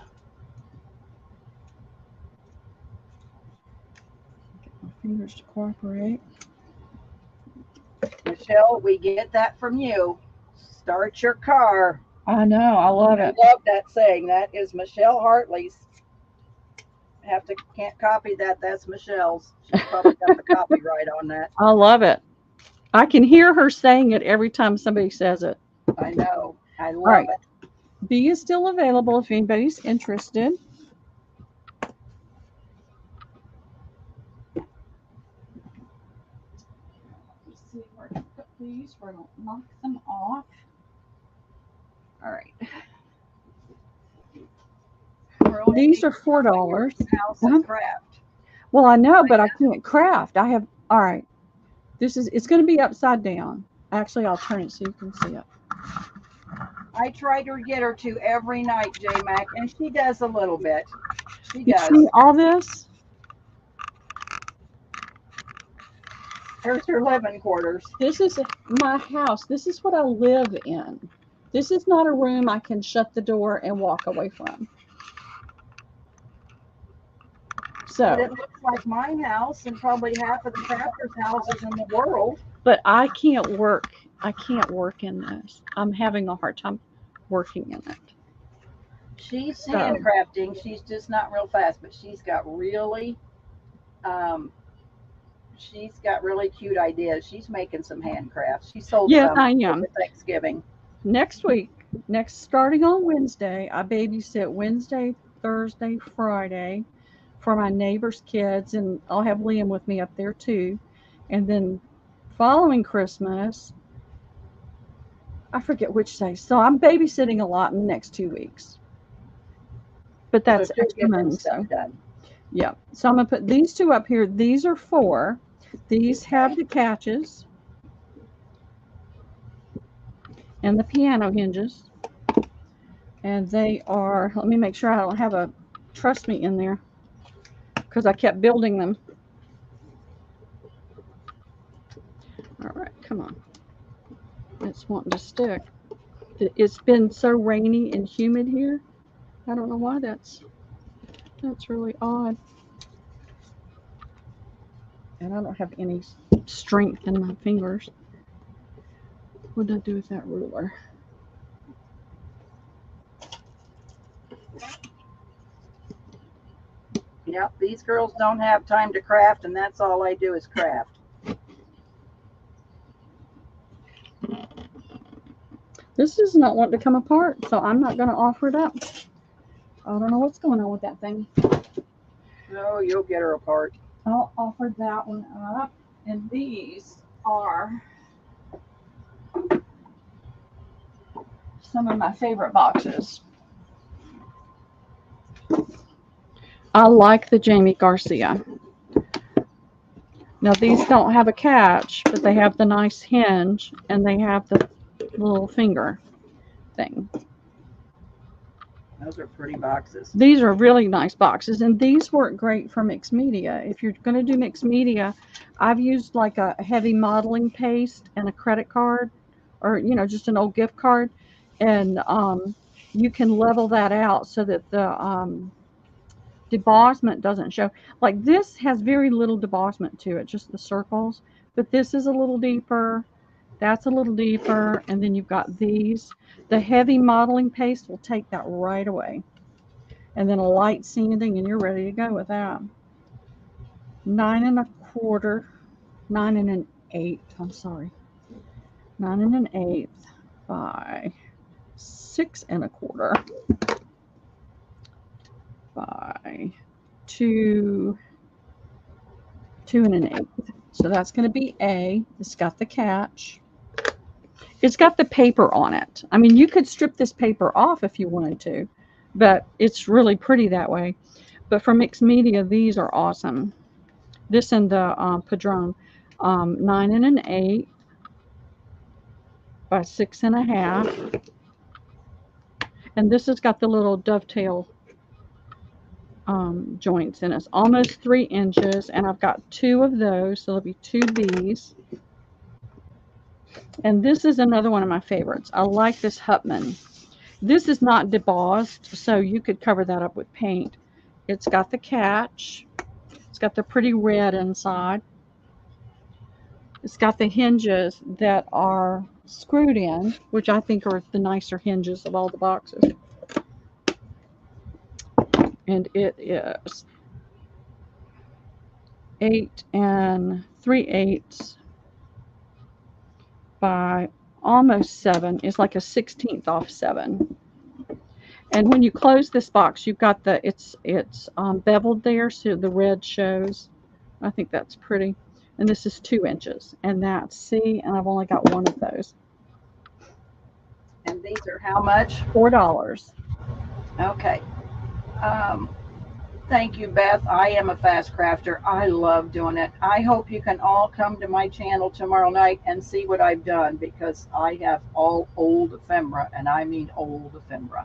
Get my fingers to cooperate. Michelle, we get that from you. Start your car. I know. I love I it. love that saying. That is Michelle Hartley's. Can't copy that. That's Michelle's. She's probably got the copyright on that. I love it. I can hear her saying it every time somebody says it. I know. I love right. it. B is still available if anybody's interested. Let's see where to put these. We're going to knock them off. All right. These are $4. House and craft. Well, I know, but I can't craft. I have, all right. It's going to be upside down. Actually, I'll turn it so you can see it. I try to get her to every night, J-Mac, and she does a little bit. She does. You see all this? Here's her living quarters. This is my house. This is what I live in. This is not a room I can shut the door and walk away from. So, but it looks like my house and probably half of the crafters' houses in the world. But I can't work. I can't work in this. I'm having a hard time working in it. She's handcrafting. She's just not real fast, but she's got really cute ideas. She's making some handcrafts. She sold some I am. for Thanksgiving. Next week, starting on Wednesday, I babysit Wednesday, Thursday, Friday for my neighbor's kids, and I'll have Liam with me up there too. And then following Christmas, I forget which day. So I'm babysitting a lot in the next 2 weeks. But that's extra money. So yeah. So I'm gonna put these two up here. These are 4. These have the catches and the piano hinges. And they are, let me make sure I don't have a trust me in there, because I kept building them. All right, come on. It's wanting to stick. It's been so rainy and humid here. I don't know why that's really odd. And I don't have any strength in my fingers. What did I do with that ruler? Yep, these girls don't have time to craft, and that's all I do is craft. This is not wanting to come apart, so I'm not going to offer it up. I don't know what's going on with that thing. No, you'll get her apart. I'll offer that one up. And these are some of my favorite boxes. I like the Jamie Garcia. Now these don't have a catch, but they have the nice hinge and they have the little finger thing. Those are pretty boxes. These are really nice boxes, and these work great for mixed media. If you're going to do mixed media, I've used like a heavy modeling paste and a credit card, or just an old gift card, and you can level that out so that the debossment doesn't show. Like this has very little debossment to it, just the circles, but this is a little deeper. That's a little deeper, and then you've got these. The heavy modeling paste will take that right away. And then a light sanding, and you're ready to go with that. 9 1/4, 9 1/8. I'm sorry, 9 1/8 by 6 1/4 by 2 1/8. So that's going to be A. It's got the catch. It's got the paper on it. I mean, you could strip this paper off if you wanted to, but it's really pretty that way. But for mixed media, these are awesome. This and the Padron, 9 1/8 by 6 1/2, and this has got the little dovetail joints in it. It's almost 3 inches, and I've got 2 of those, so there'll be 2 B's. And this is another one of my favorites. I like this Hupman. This is not debossed, so you could cover that up with paint. It's got the catch. It's got the pretty red inside. It's got the hinges that are screwed in, which I think are the nicer hinges of all the boxes. And it is 8 3/8 by almost 7. It's like a 16th off 7. And when you close this box, you've got it's beveled there, so the red shows. I think that's pretty. And this is 2 inches, and that's C, and I've only got 1 of those. And these are how much? $4. Okay. Thank you, Beth. I am a fast crafter. I love doing it. I hope you can all come to my channel tomorrow night and see what I've done, because I have all old ephemera, and I mean old ephemera.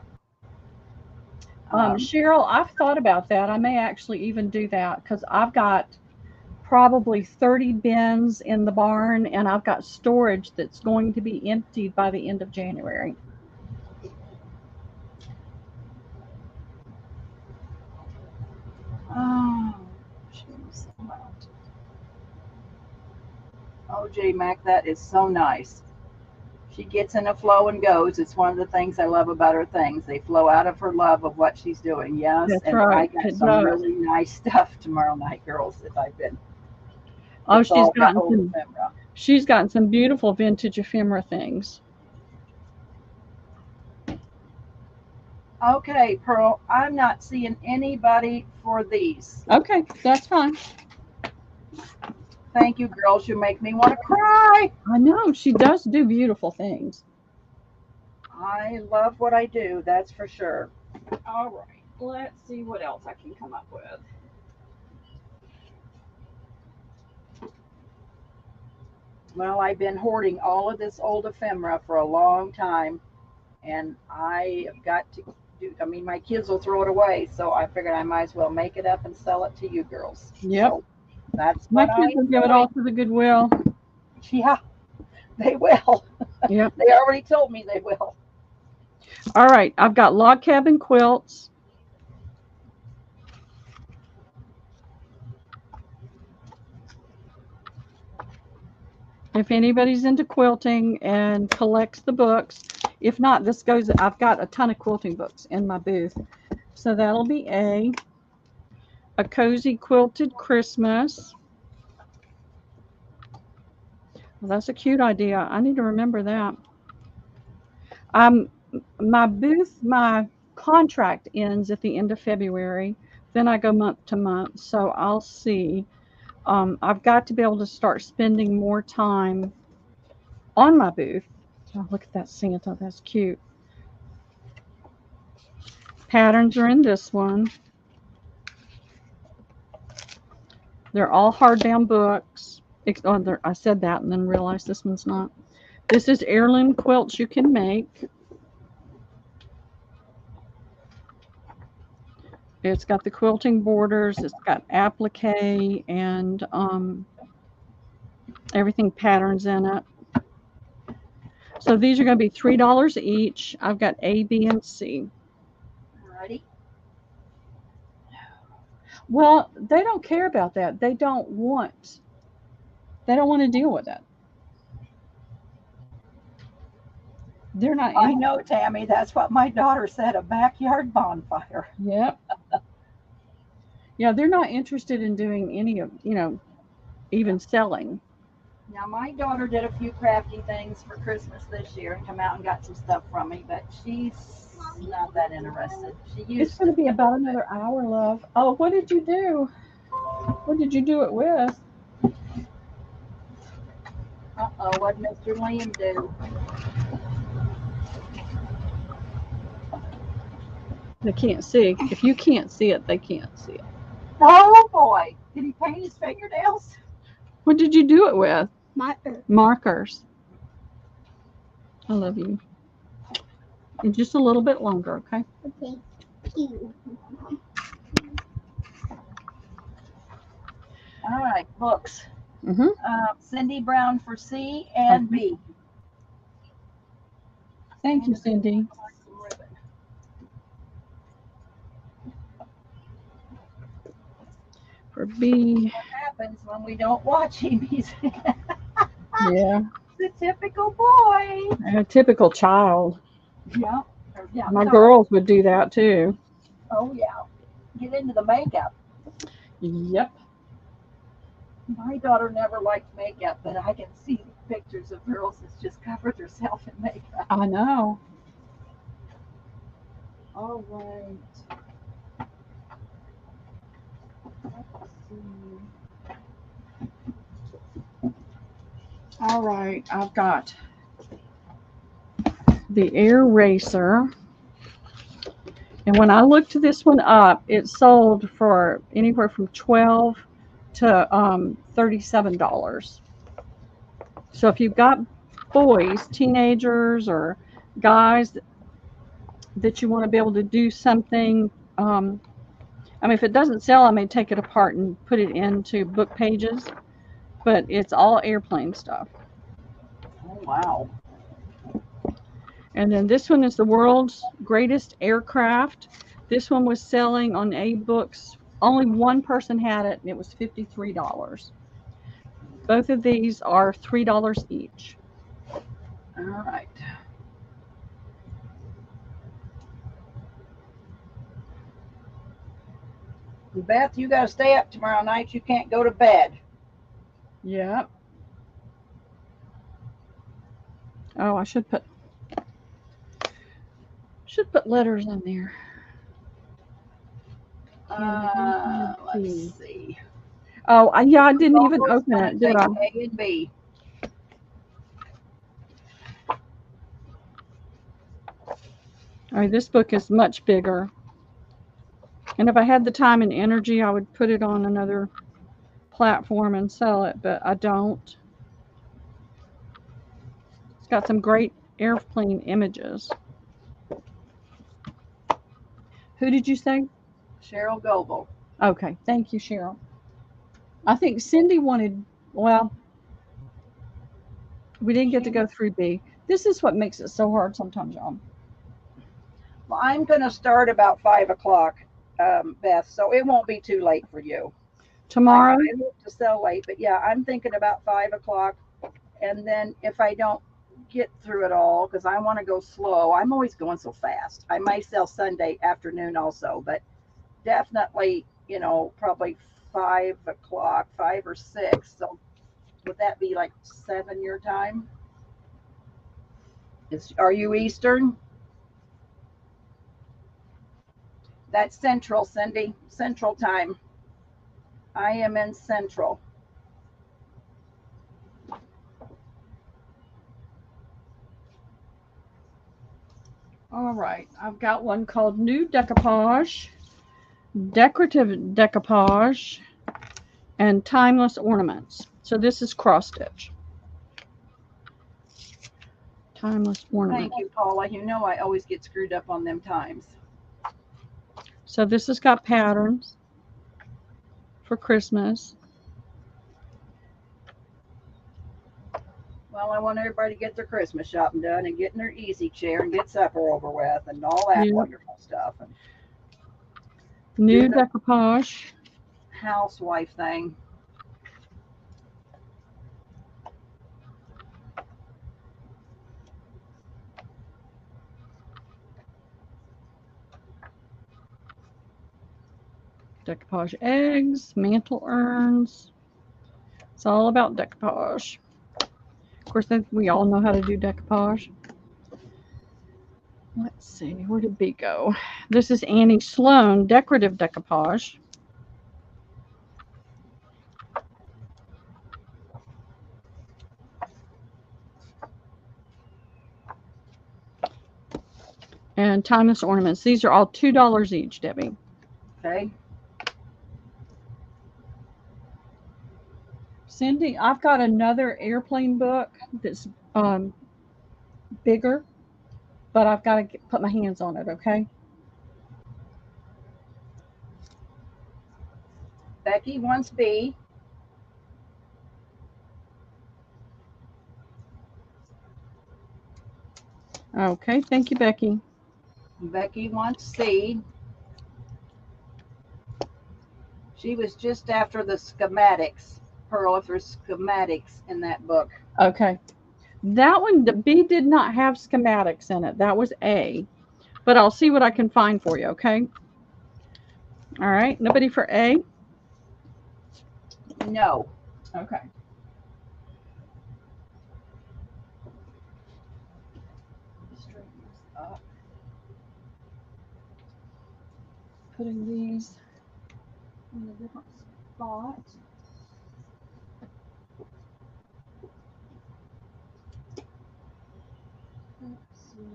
Cheryl, I've thought about that. I may actually even do that, because I've got probably 30 bins in the barn, and I've got storage that's going to be emptied by the end of January. Oh, J Mac, that is so nice. She gets in a flow and goes. It's one of the things I love about her things. They flow out of her love of what she's doing. Yes, That's and right. I got some really nice stuff tomorrow night, girls, that I've been. Oh, she's gotten some beautiful vintage ephemera things. Okay, Pearl, I'm not seeing anybody for these. Okay, that's fine. Thank you, girls. You make me want to cry. I know, she does do beautiful things. I love what I do, that's for sure. All right, let's see what else I can come up with. Well, I've been hoarding all of this old ephemera for a long time, and I have got to do, I mean, my kids will throw it away, so I figured I might as well make it up and sell it to you girls. Yep. So that's my what kids will give it all to the Goodwill. Yeah, they will. Yep. They already told me they will. All right, I've got log cabin quilts. If anybody's into quilting and collects the books, if not, this goes, I've got a ton of quilting books in my booth. So that'll be A. A cozy quilted Christmas. Well, that's a cute idea. I need to remember that. My booth, my contract ends at the end of February. Then I go month to month. So I'll see. I've got to be able to start spending more time on my booth. Oh, look at that Santa. That's cute. Patterns are in this one. They're all hardbound books. I said that and then realized this one's not. This is heirloom quilts you can make. It's got the quilting borders. It's got applique and everything patterns in it. So these are going to be $3 each. I've got A, B, and C. Ready? Well, they don't care about that. They don't want to deal with it. They're not. I know, Tammy. That's what my daughter said. A backyard bonfire. Yep. Yeah, they're not interested in doing any of, even selling. Now, my daughter did a few crafty things for Christmas this year and come out and got some stuff from me, but she's not that interested. She It's used going to to. be about another hour, love. Oh, what did you do? What did you do it with? Uh-oh, what did Mr. Liam do? They can't see. If you can't see it, they can't see it. Oh, boy. Did he paint his fingernails? What did you do it with? Marker. Markers. I love you. And just a little bit longer, okay? Okay. Cute. All right, books. Mm-hmm. Cindy Brown for C and B. Thank you, Cindy. For B. What happens when we don't watch him? He's Yeah. the typical boy. A typical child. Yeah. Yeah. My girls would do that too. Oh, yeah. Get into the makeup. Yep. My daughter never liked makeup, but I can see pictures of girls that's just covered herself in makeup. I know. All right. Let's see. All right, I've got the Air Racer. And when I looked this one up, it sold for anywhere from $12 to $37. So if you've got boys, teenagers, or guys that you want to be able to do something, I mean, if it doesn't sell, I may take it apart and put it into book pages, but it's all airplane stuff. Oh, wow. And then this one is the world's greatest aircraft. This one was selling on A-Books. Only one person had it, and it was $53. Both of these are $3 each. All right. Beth, you got to stay up tomorrow night. You can't go to bed. Yep. Oh, I should put letters in there. Let's see. Oh, yeah, I didn't even open it, did I? A and B. All right, this book is much bigger. And if I had the time and energy, I would put it on another platform and sell it, but I don't. It's got some great airplane images. Who did you say? Cheryl Goebel. Okay, thank you, Cheryl. I think Cindy wanted, well, we didn't get to go through B. This is what makes it so hard sometimes, y'all. Well, I'm going to start about 5 o'clock, Beth, so it won't be too late for you. Tomorrow? I hope to sell late, but yeah, I'm thinking about 5 o'clock. And then if I don't get through it all, because I want to go slow, I'm always going so fast. I might sell Sunday afternoon also, but definitely, probably 5 o'clock, 5 or 6. So would that be like 7 your time? Are you Eastern? That's Central, Cindy. Central time. I am in Central. All right, I've got one called New Decoupage, Decorative Decoupage, and Timeless Ornaments. So this is cross stitch. Timeless ornament. Thank you, Paula. You know I always get screwed up on them times. So this has got patterns for Christmas. Well, I want everybody to get their Christmas shopping done and get in their easy chair and get supper over with and all that Yeah. wonderful stuff. And New do the Decoupage. housewife thing. Decoupage eggs, mantle urns. It's all about decoupage. Of course, we all know how to do decoupage. Let's see, where did B go? This is Annie Sloan, decorative decoupage. And timeless ornaments. These are all $2 each, Debbie. Okay. Cindy, I've got another airplane book that's bigger, but I've got to put my hands on it, okay? Becky wants B. Okay, thank you, Becky. Becky wants C. She was just after the schematics, Pearl, if there's schematics in that book. Okay. That one, the B did not have schematics in it. That was A. But I'll see what I can find for you, okay? All right. Nobody for A? No. Okay. Straighten this up. Putting these in a different spot. Let's see.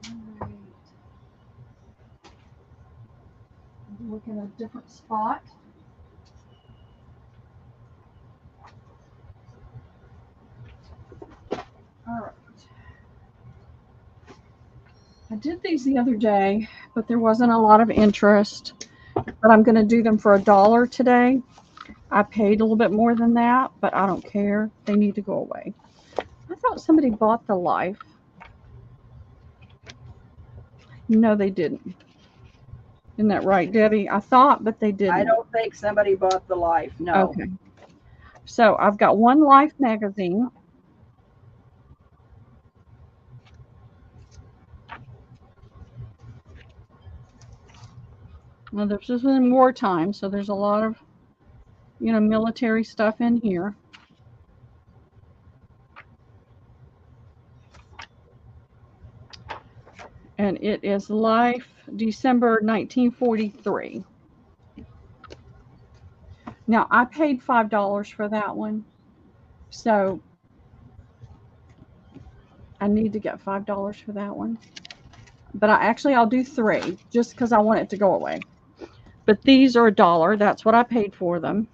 All right. Look in a different spot. All right. I did these the other day, but there wasn't a lot of interest. But I'm going to do them for $1 today. I paid a little bit more than that, but I don't care. They need to go away. I thought somebody bought the Life. No, they didn't. Isn't that right, Debbie? I thought, but they didn't. I don't think somebody bought the Life. No. Okay. So I've got one Life magazine. Now, this is in wartime, so there's a lot of, military stuff in here. And it is Life, December 1943. Now, I paid $5 for that one, so I need to get $5 for that one. But I'll do 3 just because I want it to go away. But these are $1. That's what I paid for them.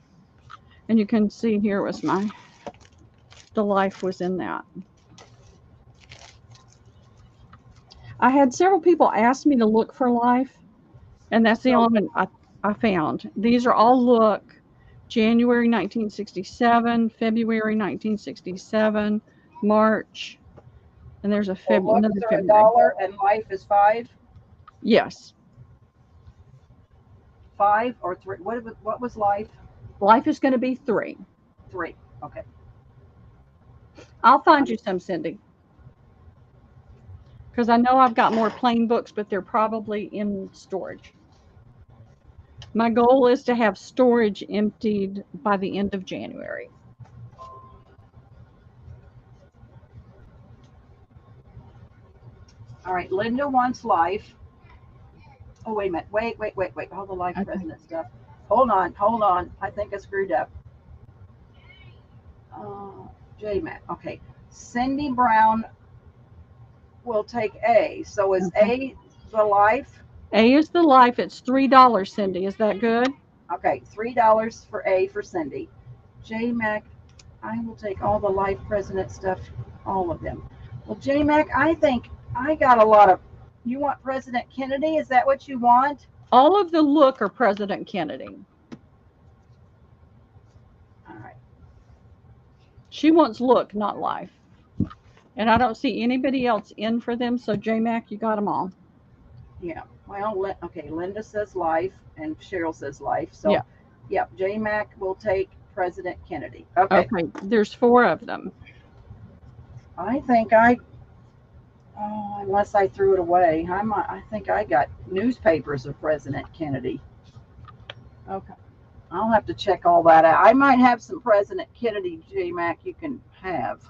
And you can see here was the Life was in that. I had several people ask me to look for Life, and that's the only one I found. These are all look January 1967, February 1967, March, and there's another February. $1 and Life is 5? Yes. 5 or 3? What was Life? Life is going to be 3. 3. Okay. I'll find you some, Cindy. Because I know I've got more plain books, but they're probably in storage. My goal is to have storage emptied by the end of January. All right. Linda wants Life. Oh, wait a minute. Wait. All the life Okay. president stuff. Hold on. I think I screwed up. J-Mac. Okay. Cindy Brown will take A. So is Okay. A the life? A is the life. It's $3, Cindy. Is that good? Okay, $3 for A for Cindy. J-Mac, I will take all the life president stuff, all of them. Well, J-Mac, I think I got a lot of. You want President Kennedy? Is that what you want? All of the look are President Kennedy. All right. She wants look, not life. And I don't see anybody else in for them, so J-Mac, you got them all. Yeah. Well, okay. Linda says life, and Cheryl says life. Yeah. So, yep. J-Mac will take President Kennedy. Okay. Okay, there's 4 of them. I think I. Oh, unless I threw it away, I think I got newspapers of President Kennedy. Okay. I'll have to check all that out. I might have some President Kennedy, J-Mac, you can have.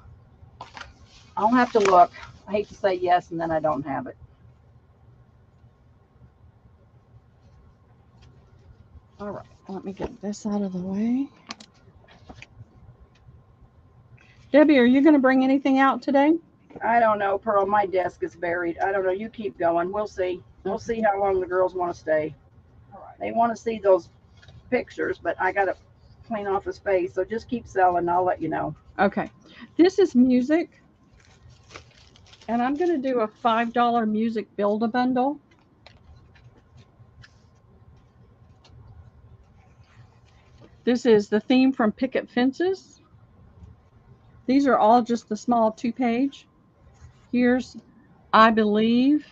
I'll have to look. I hate to say yes and then I don't have it. All right, let me get this out of the way. Debbie, are you going to bring anything out today? I don't know, Pearl. My desk is buried. I don't know. You keep going. We'll see. We'll see how long the girls want to stay. They want to see those pictures, but I got to clean off the space. So just keep selling. I'll let you know. Okay. This is music. And I'm going to do a $5 music build-a-bundle. This is the theme from Picket Fences. These are all just the small 2-page. Here's I Believe.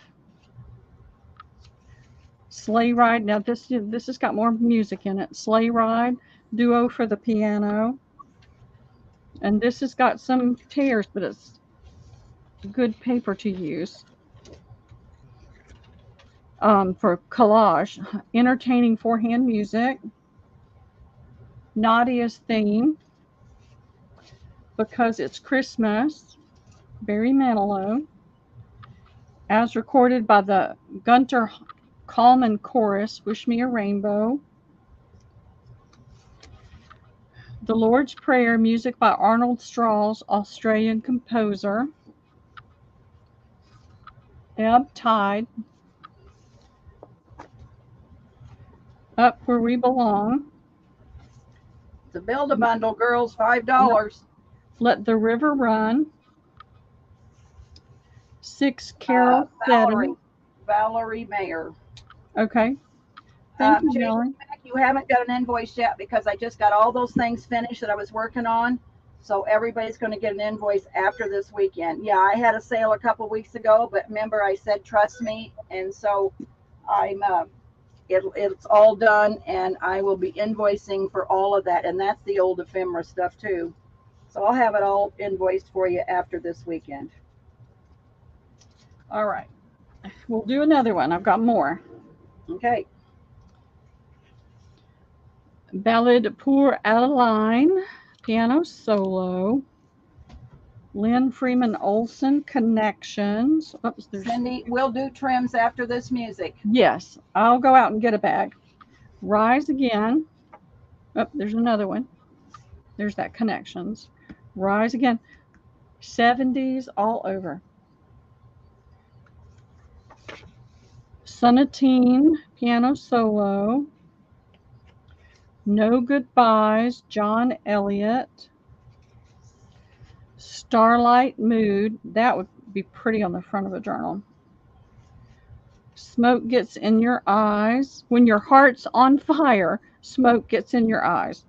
Sleigh Ride. Now this has got more music in it. Sleigh Ride. Duo for the piano. And this has got some tears, but it's good paper to use. For collage. Entertaining 4-hand music. Nadia's theme. Because It's Christmas. Barry Manilow. As recorded by the Gunter Coleman Chorus, Wish Me a Rainbow. The Lord's Prayer, music by Arnold Strauss, Australian composer. Ebb Tide. Up Where We Belong. The build-a-bundle, girls, $5. Let the River Run. 6 Carol Setting. Valerie Mayer. Okay. Thank you, Jay, Valerie. you haven't got an invoice yet because I just got all those things finished that I was working on. So everybody's going to get an invoice after this weekend. Yeah, I had a sale a couple weeks ago, but remember I said trust me, and so it's all done, and I will be invoicing for all of that, and that's the old ephemera stuff too. So I'll have it all invoiced for you after this weekend. All right. We'll do another one. I've got more. Okay. Ballade pour Adeline, piano solo. Lynn Freeman Olson, Connections. Oops, Cindy, we'll do trims after this music. Yes, I'll go out and get a bag. Rise Again. Oh, there's another one. There's that Connections. Rise Again. 70s all over. Sonatine, piano solo. No Goodbyes, John Elliott. Starlight Mood. That would be pretty on the front of a journal. Smoke Gets in Your Eyes. When your heart's on fire, smoke gets in your eyes.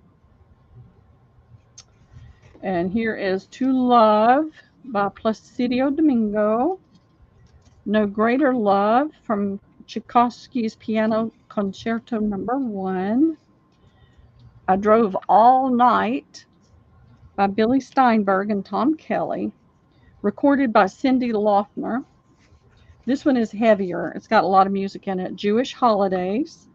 And here is To Love by Placido Domingo. No Greater Love from Tchaikovsky's Piano Concerto No. 1. I Drove All Night by Billy Steinberg and Tom Kelly. Recorded by Cyndi Lauper. This one is heavier. It's got a lot of music in it. Jewish Holidays.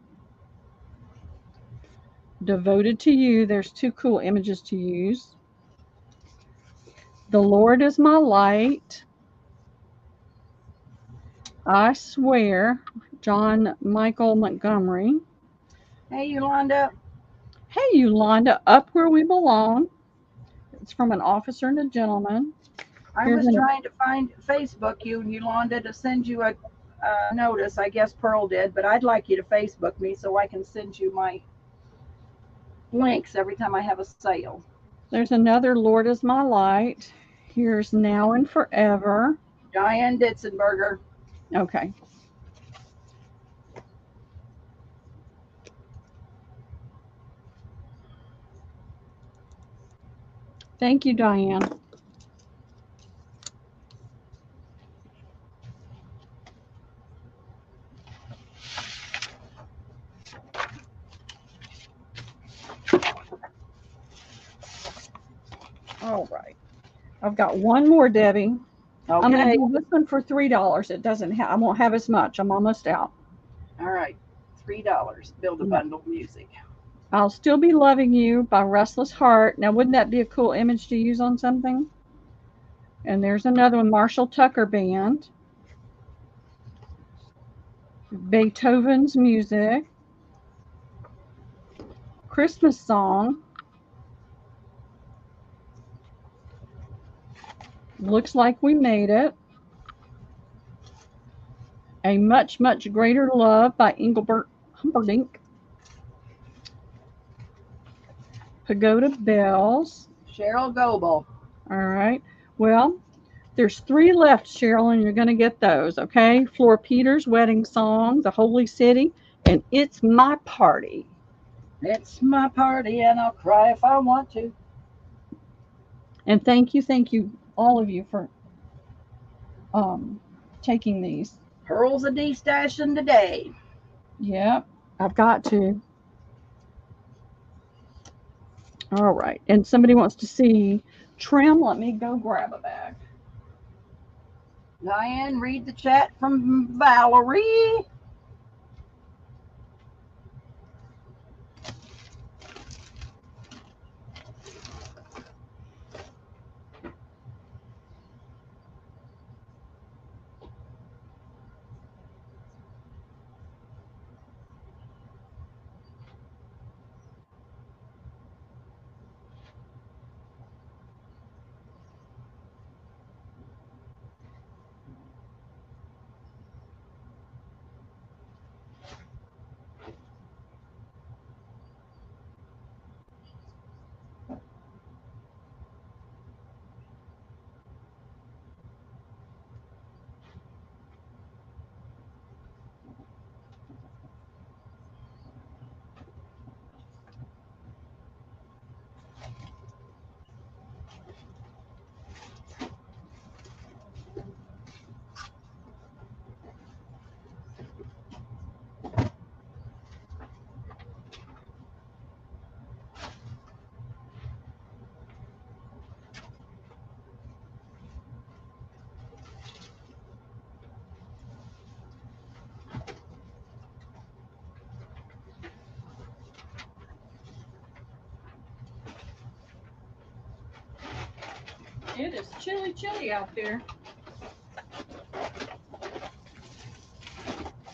Devoted to You. There's 2 cool images to use. The Lord Is My Light. I Swear. John Michael Montgomery. Hey, Yolanda. Hey, Yolanda, Up Where We Belong. It's from an officer and a gentleman. I Here's was an, trying to find Facebook you, Yolanda, to send you a notice. I guess Pearl did, but I'd like you to Facebook me so I can send you my links every time I have a sale. there's another Lord is My Light. Here's Now and Forever. Diane Ditzenberger. Okay. Thank you, Diane. All right. I've got one more, Debbie. I'm going to Okay. do this one for $3. It doesn't have, I won't have as much. I'm almost out. All right. $3. Build a Yeah. bundle music. I'll Still Be Loving You by Restless Heart. Now, wouldn't that be a cool image to use on something? And there's another one, Marshall Tucker Band. Beethoven's Music. Christmas Song. Looks Like We Made It. A Much, Much Greater Love by Engelbert Humperdinck. Pagoda Bells. Cheryl Goebel. All right. Well, there's 3 left, Cheryl, and you're going to get those, okay? Flora Peters' Wedding Song, The Holy City, and It's My Party. It's my party and I'll cry if I want to. And thank you, all of you for taking these. Pearl's a D-stashing today. Yep, I've got to. All right. And somebody wants to see trim. Let me go grab a bag. Diane, read the chat from Valerie. It is chilly out there.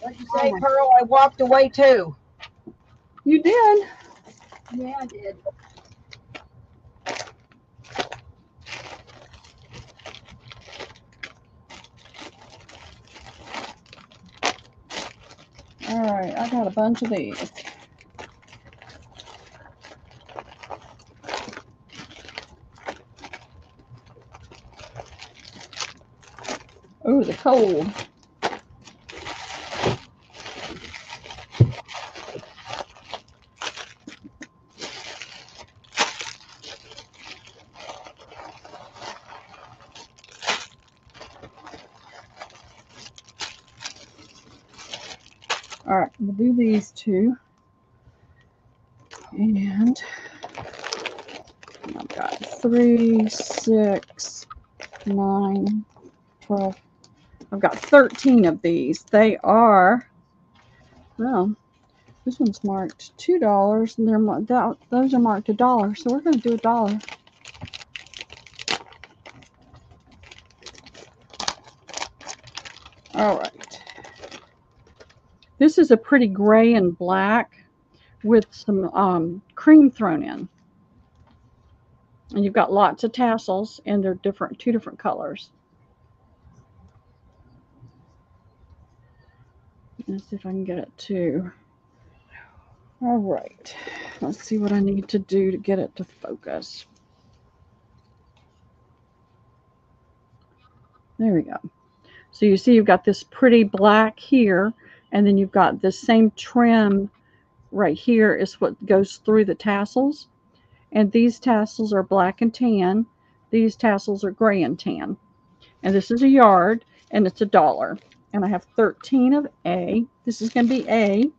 What'd you say, Pearl? I walked away too. You did. Yeah, I did. All right, I got a bunch of these. Oh, the cold. All right, we'll do these 2. And I've got 3, 6, 9, 12. I've got 13 of these. They are, well, this one's marked $2, and those are marked $1. So we're going to do $1. All right. This is a pretty gray and black with some cream thrown in. And you've got lots of tassels, and they're different, two different colors. Let's see if I can get it to. All right. Let's see what I need to do to get it to focus. There we go. So you see you've got this pretty black here, and then you've got this same trim right here is what goes through the tassels. And these tassels are black and tan. These tassels are gray and tan. And this is a yard, and it's $1. And I have 13 of A. This is going to be A.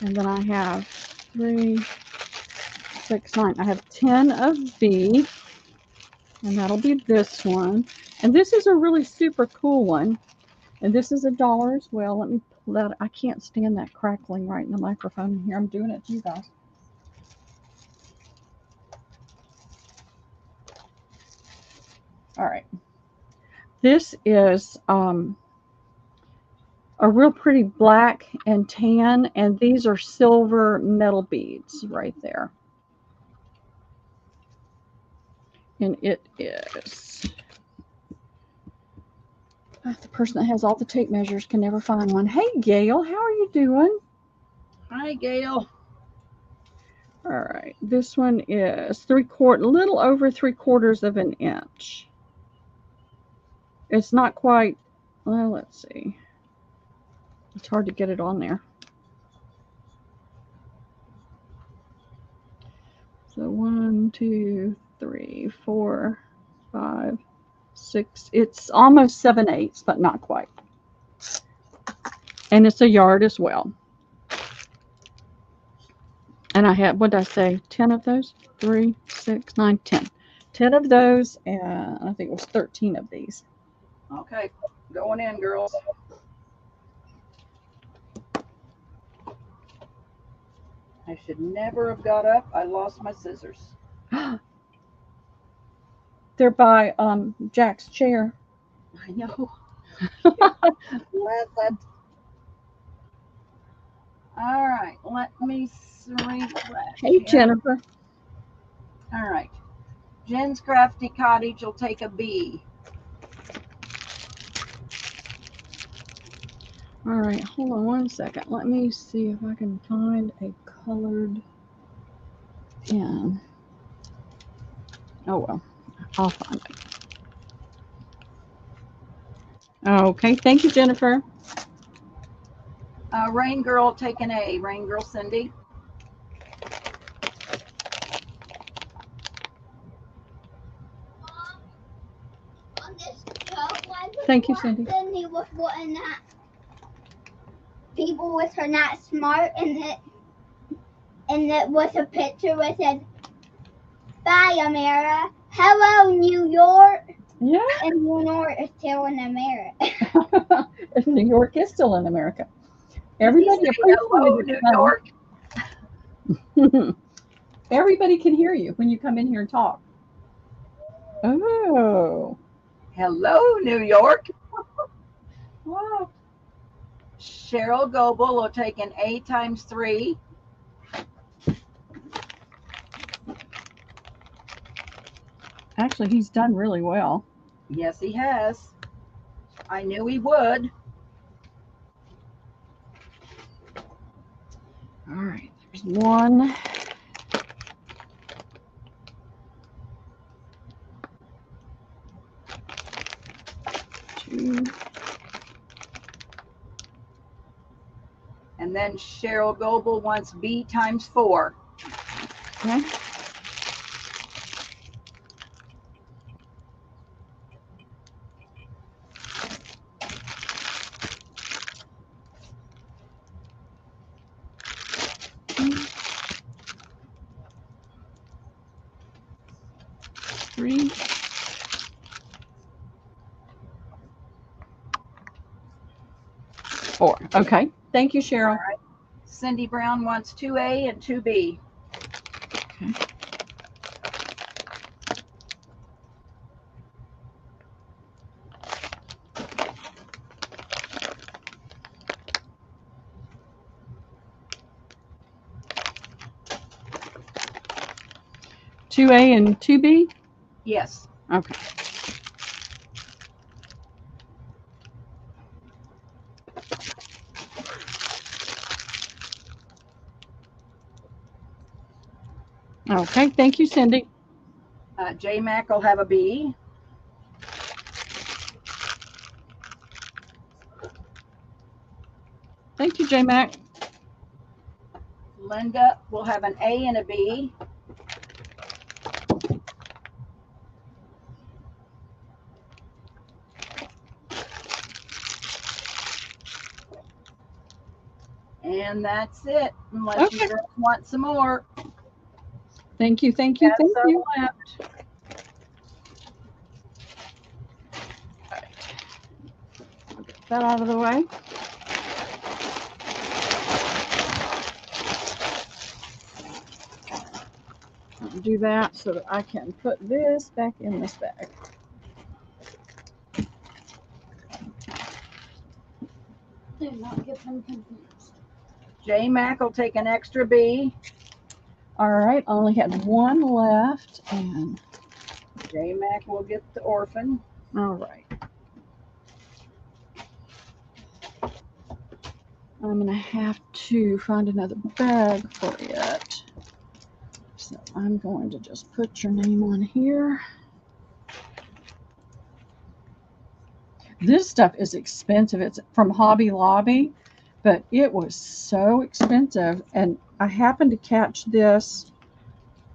And then I have 3, 6, 9. I have 10 of B. And that'll be this one. And this is a really super cool one. And this is $1 as well. Let me pull that. I can't stand that crackling right in the microphone here. I'm doing it to you guys. All right. This is a real pretty black and tan, and these are silver metal beads right there. And it is. The person that has all the tape measures can never find one. Hey, Gail, how are you doing? Hi, Gail. All right. This one is a little over 3/4 of an inch. It's not quite, well, let's see. It's hard to get it on there. So 1, 2, 3, 4, 5, 6. It's almost 7/8, but not quite. And it's a yard as well. And I had, what did I say? 10 of those? 3, 6, 9, 10. 10 of those, and I think it was 13 of these. Okay, going in, girls. I should never have got up. I lost my scissors. They're by Jack's chair. I know. Listen. All right, let me refresh. Hey, here. Jennifer. All right. Jen's Crafty Cottage will take a B. All right, hold on one second. Let me see if I can find a colored pen. Oh, well, I'll find it. Okay, thank you, Jennifer. Rain Girl take an A. Rain Girl Cindy. On this show, Thank you, Cindy. Cindy was putting that people with her not smart, and it was a picture that said, "Bye, America. Hello, New York." Yeah. And New York is still in America. New York is still in America. Everybody Hello, New York. Everybody can hear you when you come in here and talk. Oh. Hello, New York. Wow. Cheryl Goebel will take an A times 3. Actually, he's done really well. Yes, he has. I knew he would. All right, there's 1. 2. And then Cheryl Goebel wants B times 4. Okay. Three. 4. Okay. Thank you, Cheryl. All right. Cindy Brown wants 2A and 2B. Okay. 2A and 2B? Yes. Okay. Okay, thank you, Cindy. J Mac will have a B. Thank you, J Mac. Linda will have an A and a B. And that's it, unless you Okay. girls want some more. Thank you, thank you, That's thank our you. left. Get that out of the way. I'll do that so that I can put this back in this bag. Do not get them confused. J Mac will take an extra B. All right, I only had one left, and J Mac will get the orphan. all right. I'm gonna have to find another bag for it. So I'm going to just put your name on here. This stuff is expensive. It's from Hobby Lobby, but it was so expensive. And I happened to catch this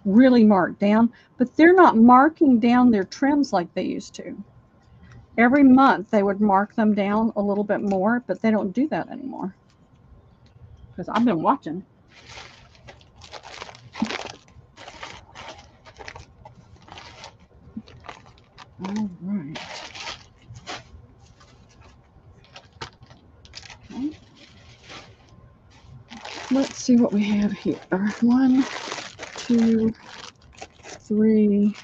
really marked down, but they're not marking down their trims like they used to. Every month they would mark them down a little bit more, but they don't do that anymore. Because I've been watching. All right. Okay. Let's see what we have here. 1, 2, 3.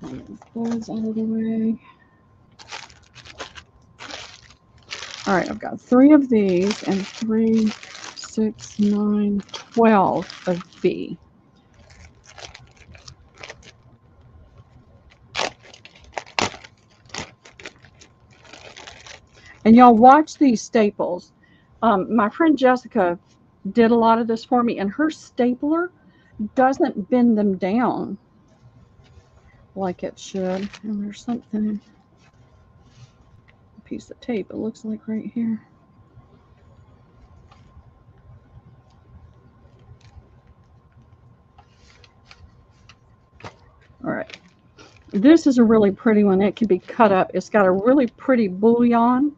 Move those out of the way. All right, I've got 3 of these and 3, 6, 9, 12 of B. And y'all watch these staples. My friend Jessica did a lot of this for me, and her stapler doesn't bend them down like it should. And there's something, a piece of tape, it looks like right here. All right. This is a really pretty one. It can be cut up. It's got a really pretty bullion.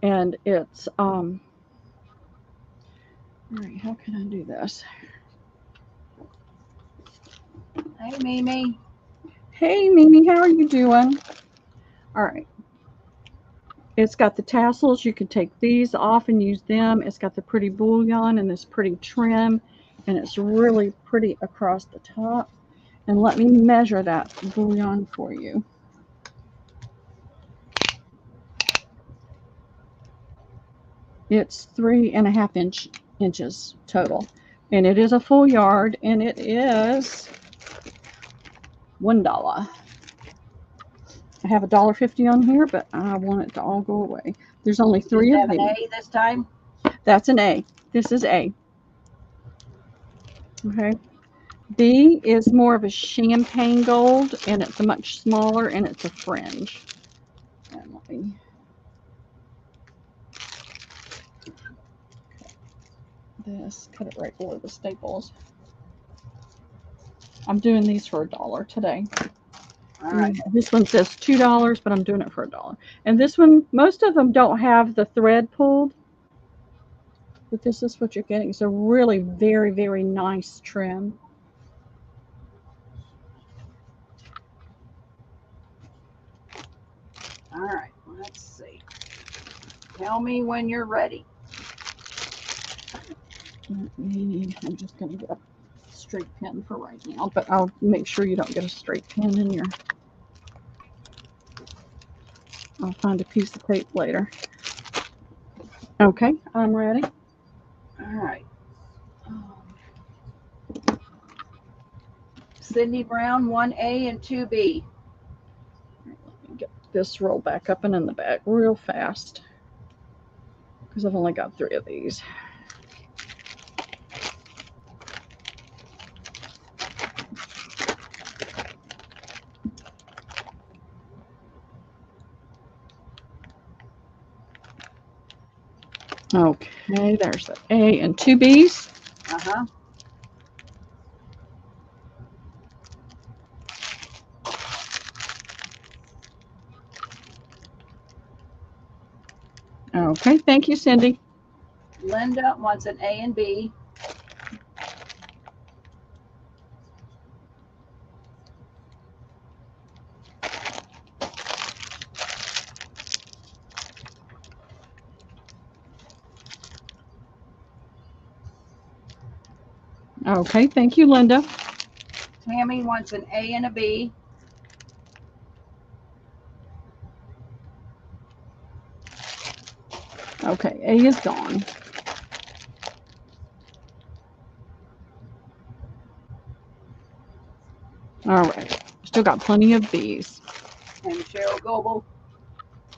And it's, all right, how can I do this? Hey, Mimi. Hey, Mimi, how are you doing? All right. It's got the tassels. You can take these off and use them. It's got the pretty bullion and this pretty trim, and it's really pretty across the top. And let me measure that bullion for you. It's 3.5 inches total, and it is a full yard, and it is $1. I have $1.50 on here, but I want it to all go away. There's only 3 of these. An A this time? That's an A. This is A. Okay. B is more of a champagne gold, and it's a much smaller, and it's a fringe. And let me, this, cut it right below the staples. I'm doing these for $1 today. All right. This one says $2, but I'm doing it for $1. And this one, most of them don't have the thread pulled, but this is what you're getting. It's a really very, very nice trim. All right, let's see. Tell me when you're ready. I'm just going to get a straight pin for right now, but I'll make sure you don't get a straight pin in your, I'll find a piece of tape later. Okay, I'm ready. All right. Cindy Brown, 1A and 2B. Let me get this roll back up and in the bag real fast because I've only got 3 of these. Okay, there's the A and 2 B's. Uh-huh. Okay, thank you, Cindy. Linda wants an A and B. Okay, thank you, Linda. Tammy wants an A and a B. Okay, A is gone. All right, still got plenty of B's. And Cheryl Goebel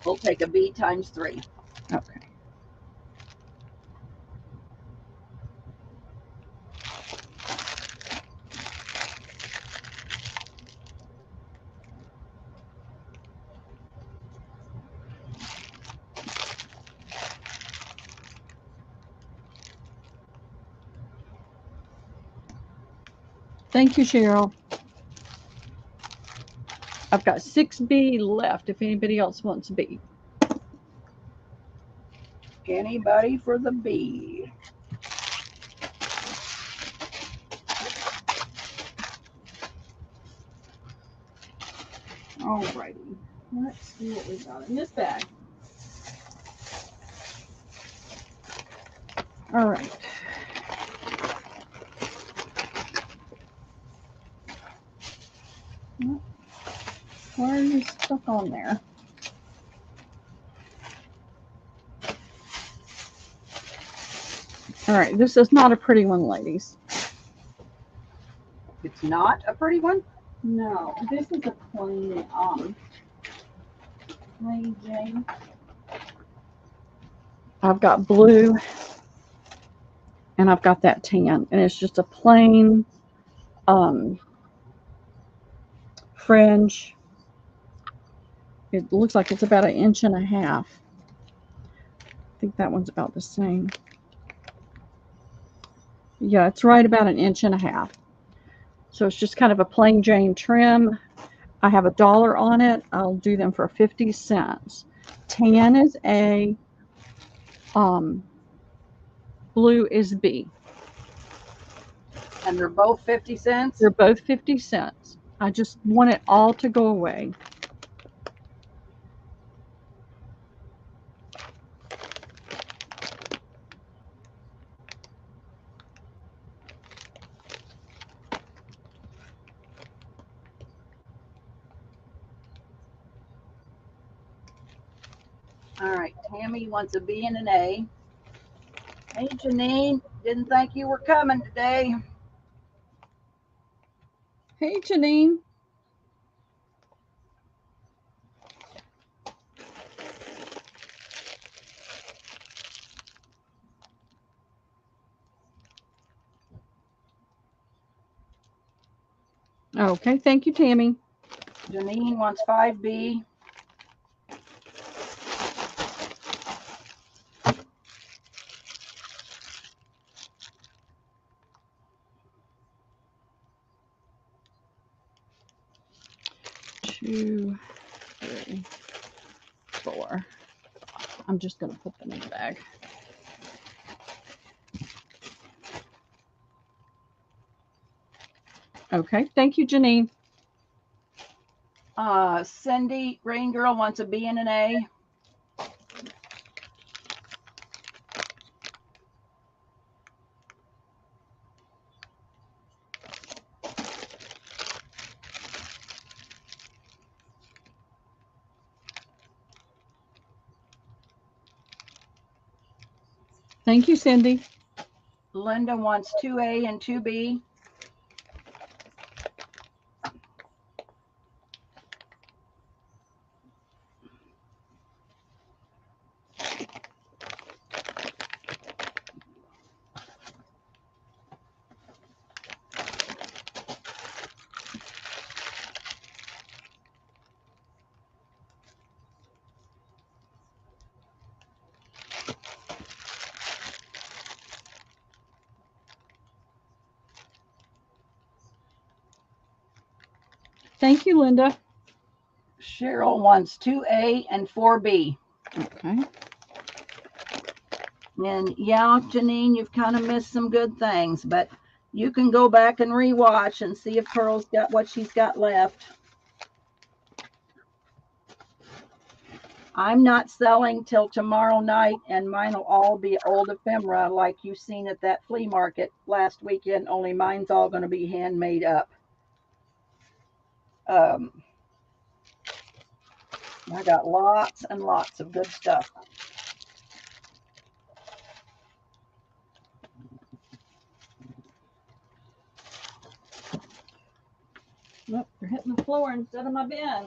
will take a B times 3. Okay. Thank you, Cheryl. I've got 6B left if anybody else wants B. Anybody for the B? Alrighty, let's see what we got in this bag. All right. Why are you stuck on there? All right, this is not a pretty one, ladies. It's not a pretty one? No, this is a plain Jane. I've got blue and I've got that tan, and it's just a plain fringe. It looks like it's about 1.5 inches. I think that one's about the same. Yeah, it's right about 1.5 inches. So it's just kind of a plain Jane trim. I have $1 on it. I'll do them for 50 cents. Tan is A. Blue is B. And they're both 50 cents? They're both 50 cents. I just want it all to go away. All right, Tammy wants a B and an A. Hey, Janine, didn't think you were coming today. Hey, Janine. Okay, thank you, Tammy. Janine wants 5B. Two, 3, 4. I'm just going to put them in the bag. Okay, thank you, Janine. Cindy, Rain Girl, wants a B and an A. Thank you, Cindy. Linda wants 2A and 2B. Thank you, Linda. Cheryl wants 2A and 4B. Okay. And yeah, Janine, you've kind of missed some good things, but you can go back and rewatch and see if Pearl's got what she's got left. I'm not selling till tomorrow night, and mine will all be old ephemera like you've seen at that flea market last weekend, only mine's all going to be handmade up. I got lots and lots of good stuff. Nope, you're hitting the floor instead of my bin.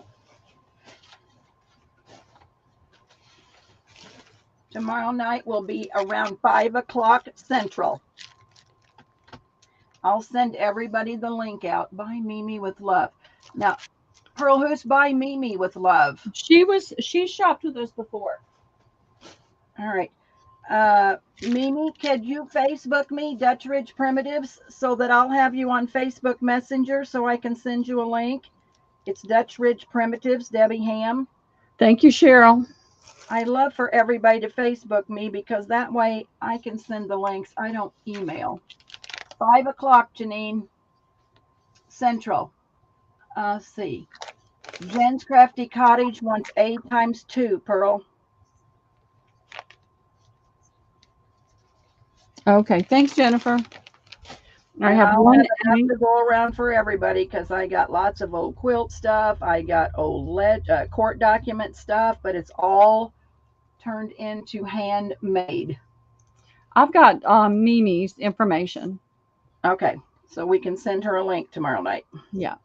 Tomorrow night will be around 5 o'clock Central. I'll send everybody the link out. Buy Mimi with love. Now, Pearl, who's Buy Mimi with love? She shopped with us before. All right. Mimi, could you Facebook me Dutch Ridge Primitives so that I'll have you on Facebook Messenger so I can send you a link? It's Dutch Ridge Primitives, Debbie Ham. Thank you, Cheryl. I love for everybody to Facebook me because that way I can send the links. I don't email. 5 o'clock, Janine, Central. See. Jen's Crafty Cottage wants A times 2, Pearl. Okay, thanks, Jennifer. I And have I'll one have enough to go around for everybody because I got lots of old quilt stuff. I got old court document stuff, but it's all turned into handmade. I've got Mimi's information. Okay, so we can send her a link tomorrow night. Yeah.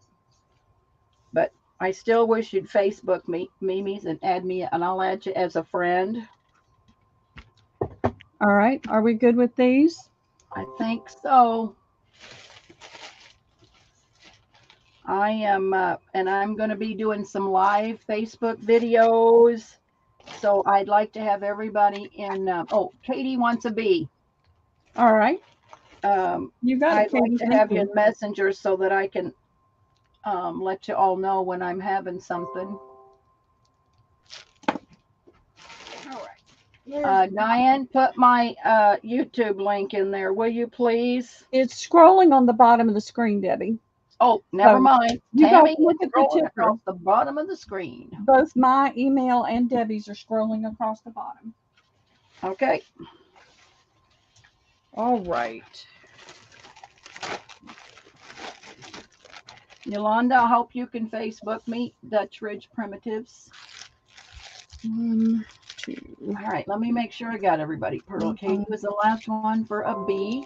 But I still wish you'd Facebook me, Mimi's, and add me, and I'll add you as a friend. All right. Are we good with these? I think so. I am, and I'm going to be doing some live Facebook videos. So I'd like to have everybody in. Oh, Katie wants a bee. All right. You got it. I'd like to have you in Messenger so that I can let you all know when I'm having something. All right. Diane, put my YouTube link in there, will you please? It's scrolling on the bottom of the screen, Debbie. Oh, never mind. You Tammy, look at the tip across the bottom of the screen. Both my email and Debbie's are scrolling across the bottom. Okay. All right. Yolanda, I hope you can Facebook me, Dutch Ridge Primitives. 1, 2. All right, let me make sure I got everybody. Pearl Katie was the last one for a B.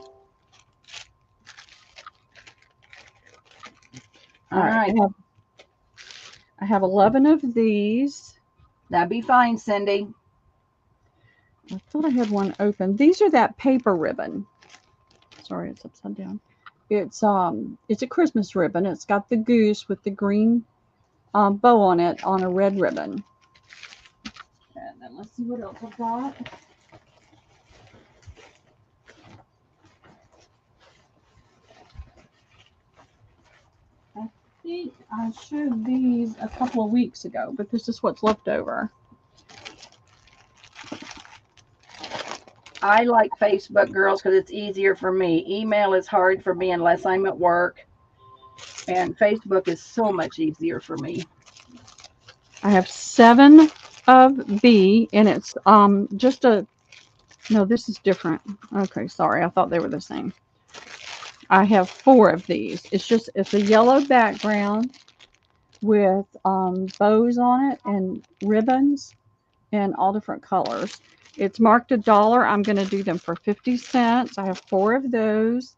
All right. I have 11 of these. That'd be fine, Cindy. I thought I had one open. These are that paper ribbon. Sorry, it's upside down. It's a Christmas ribbon. It's got the goose with the green bow on it on a red ribbon. And then let's see what else I've got. I think I showed these a couple of weeks ago, but this is what's left over. I like Facebook, girls, because it's easier for me. Email is hard for me unless I'm at work. And Facebook is so much easier for me. I have 7 of B, and it's just a, no, this is different. Okay, sorry, I thought they were the same. I have 4 of these. It's a yellow background with bows on it and ribbons and all different colors. It's marked $1. I'm going to do them for 50 cents. I have 4 of those.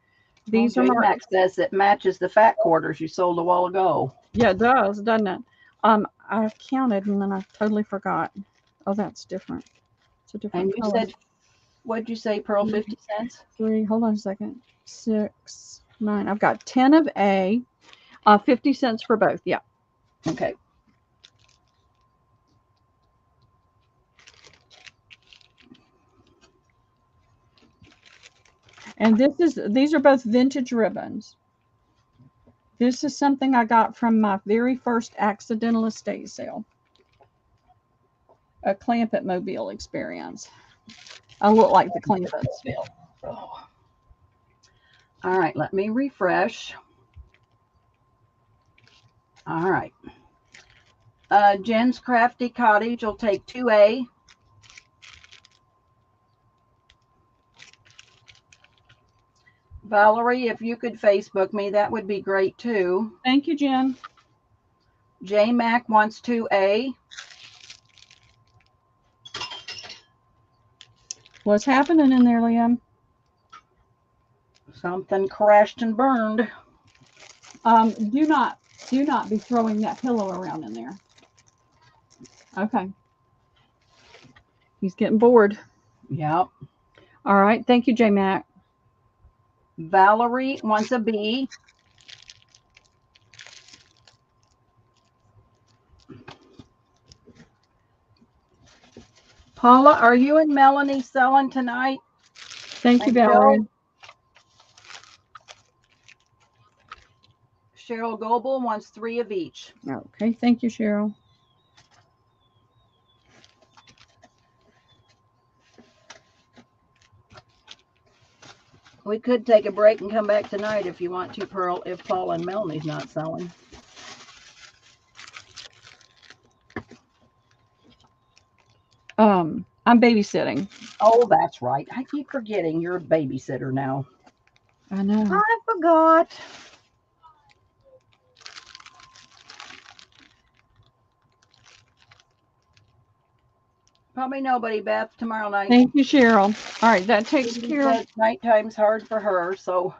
These are marked. Max says it matches the fat quarters you sold a while ago. Yeah, it does, doesn't it? I counted and then I totally forgot. Oh, that's different. It's a different color. And you said, what'd you say, Pearl, 50 cents? 3, hold on a second. 6, 9. I've got 10 of A, 50 cents for both. Yeah. Okay. And these are both vintage ribbons. This is something I got from my very first accidental estate sale. A Clampett Mobile experience. I look like the Clampetts. Oh. All right, let me refresh. All right. Jen's Crafty Cottage will take 2A. Valerie, if you could Facebook me, that would be great too. Thank you, Jen. J Mac wants 2A. What's happening in there, Liam? Something crashed and burned. Do not be throwing that pillow around in there. Okay. He's getting bored. Yep. All right. Thank you, J Mac. Valerie wants a B. Paula, are you and Melanie selling tonight? Thank you, And Valerie. Cheryl Goebel wants 3 of each. Okay. Thank you, Cheryl. We could take a break and come back tonight if you want to, Pearl, if Paula and Melanie's not selling. I'm babysitting. Oh, that's right. I keep forgetting you're a babysitter now. I know. I forgot. Probably nobody, Beth, tomorrow night. Thank you, Cheryl. All right, that takes care of Nighttime's hard for her, so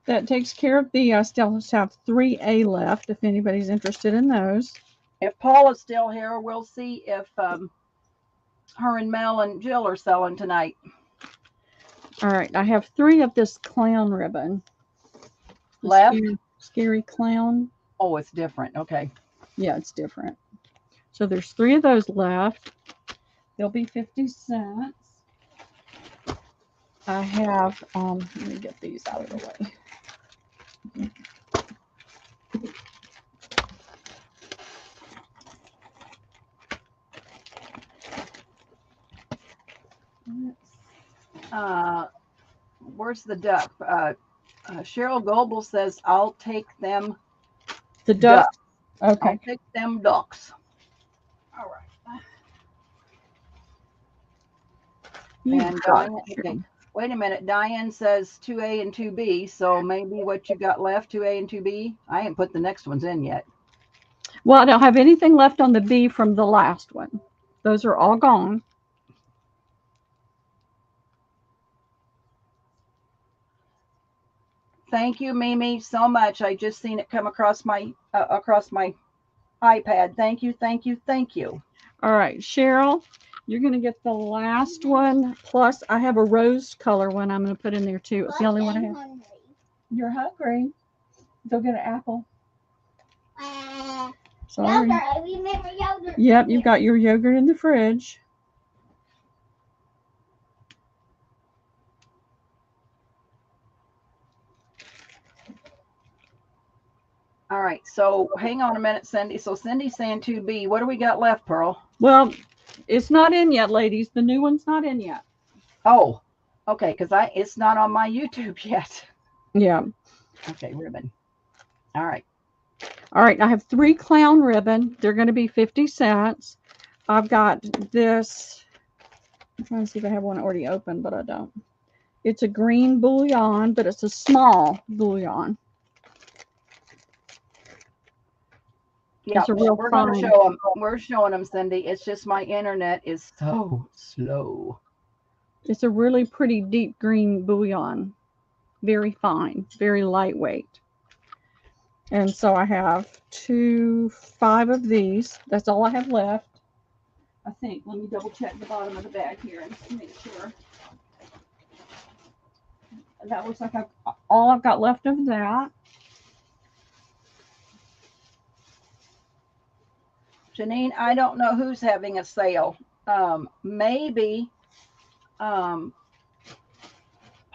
that takes care of the. I still have 3A left. If anybody's interested in those. if Paula's still here, we'll see if her and Mel and Jill are selling tonight. All right, I have 3 of this clown ribbon. The Left? Scary clown. Oh, it's different. Okay. Yeah, it's different. So there's 3 of those left. They'll be 50 cents. I have, let me get these out of the way. Where's the duck? Cheryl Goebel says, I'll take them. The duck. Okay. I'll take them ducks. All right. And Diane, wait a minute. Diane says 2A and 2B. So maybe what you got left, 2A and 2B. I ain't put the next ones in yet. Well, I don't have anything left on the B from the last one. Those are all gone. Thank you, Mimi, so much. I just seen it come across my iPad. Thank you, thank you, thank you. All right, Cheryl, you're going to get the last one. Plus, I have a rose color one I'm going to put in there too. It's the only one I have. Hungry. You're hungry. Go get an apple. Sorry. Yogurt. I remember yogurt. Yep, you've got your yogurt in the fridge. All right, so hang on a minute, Cindy. So Cindy's saying 2B. What do we got left, Pearl? Well, it's not in yet, ladies. The new one's not in yet. Oh, okay, because it's not on my YouTube yet. Yeah. Okay, ribbon. All right. All right, I have 3 clown ribbon. They're going to be 50 cents. I've got this. I'm trying to see if I have one already open, but I don't. It's a green bullion, but it's a small bullion. Yeah, we're going to show them. We're showing them, Cindy. It's just my internet is so slow. It's a really pretty deep green bullion. Very fine, very lightweight. And so I have 5 of these. That's all I have left. I think. Let me double check the bottom of the bag here and make sure. That looks like all I've got left of that. Janine, I don't know who's having a sale. Maybe Paula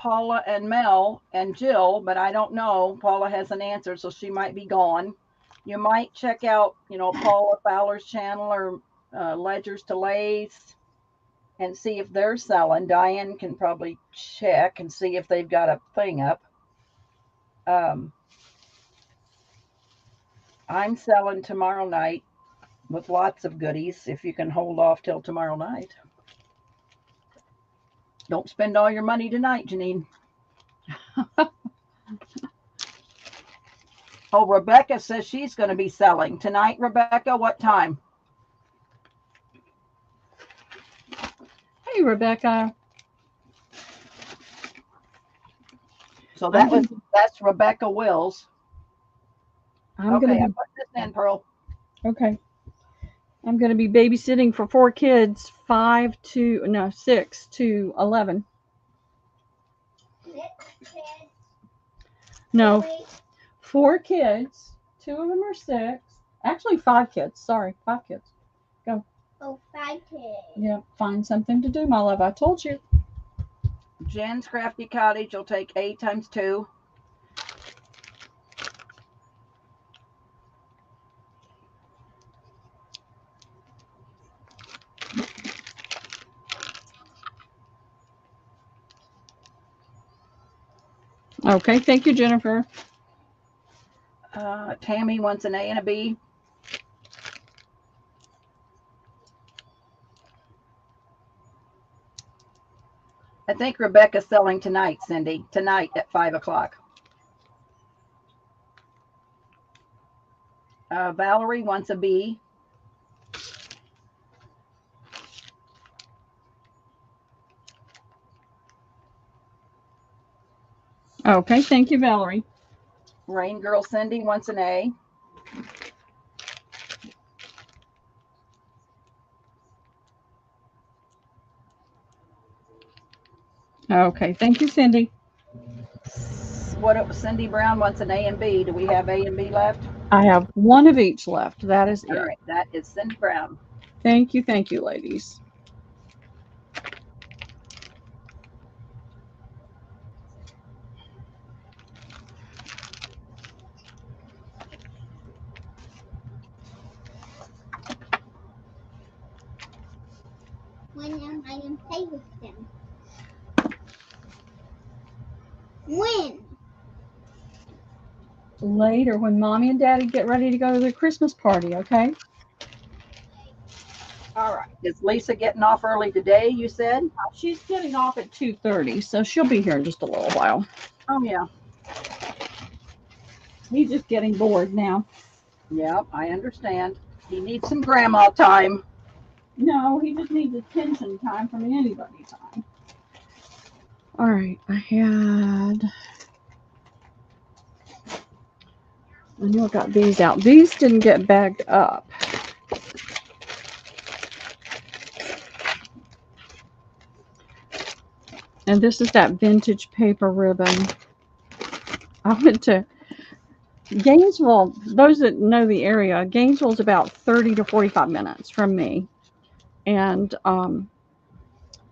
Paula and Mel and Jill, but I don't know. Paula hasn't answered, so she might be gone. You might check out, Paula Fowler's channel or Ledgers to Lace and see if they're selling. Diane can probably check and see if they've got a thing up. I'm selling tomorrow night with lots of goodies if you can hold off till tomorrow night. Don't spend all your money tonight, Janine. Oh, Rebecca says she's going to be selling tonight. Rebecca, what time? Hey, Rebecca. So that's Rebecca Wills. I'm okay, gonna I put this in, Pearl. Okay. I'm going to be babysitting for 4 kids, 6 to 11. 6 kids. No, Really? 4 kids. 2 of them are 6. Actually, 5 kids. Sorry, 5 kids. Oh, 5 kids. Yeah, find something to do, my love. I told you. Jen's Crafty Cottage will take 8 times 2. Okay, thank you, Jennifer. Tammy wants an A and a B. I think Rebecca's selling tonight, Cindy. Tonight at 5 o'clock. Valerie wants a B. Okay, thank you, Valerie. Rain Girl Cindy wants an A. Okay, thank you, Cindy. Cindy Brown wants an A and B. Do we have A and B left? I have 1 of each left. That is All it. right, that is Cindy Brown. Thank you, ladies. When am I going to play with them? When? Later, when Mommy and Daddy get ready to go to the Christmas party, okay? All right. Is Lisa getting off early today, you said? She's getting off at 2:30, so she'll be here in just a little while. Oh, yeah. He's just getting bored now. Yeah, I understand. He needs some grandma time. No, he just needs attention time from anybody time. All right, I knew I got these out. These didn't get bagged up. And this is that vintage paper ribbon. I went to Gainesville. Those that know the area, Gainesville is about 30 to 45 minutes from me. And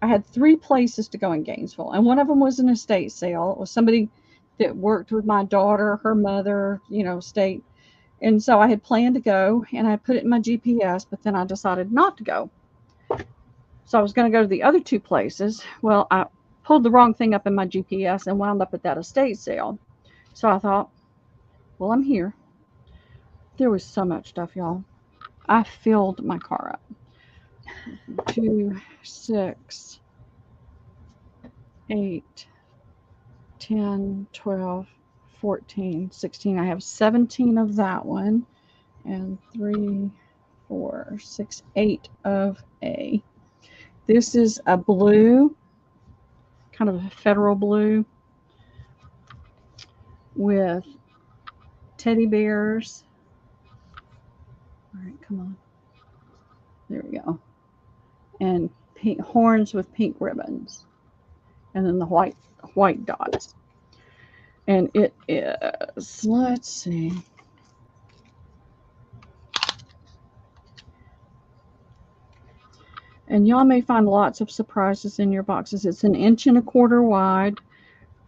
I had 3 places to go in Gainesville. And one of them was an estate sale. It was somebody that worked with my daughter, her mother, estate. And so I had planned to go, and I put it in my GPS, but then I decided not to go. So I was going to go to the other 2 places. Well, I pulled the wrong thing up in my GPS and wound up at that estate sale. So I thought, well, I'm here. There was so much stuff, y'all. I filled my car up. 2, 6, 8, 10, 12, 14, 16. I have 17 of that one. And 3, 4, 6, 8 of A. This is a blue, kind of a federal blue, with teddy bears. All right, come on. There we go. And pink horns with pink ribbons. And then the white dots. And it is, let's see. And y'all may find lots of surprises in your boxes. It's 1.25 inches wide,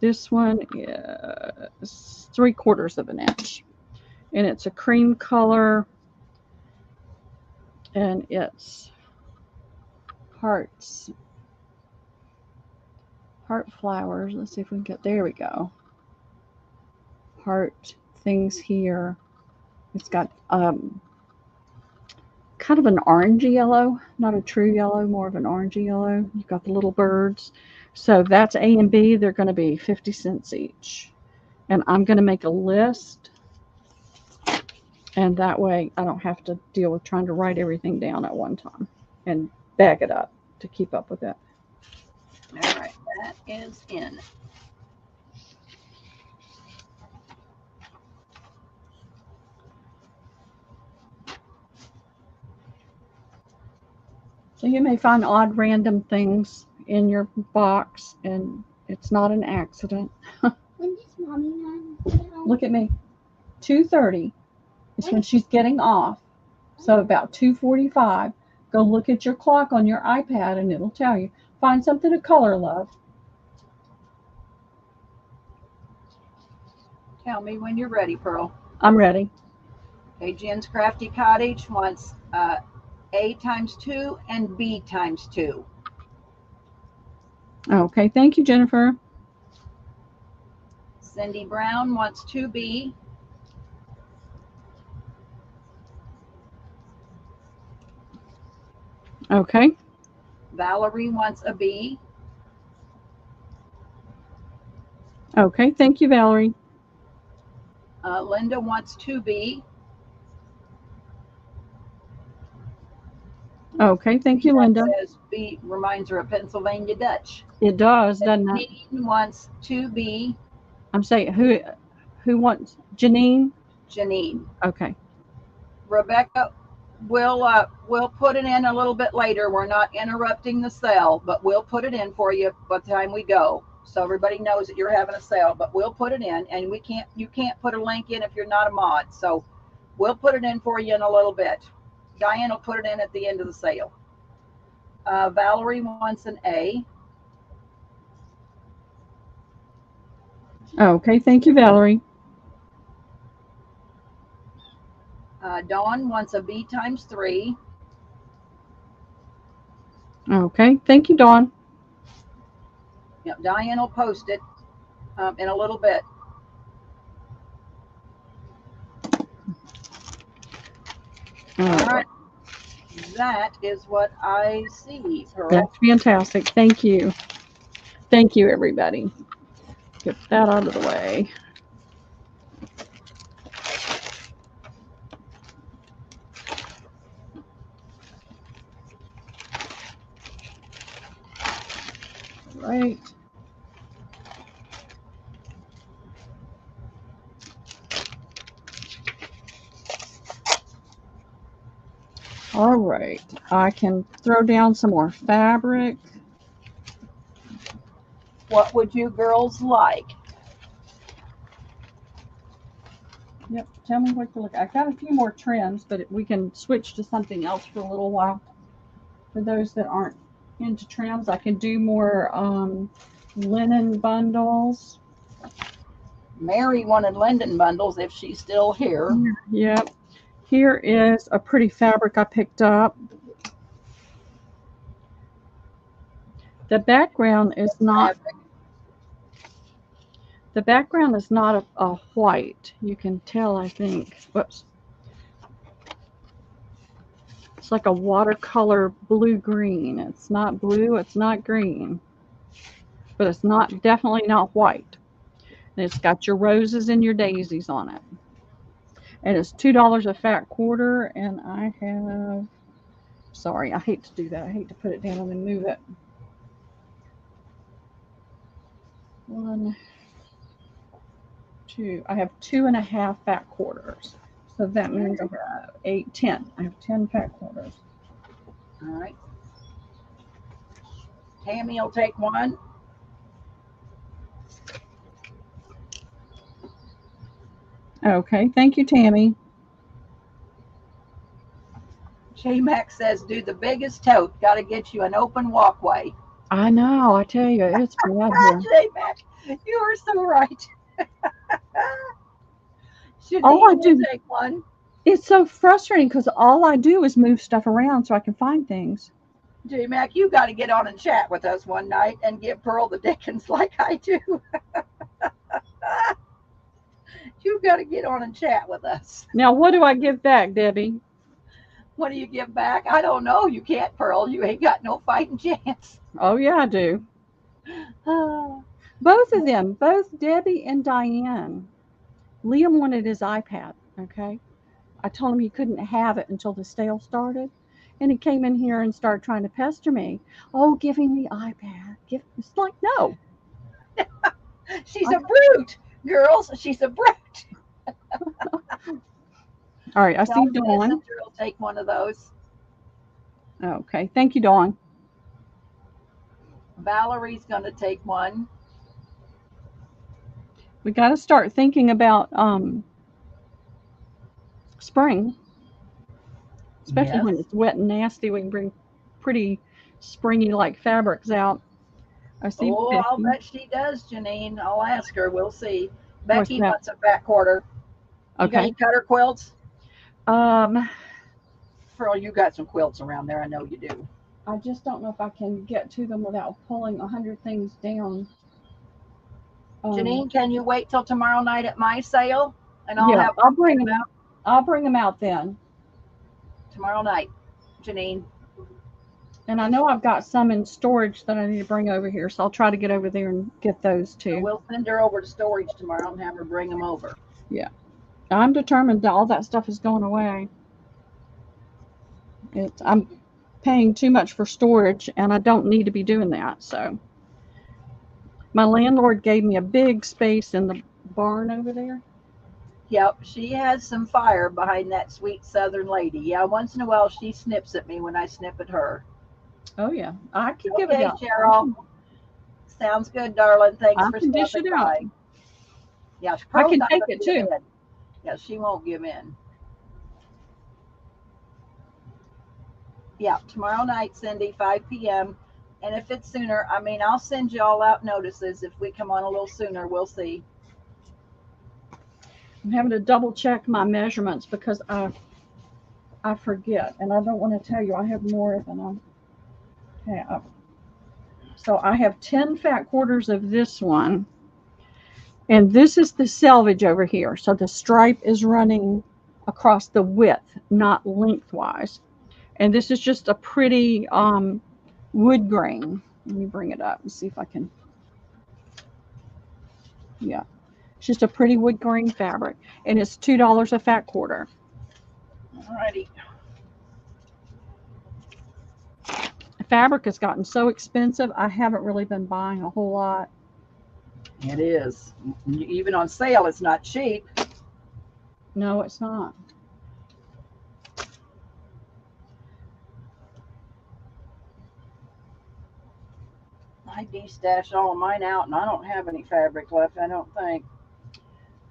This one is 3/4 of an inch. And it's a cream color. And it's hearts. Heart flowers. Let's see if we can get, there we go. Heart things here. It's got kind of an orangey yellow, not a true yellow, more of an orangey yellow. You've got the little birds. So that's A and B. They're going to be 50 cents each. And I'm going to make a list. And that way I don't have to deal with trying to write everything down at one time and bag it up to keep up with it. All right, that is in. So you may find odd random things in your box, and it's not an accident. When does mommy not? Look at me. 2:30 is when she's getting off. So about 2:45, go look at your clock on your iPad and it'll tell you. Find something to color, love. Tell me when you're ready, Pearl. I'm ready. Okay, Jen's Crafty Cottage wants A times 2 and B times 2. Okay, thank you, Jennifer. Cindy Brown wants 2B. Okay. Valerie wants a B. Okay, thank you, Valerie. Linda wants 2B. Okay, thank you, That Linda. says B reminds her of Pennsylvania Dutch. It does, doesn't it? Janine wants 2B. I'm saying who wants Janine? Janine. Okay. Rebecca, we'll put it in a little bit later. We're not interrupting the sale, but we'll put it in for you by the time we go, so everybody knows that you're having a sale. But we'll put it in, and you can't put a link in if you're not a mod. So we'll put it in for you in a little bit. Diane will put it in at the end of the sale. Valerie wants an A. Okay, thank you, Valerie. Dawn wants a B times 3. Okay, thank you, Dawn. Yep, Diane will post it in a little bit. All right. That is what I see, Pearl. That's fantastic. Thank you. Thank you, everybody. Get that out of the way. Right. All right. I can throw down some more fabric. What would you girls like? Yep. Tell me what to look at. I've got a few more trends, but we can switch to something else for a little while. For those that aren't into trims, I can do more linen bundles. Mary wanted Linden bundles if she's still here. Yep. Here is a pretty fabric I picked up. The background is not a white. You can tell, I think. Whoops. It's like a watercolor blue-green. It's not blue, it's not green. But it's definitely not white. And it's got your roses and your daisies on it. And it's $2 a fat quarter, and I have, sorry, I hate to do that. I hate to put it down and then move it. 1, 2, I have 2.5 fat quarters. So that means I have 8, 10. I have 10 fat quarters. All right. Tammy will take one. Okay, thank you, Tammy. J Max says, do the biggest tote. Got to get you an open walkway. I know. I tell you, it's bad here. J-Mac, you are so right. All I Janine will do, take one. it's so frustrating because all I do is move stuff around so I can find things. J-Mac, you got to get on and chat with us one night and give Pearl the Dickens like I do. You got to get on and chat with us. Now, what do I give back, Debbie? What do you give back? I don't know. You can't, Pearl. You ain't got no fighting chance. Oh, yeah, I do. Both of them, both Debbie and Diane. Liam wanted his iPad, okay? I told him he couldn't have it until the sale started. And he came in here and started trying to pester me. Oh, give him the iPad. It's like, no. She's a brute, girls. She's a brute. All right, I see Tell Dawn. Messenger will take one of those. Okay, thank you, Dawn. Valerie's going to take one. We got to start thinking about spring, especially when Yes. it's wet and nasty. We can bring pretty springy like fabrics out. I see Oh, I'll Becky. bet she does, Janine. I'll ask her. We'll see. What's Becky that? wants a fat quarter. You got Okay. any cutter quilts? Um, Pearl, you got some quilts around there. I know you do. I just don't know if I can get to them without pulling 100 things down. Janine, can you wait till tomorrow night at my sale? And I'll Yeah, have I'll bring them them. out I'll bring them out then. tomorrow night, Janine. And I know I've got some in storage that I need to bring over here, so I'll try to get over there and get those So too. we'll send her over to storage tomorrow and have her bring them over. Yeah, I'm determined that all that stuff is going away. I'm paying too much for storage, and I don't need to be doing that. So my landlord gave me a big space in the barn over there. Yep, she has some fire behind that sweet southern lady. Yeah, once in a while she snips at me when I snip at her. Oh yeah, I can give it Okay, out. Cheryl. Sounds good, darling. Thanks I for can dish stopping it out. by. Yeah, I Pearl's can not take going it to give too. in. Yeah, she won't give in. Yeah, tomorrow night, Cindy, 5 p.m. And if it's sooner, I mean, I'll send you all out notices. If we come on a little sooner, we'll see. I'm having to double check my measurements because I forget, and I don't want to tell you I have more than I have. So I have 10 fat quarters of this one, and this is the selvage over here. So the stripe is running across the width, not lengthwise. And this is just a pretty wood grain. Let me bring it up and see if I can. Yeah, it's just a pretty wood grain fabric, and it's $2 a fat quarter. Alrighty. The fabric has gotten so expensive, I haven't really been buying a whole lot. It is. Even on sale, it's not cheap. No, it's not. I de-stashed all of mine out, and I don't have any fabric left, I don't think.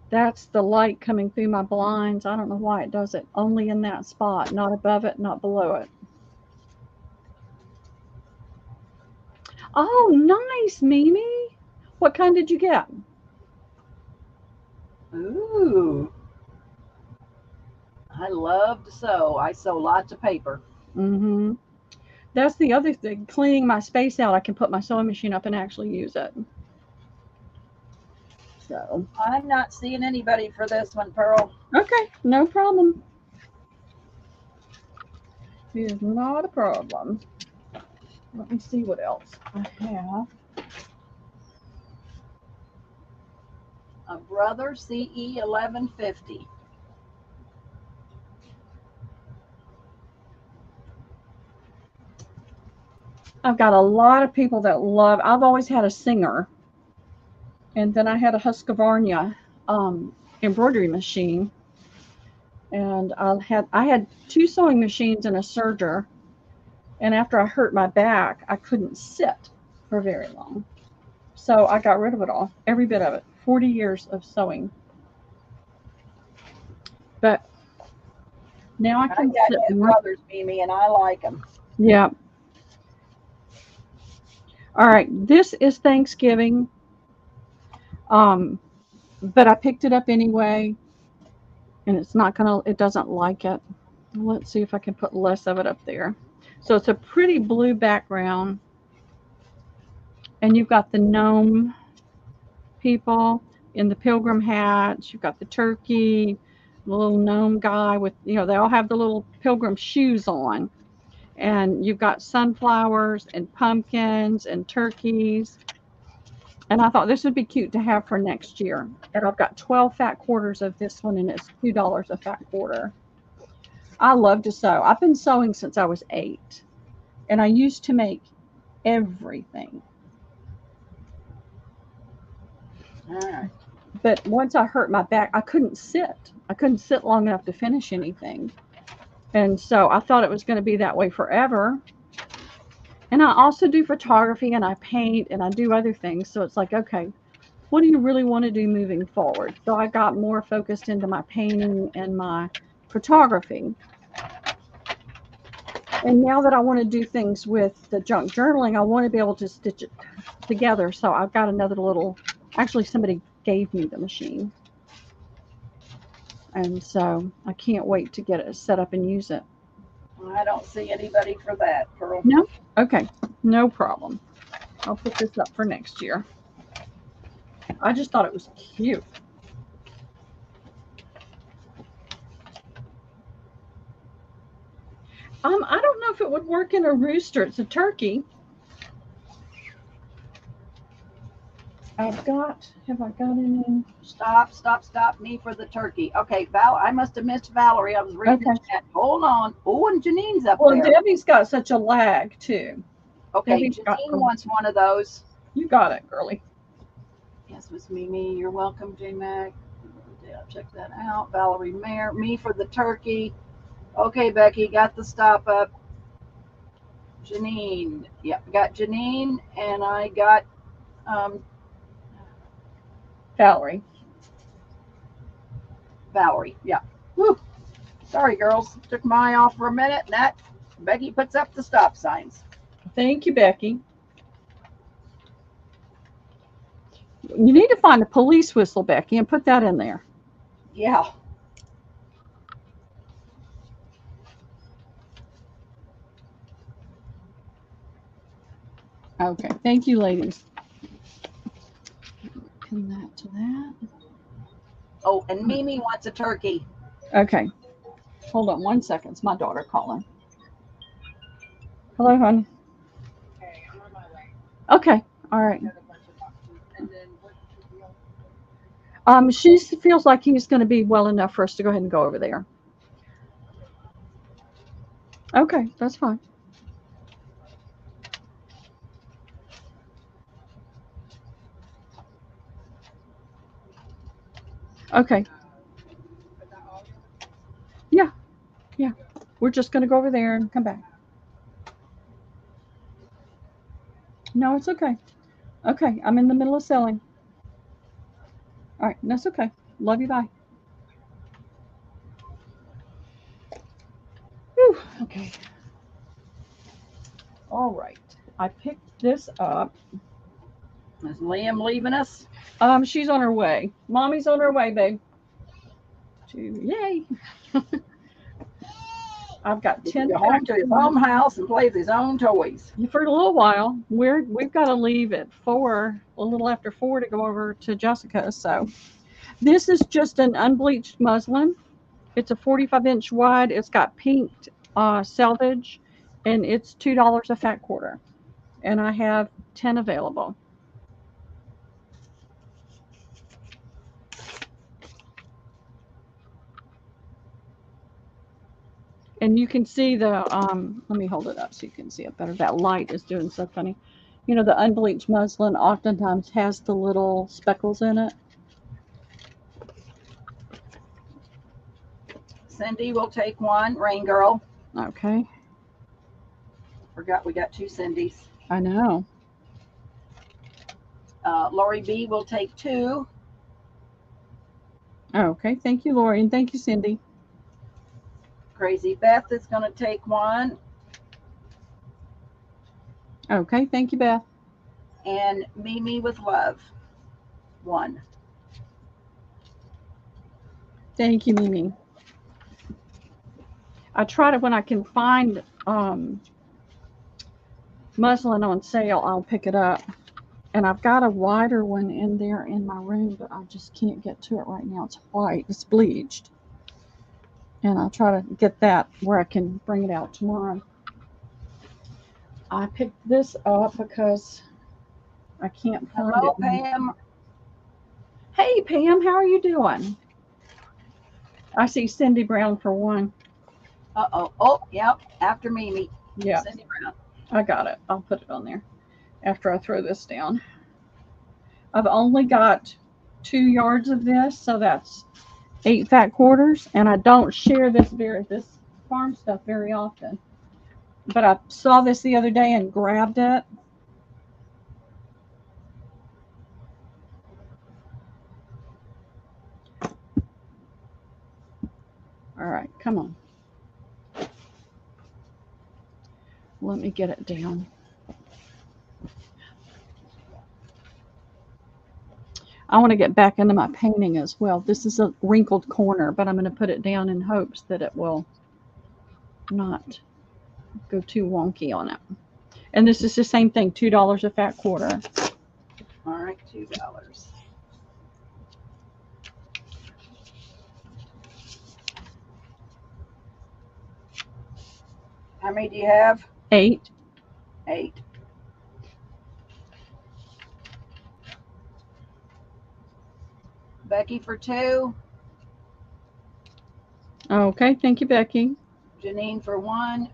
That's the light coming through my blinds. I don't know why it does it only in that spot, not above it, not below it. Oh, nice, Mimi. What kind did you get? Ooh. I love to sew. I sew lots of paper. Mm-hmm. That's the other thing. Cleaning my space out, I can put my sewing machine up and actually use it. So. I'm not seeing anybody for this one, Pearl. Okay, no problem. It is not a problem. Let me see what else I have. A Brother CE 1150. I've got a lot of people that love. I've always had a Singer, and then I had a Husqvarna embroidery machine, and I had 2 sewing machines and a serger. And after I hurt my back, I couldn't sit for very long, so I got rid of it all, every bit of it. 40 years of sewing, but now I I can got sit. new brothers, Mimi, and I like them. Yeah. All right, this is Thanksgiving, um, but I picked it up anyway, and it doesn't like it. Let's see if I can put less of it up there. So it's a pretty blue background, and you've got the gnome people in the pilgrim hats. You've got the turkey, the little gnome guy with, they all have the little pilgrim shoes on. And you've got sunflowers and pumpkins and turkeys. And I thought this would be cute to have for next year. And I've got 12 fat quarters of this one, and it's $2 a fat quarter. I love to sew. I've been sewing since I was 8, and I used to make everything. All right. But once I hurt my back, I couldn't sit. I couldn't sit long enough to finish anything. And so I thought it was going to be that way forever. And I also do photography, and I paint, and I do other things. So it's like, okay, what do you really want to do moving forward? So I got more focused into my painting and my photography. And now that I want to do things with the junk journaling, I want to be able to stitch it together. So I've got another little, actually somebody gave me the machine. And so I can't wait to get it set up and use it. I don't see anybody for that, Pearl. No? Okay, no problem. I'll put this up for next year. I just thought it was cute. I don't know if it would work in a rooster. It's a turkey. Have I got any? Stop. Me for the turkey. Okay, Val, I must have missed Valerie. I was reading the chat. Hold on. Oh, and Janine's up there. Well, Debbie's got such a lag, too. Okay, Janine wants one of those. You got it, girlie. Yes, Miss Mimi. You're welcome, J-Mac. Yeah, check that out. Valerie Mayer. Me for the turkey. Okay, Becky, got the stop up. Janine. Yep, got Janine, and I got Valerie. Yeah. Whew. Sorry, girls. Took my eye off for a minute, and that Becky puts up the stop signs. Thank you, Becky. You need to find a police whistle, Becky, and put that in there. Yeah. Okay, thank you, ladies. Pin that to that. Oh, and Mimi wants a turkey. Okay. Hold on 1 second. It's my daughter calling. Hello, honey. Hey, I'm on my way. Okay. All right. Got a bunch of boxes. And then what? She feels like he's going to be well enough for us to go ahead and go over there. Okay, that's fine. Okay. Yeah. We're just going to go over there and come back. No, it's okay. Okay, I'm in the middle of selling. All right, that's okay. Love you, bye. Whew, okay. All right. I picked this up. Is Liam leaving us? She's on her way. Mommy's on her way, babe. Yay. I've got 10 Go home to his home house and play with his own toys. for a little while. We've got to leave at 4, a little after 4, to go over to Jessica. So this is just an unbleached muslin. It's a 45-inch wide. It's got pink selvage, and it's $2 a fat quarter. And I have 10 available. And you can see the, let me hold it up so you can see it better. That light is doing so funny. You know, the unbleached muslin oftentimes has the little speckles in it. Cindy will take one. Rain Girl. Okay. Forgot we got 2 Cindys. I know. Lori B will take 2. Okay. Thank you, Lori. And thank you, Cindy. Crazy Beth is going to take 1. Okay. Thank you, Beth. And Mimi with love, 1. Thank you, Mimi. I try to, when I can find muslin on sale, I'll pick it up. And I've got a wider one in there in my room, but I just can't get to it right now. It's white. It's bleached. And I'll try to get that where I can bring it out tomorrow. I picked this up because I can't find Hello, it. Pam. Hey, Pam, how are you doing? I see Cindy Brown for 1. Uh-oh. Oh, yep. After Mimi. Yeah, Cindy Brown. I got it. I'll put it on there after I throw this down. I've only got 2 yards of this, so that's 8 fat quarters, and I don't share this farm stuff very often. But I saw this the other day and grabbed it. All right, come on. Let me get it down. I want to get back into my painting as well. This is a wrinkled corner, but I'm going to put it down in hopes that it will not go too wonky on it. And this is the same thing, $2 a fat quarter. All right, $2. How many do you have? 8. 8. Becky for 2. Okay, thank you, Becky. Janine for 1.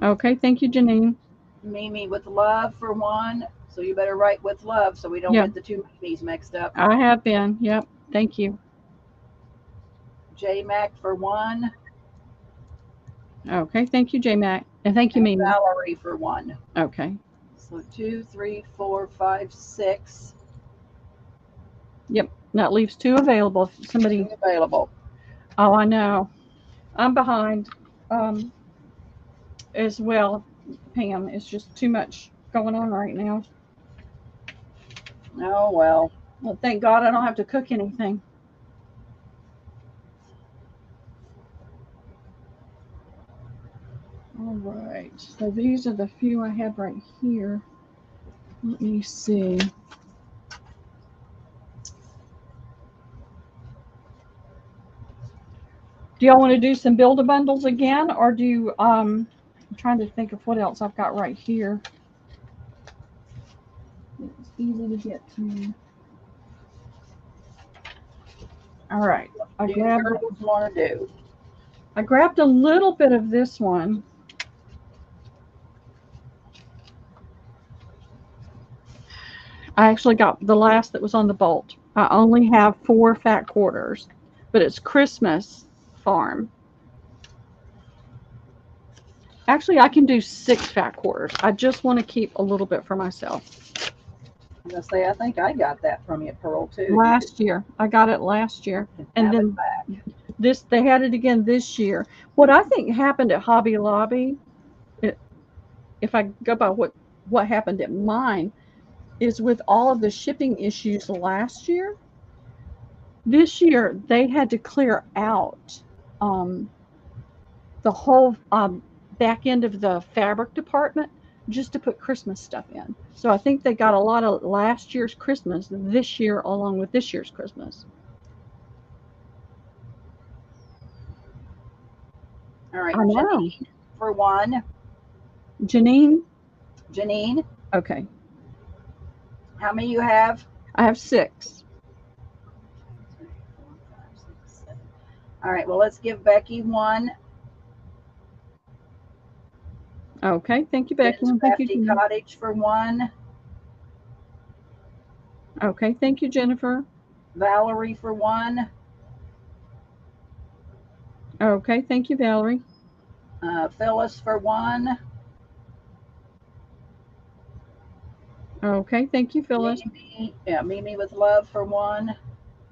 Okay, thank you, Janine. Mimi with love for 1. So you better write with love so we don't Yeah. get the 2 Mimis mixed up. I have been. Yep, thank you. J Mac for 1. Okay, thank you, J-Mac. And thank you, And Mimi. Valerie for 1. Okay. So 2, 3, 4, 5, 6. Yep, that leaves 2 available. If somebody. 2 available. Oh, I know. I'm behind as well, Pam. It's just too much going on right now. Oh, well. Well, thank God I don't have to cook anything. All right. So these are the few I have right here. Let me see. Do y'all want to do some Build-A-Bundles again, or do you, I'm trying to think of what else I've got right here. It's easy to get to. All right. What do you girls want to do? I grabbed a little bit of this one. I actually got the last that was on the bolt. I only have 4 fat quarters, but it's Christmas farm. Actually, I can do 6 fat quarters. I just want to keep a little bit for myself. I'm going to say, I think I got that from you at Pearl, too. Last year. I got it last year. And then this, they had it again this year. What I think happened at Hobby Lobby, if I go by what happened at mine, is with all of the shipping issues last year, this year they had to clear out the whole back end of the fabric department just to put Christmas stuff in. So I think they got a lot of last year's Christmas this year along with this year's Christmas. All right. I know. Janine for 1. Janine? Janine, Okay. how many you have? I have 6. All right. Well, let's give Becky 1. Okay. Thank you, Becky. And thank you, Crafty Janine. Cottage for 1. Okay. Thank you, Jennifer. Valerie for 1. Okay. Thank you, Valerie. Phyllis for 1. Okay. Thank you, Phyllis. Mimi with love for 1.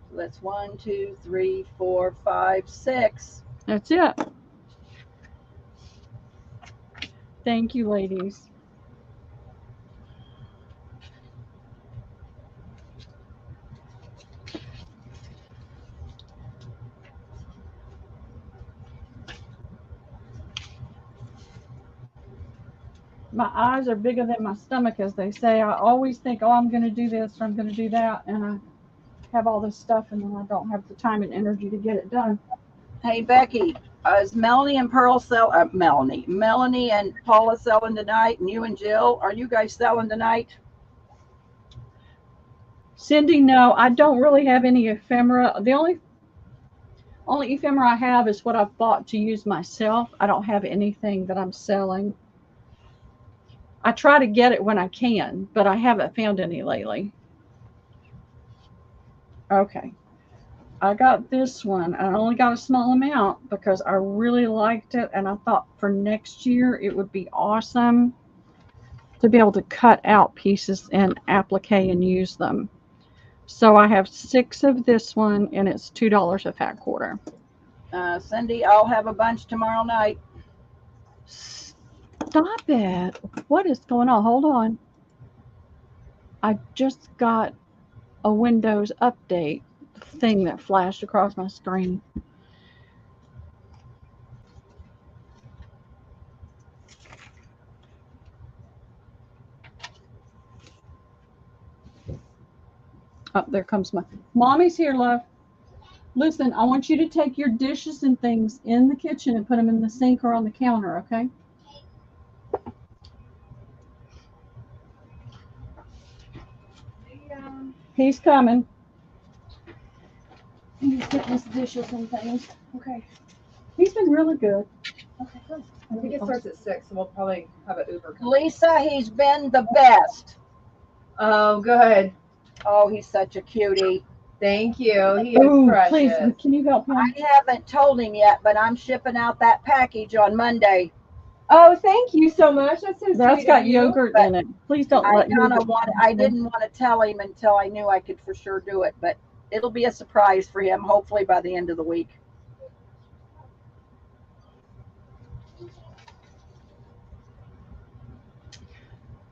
So that's 1, 2, 3, 4, 5, 6. That's it. Thank you, ladies. My eyes are bigger than my stomach, as they say. I always think, oh, I'm going to do this or I'm going to do that, and I have all this stuff, and then I don't have the time and energy to get it done. Hey, Becky, is Melanie and Pearl Melanie and Paula selling tonight, and you and Jill, are you guys selling tonight? Cindy, no, I don't really have any ephemera. The only ephemera I have is what I've bought to use myself. I don't have anything that I'm selling. I try to get it when I can, but I haven't found any lately. Okay. I got this one. I only got a small amount because I really liked it, and I thought for next year it would be awesome to be able to cut out pieces and applique and use them. So I have 6 of this one, and it's $2 a fat quarter. Cindy, I'll have a bunch tomorrow night. Stop it. What is going on? Hold on. I just got a Windows update thing that flashed across my screen. Oh, there comes my mommy's here, love. Listen, I want you to take your dishes and things in the kitchen and put them in the sink or on the counter, okay? He's coming. He's getting his dishes and things. Okay. He's been really good. Okay, good. I think it starts at 6, so we'll probably have an Uber come. Lisa, he's been the best. Oh, good. Oh, he's such a cutie. Thank you. He is Ooh, precious. please, can you help him? I haven't told him yet, but I'm shipping out that package on Monday. Oh, thank you so much. That's so sweet. That's got of you. yogurt in it. Please don't I let didn't want to tell him until I knew I could for sure do it, but it'll be a surprise for him, hopefully by the end of the week.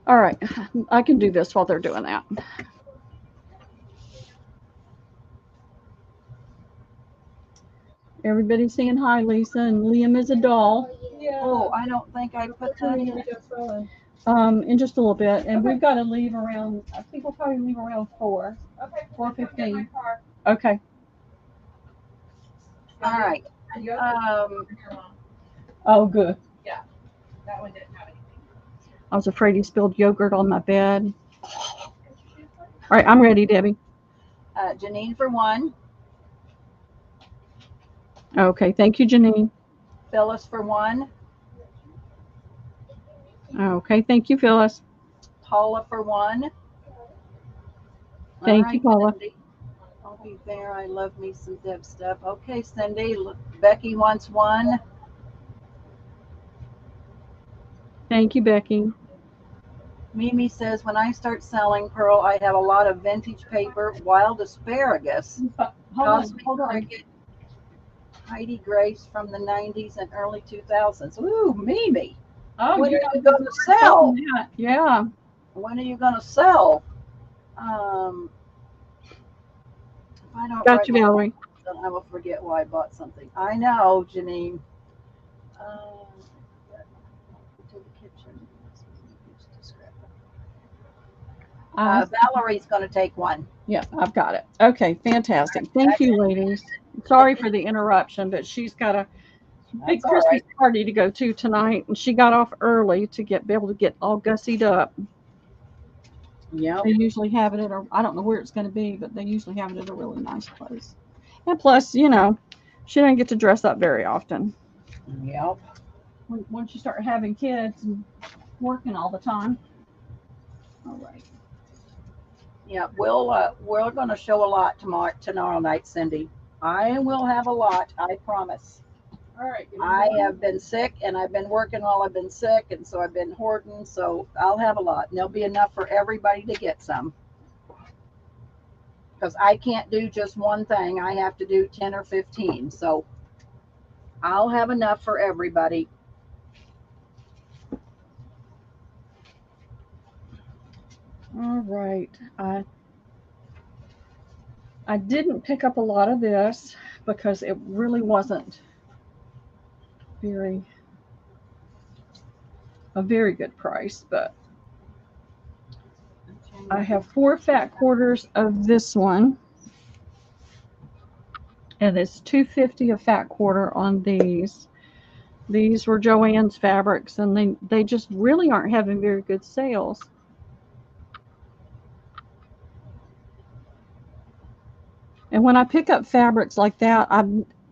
All right, I can do this while they're doing that. Everybody's saying hi, Lisa, and Liam is a doll. Yeah. Oh, I don't think I put that in. In just a little bit, and we've got to leave around. I think we'll probably leave around 4. Okay. 4:15. Okay. All right. Oh, good. That one didn't have anything. I was afraid he spilled yogurt on my bed. All right, I'm ready, Debbie. Janine for 1, Okay, thank you, Janine. Phyllis for 1, Okay, thank you, Phyllis. Paula for 1. Thank you, Paula. Cindy. I'll be there. I love me some Deb stuff. Okay, Cindy. Becky wants 1. Thank you, Becky. Mimi says, when I start selling, Pearl, I have a lot of vintage paper, wild asparagus, cosmic cricket, Heidi Grace from the 90s and early 2000s. Ooh, Mimi. Oh, when are you going to sell? Yeah. When are you going to sell? If I don't Got you, Valerie. I will forget why I bought something. I know, Janine. To the kitchen. Valerie's going to take 1. Yeah, I've got it. Okay, fantastic. Thank you, ladies. Sorry for the interruption, but she's got a big Christmas party to go to tonight, and she got off early to be able to get all gussied up. Yeah. They usually have it at I don't know where it's going to be, but they usually have it at a really nice place. And plus, she doesn't get to dress up very often. Yep. Once you start having kids and working all the time. All right. Yeah, we're going to show a lot tomorrow night, Cindy. I will have a lot, I promise. All right. I have been sick, and I've been working while I've been sick, and so I've been hoarding, so I'll have a lot. And there'll be enough for everybody to get some. Because I can't do just one thing. I have to do 10 or 15. So I'll have enough for everybody. All right. I didn't pick up a lot of this because it really wasn't very a very good price, but I have 4 fat quarters of this one, and it's $2.50 a fat quarter on these. These were Joann's fabrics, and they just really aren't having very good sales. And when I pick up fabrics like that,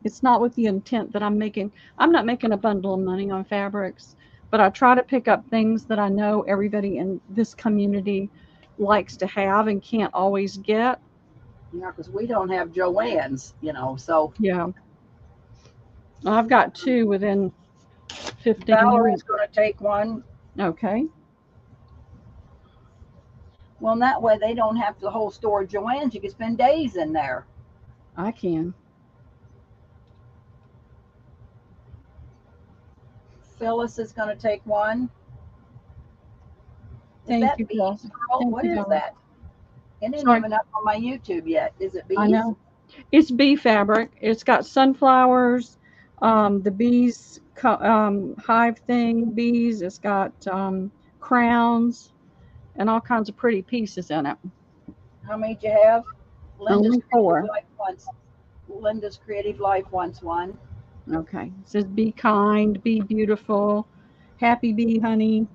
it's not with the intent that I'm not making a bundle of money on fabrics, but I try to pick up things that I know everybody in this community likes to have and can't always get. Yeah, because we don't have Joann's, so. Yeah. I've got 2 within 15 Valerie's minutes. going to take one. Okay. Well, and that way they don't have the whole store of Joann's. You can spend days in there. I can. Phyllis is going to take one. Thank you, bees, Phyllis. Pearl? Thank What you, is Phyllis. that? It isn't Sorry. even up on my YouTube yet. Is it bees? I know. It's bee fabric. It's got sunflowers, the bees hive thing, bees. It's got crowns and all kinds of pretty pieces in it. How many do you have? Only 4. Linda's Creative Life wants one. Okay. It says be kind, be beautiful, happy bee honey.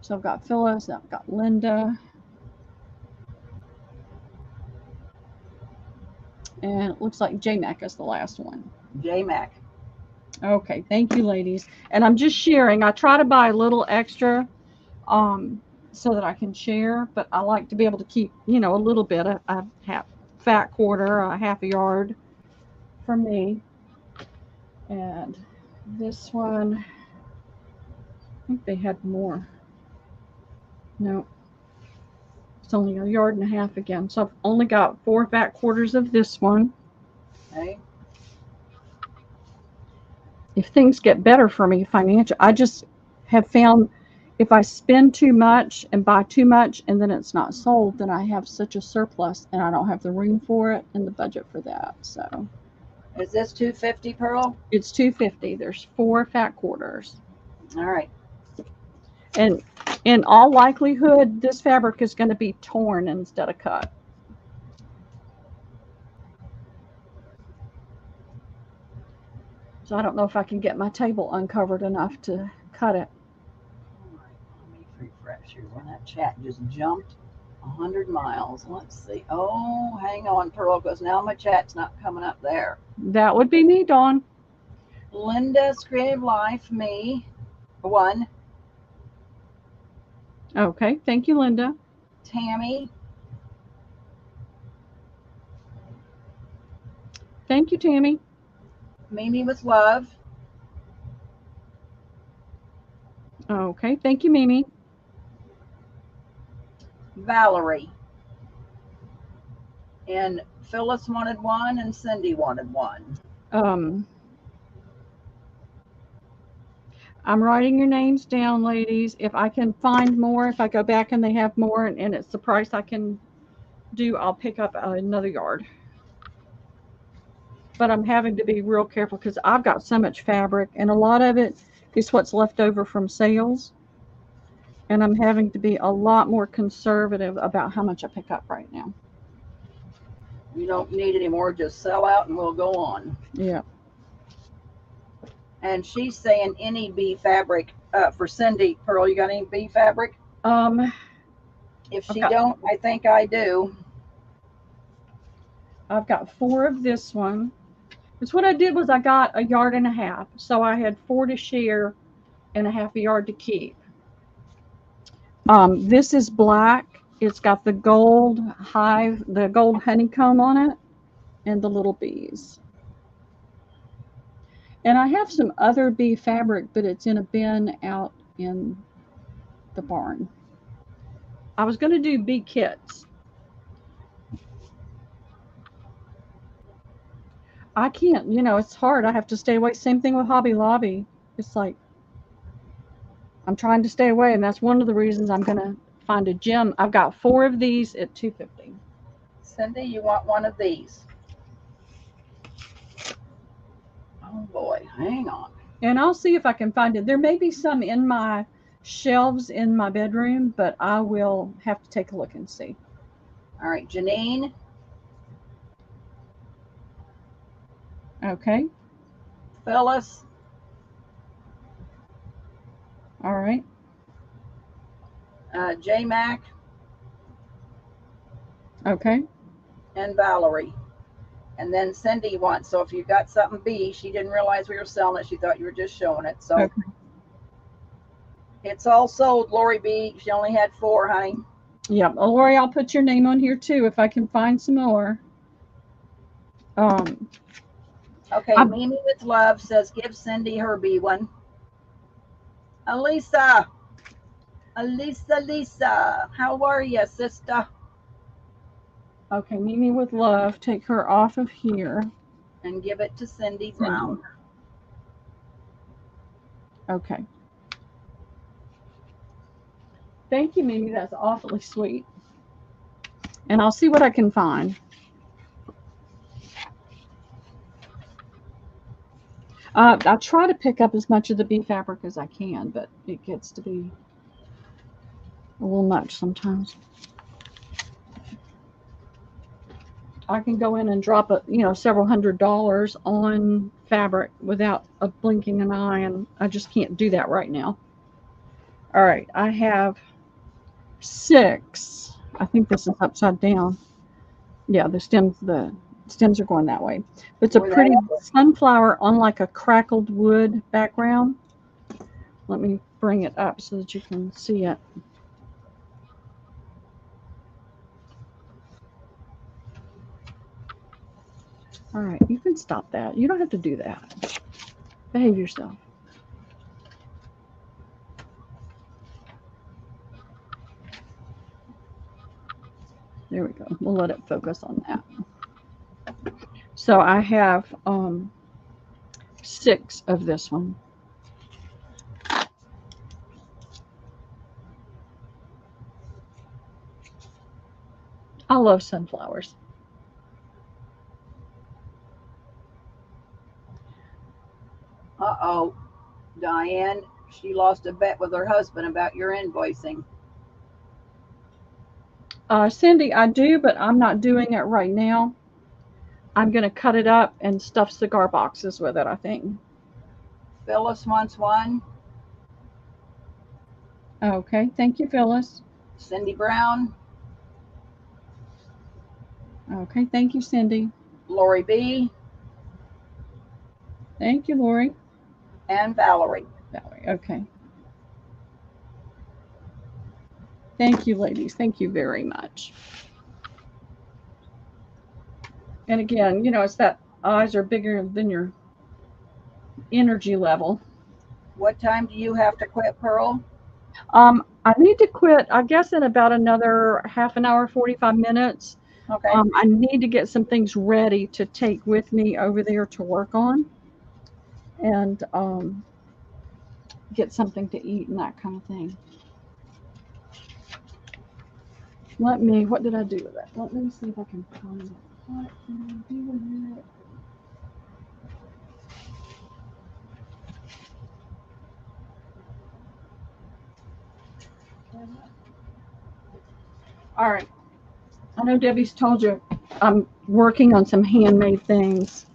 So I've got Phyllis, I've got Linda. And it looks like J-Mac is the last one. J-Mac. Okay, thank you, ladies. And I'm just sharing. I try to buy a little extra so that I can share, but I like to be able to keep, a little bit, a half fat quarter, a half a yard for me. And this one, I think they had more. No, it's only a yard and a half again. So I've only got 4 fat quarters of this one. Okay. If things get better for me financially, I just have found if I spend too much and buy too much and then it's not sold, then I have such a surplus and I don't have the room for it and the budget for that. So Is this $2.50, Pearl? it's $2.50. There's 4 fat quarters. All right. And in all likelihood, this fabric is going to be torn instead of cut. So I don't know if I can get my table uncovered enough to cut it. All right. Let me refresh here. When that chat just jumped 100 miles. Let's see. Oh, hang on, Pearl, because now my chat's not coming up there. That would be me, Dawn. Linda's Creative Life, me, 1. Okay, thank you, Linda. Tammy, Thank you, Tammy. Mimi with Love, Okay, thank you, Mimi. Valerie, and Phyllis wanted one, and Cindy wanted one. I'm writing your names down, ladies. If I can find more, if I go back and they have more and it's the price I can do, I'll pick up another yard. But I'm having to be real careful because I've got so much fabric and a lot of it is what's left over from sales. And I'm having to be a lot more conservative about how much I pick up right now. You don't need any more, just sell out and we'll go on. Yeah. And she's saying any bee fabric for Cindy. Pearl, you got any bee fabric? If she don't, I think I do. I've got 4 of this one. Because what I did was I got a yard and a half. So I had 4 to share and a half a yard to keep. This is black. It's got the gold hive, the gold honeycomb on it, and the little bees. And I have some other bee fabric, but it's in a bin out in the barn. I was going to do bee kits. I can't, it's hard. I have to stay away. Same thing with Hobby Lobby. It's like I'm trying to stay away, and that's one of the reasons I'm going to find a gem. I've got 4 of these at $2.50. Cindy, you want one of these? Oh boy, hang on. And I'll see if I can find it. There may be some in my shelves in my bedroom, but I will have to take a look and see. All right, Janine. Okay. Phyllis. All right. J Mac. Okay. And Valerie. And then Cindy wants, so if you got something B, she didn't realize we were selling it. She thought you were just showing it. So Okay. it's all sold, Lori B. She only had 4, honey. Yeah. Oh, Lori, I'll put your name on here too if I can find some more. Okay, Mimi with love says give Cindy her B one. Lisa, how are you, sister? Okay, Mimi with love. Take her off of here. And give it to Cindy Brown. Okay. Thank you, Mimi. That's awfully sweet. And I'll see what I can find. I try to pick up as much of the bee fabric as I can, but it gets to be a little much sometimes. I can go in and drop several $100s on fabric without a blinking an eye, and I just can't do that right now. All right, I have 6. I think this is upside down. Yeah, the stems are going that way. It's a pretty sunflower on like a crackled wood background. Let me bring it up so that you can see it. All right, you can stop that. You don't have to do that. Behave yourself. There we go. We'll let it focus on that. So I have 6 of this one. I love sunflowers. Uh-oh, Diane, she lost a bet with her husband about your invoicing. Cindy, I do, but I'm not doing it right now. I'm going to cut it up and stuff cigar boxes with it, I think. Phyllis wants one. Okay, thank you, Phyllis. Cindy Brown. Okay, thank you, Cindy. Lori B. Thank you, Lori. And Valerie. Valerie, okay. Thank you, ladies. Thank you very much. And again, it's that eyes are bigger than your energy level. What time do you have to quit, Pearl? I need to quit, I guess, in about another half an hour, 45 minutes. Okay. I need to get some things ready to take with me over there to work on, and get something to eat and that kind of thing. What did I do with it? Let me see if I can find it. What did I do with it? All right. I know Debbie's told you I'm working on some handmade things.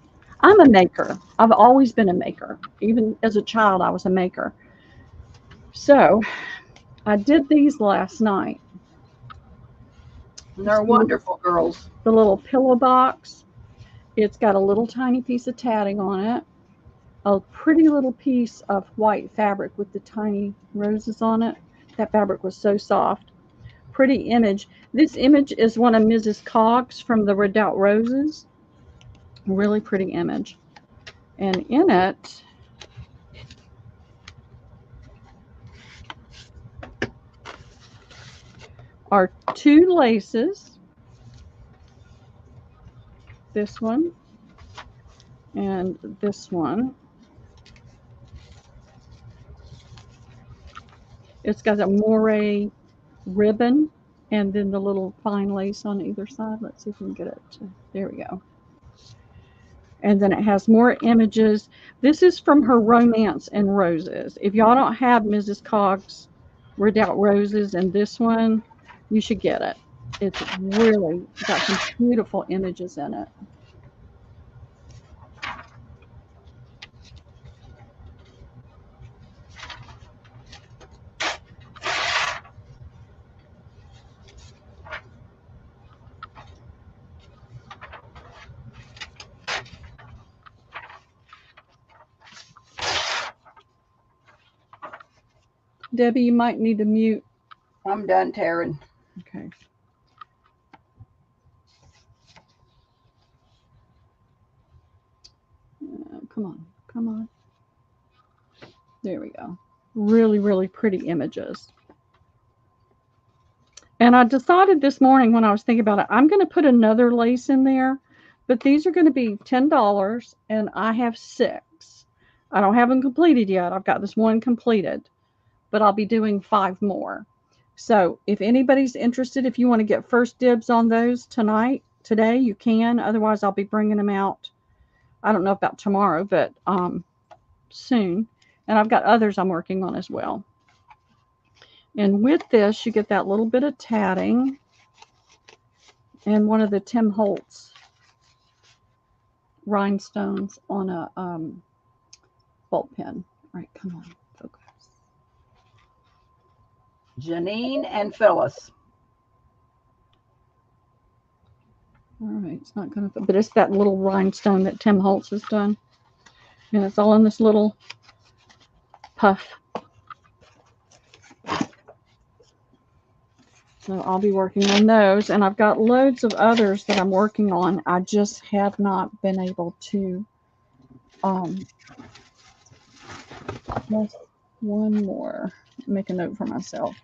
I'm a maker. I've always been a maker. Even as a child, I was a maker. So I did these last night. And they're wonderful, girls. The little pillow box. It's got a little tiny piece of tatting on it. A pretty little piece of white fabric with the tiny roses on it. That fabric was so soft. Pretty image. This image is one of Mrs. Cogg's from the Redoubt Roses. Really pretty image. And in it are 2 laces. This one and this one. It's got a moire ribbon and then the little fine lace on either side. Let's see if we can get it. There we go. And then it has more images. This is from her Romance and Roses. If y'all don't have Mrs. Cogg's Redoubt Roses and this one, you should get it. It's really got some beautiful images in it. Debbie, you might need to mute. I'm done tearing. Okay. Come on, come on. There we go. Really, really pretty images. And I decided this morning when I was thinking about it, I'm going to put another lace in there, but these are going to be $10, and I have 6. I don't have them completed yet. I've got this one completed, but I'll be doing 5 more. So if anybody's interested, if you want to get first dibs on those today, you can. Otherwise, I'll be bringing them out. I don't know about tomorrow, but soon. And I've got others I'm working on as well. And with this, you get that little bit of tatting and one of the Tim Holtz rhinestones on a bolt pen. All right, come on, focus. Janine and Phyllis. All right, it's not going to, but it's that little rhinestone that Tim Holtz has done. And it's all in this little puff. So I'll be working on those. And I've got loads of others that I'm working on. I just have not been able to. Just one more. Make a note for myself.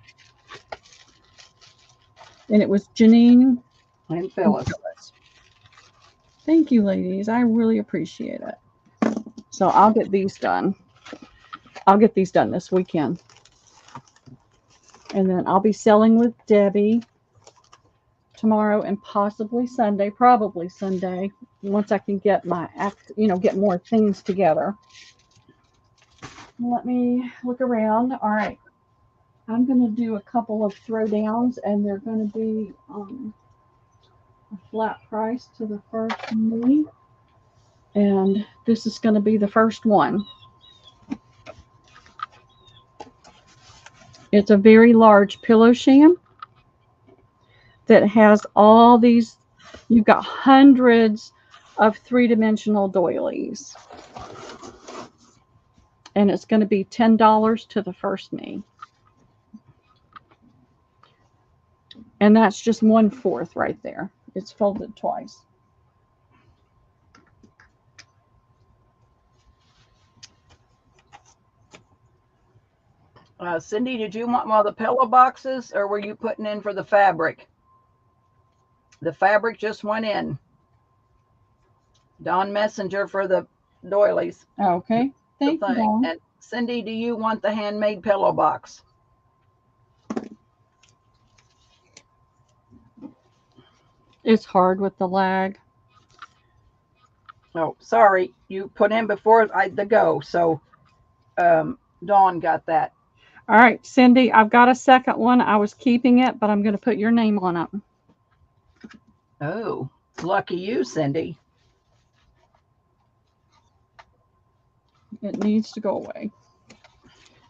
And it was Janine And Phyllis. Thank you, ladies. I really appreciate it. So I'll get these done. I'll get these done this weekend. And then I'll be selling with Debbie tomorrow and possibly Sunday, probably Sunday, once I can get my get more things together. Let me look around. All right. I'm going to do a couple of throwdowns, and they're going to be a flat price to the first me. And this is going to be the first one. It's a very large pillow sham that has all these. You've got hundreds of 3-dimensional doilies. And it's going to be $10 to the first me. And that's just 1/4 right there. It's folded twice. Cindy, did you want one of the pillow boxes, or were you putting in for the fabric? The fabric just went in. Dawn Messenger for the doilies. Okay. Thank you, Dawn. And Cindy, do you want the handmade pillow box? It's hard with the lag. Oh, sorry. You put in before the go. So Dawn got that. All right, Cindy, I've got a second one. I was keeping it, but I'm going to put your name on it. Oh, lucky you, Cindy. It needs to go away.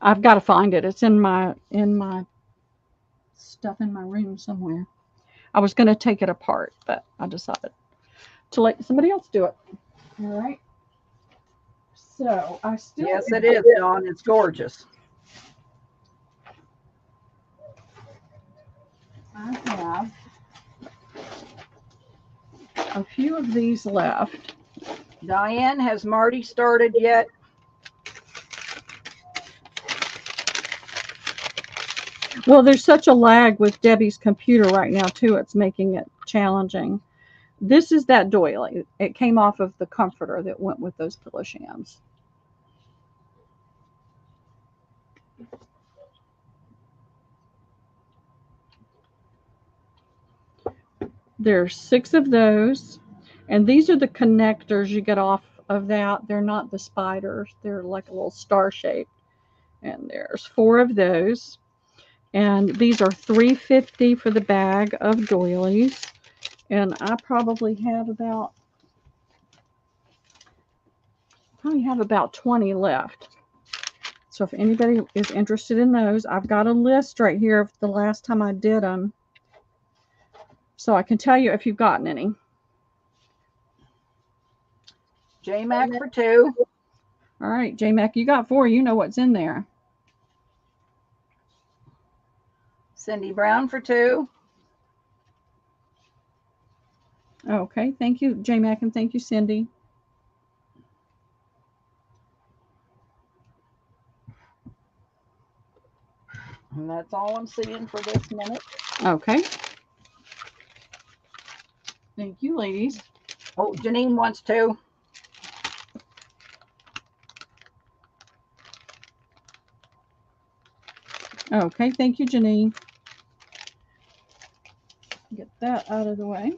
I've got to find it. It's in my stuff in my room somewhere. I was going to take it apart, but I decided to let somebody else do it. All right. So I still. Yes, it is, Dawn. It's gorgeous. I have a few of these left. Diane, has Marty started yet? Well, there's such a lag with Debbie's computer right now, too. It's making it challenging. This is that doily. It came off of the comforter that went with those pillow shams. There's 6 of those. And these are the connectors you get off of that. They're not the spiders. They're like a little star shape. And there's 4 of those. And these are $3.50 for the bag of doilies. And I probably have about 20 left. So if anybody is interested in those, I've got a list right here of the last time I did them. So I can tell you if you've gotten any. J-Mac for 2. All right, J-Mac, you got 4. You know what's in there. Cindy Brown for 2. Okay, thank you, J-Mac, and thank you, Cindy. And that's all I'm seeing for this minute. Okay. Thank you, ladies. Oh, Janine wants 2. Okay, thank you, Janine. Get that out of the way.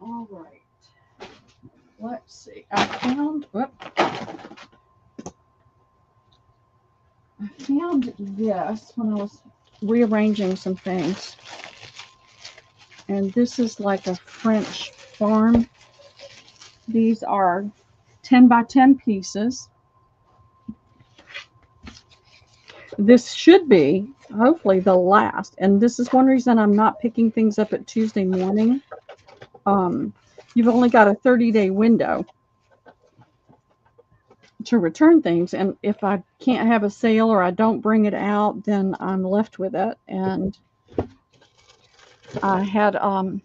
All right. Let's see. I found this when I was rearranging some things. And this is like a French farm. These are 10 by 10 pieces. This should be, hopefully, the last. And this is one reason I'm not picking things up at Tuesday morning. You've only got a 30-day window to return things. And if I can't have a sale or I don't bring it out, then I'm left with it. And I had a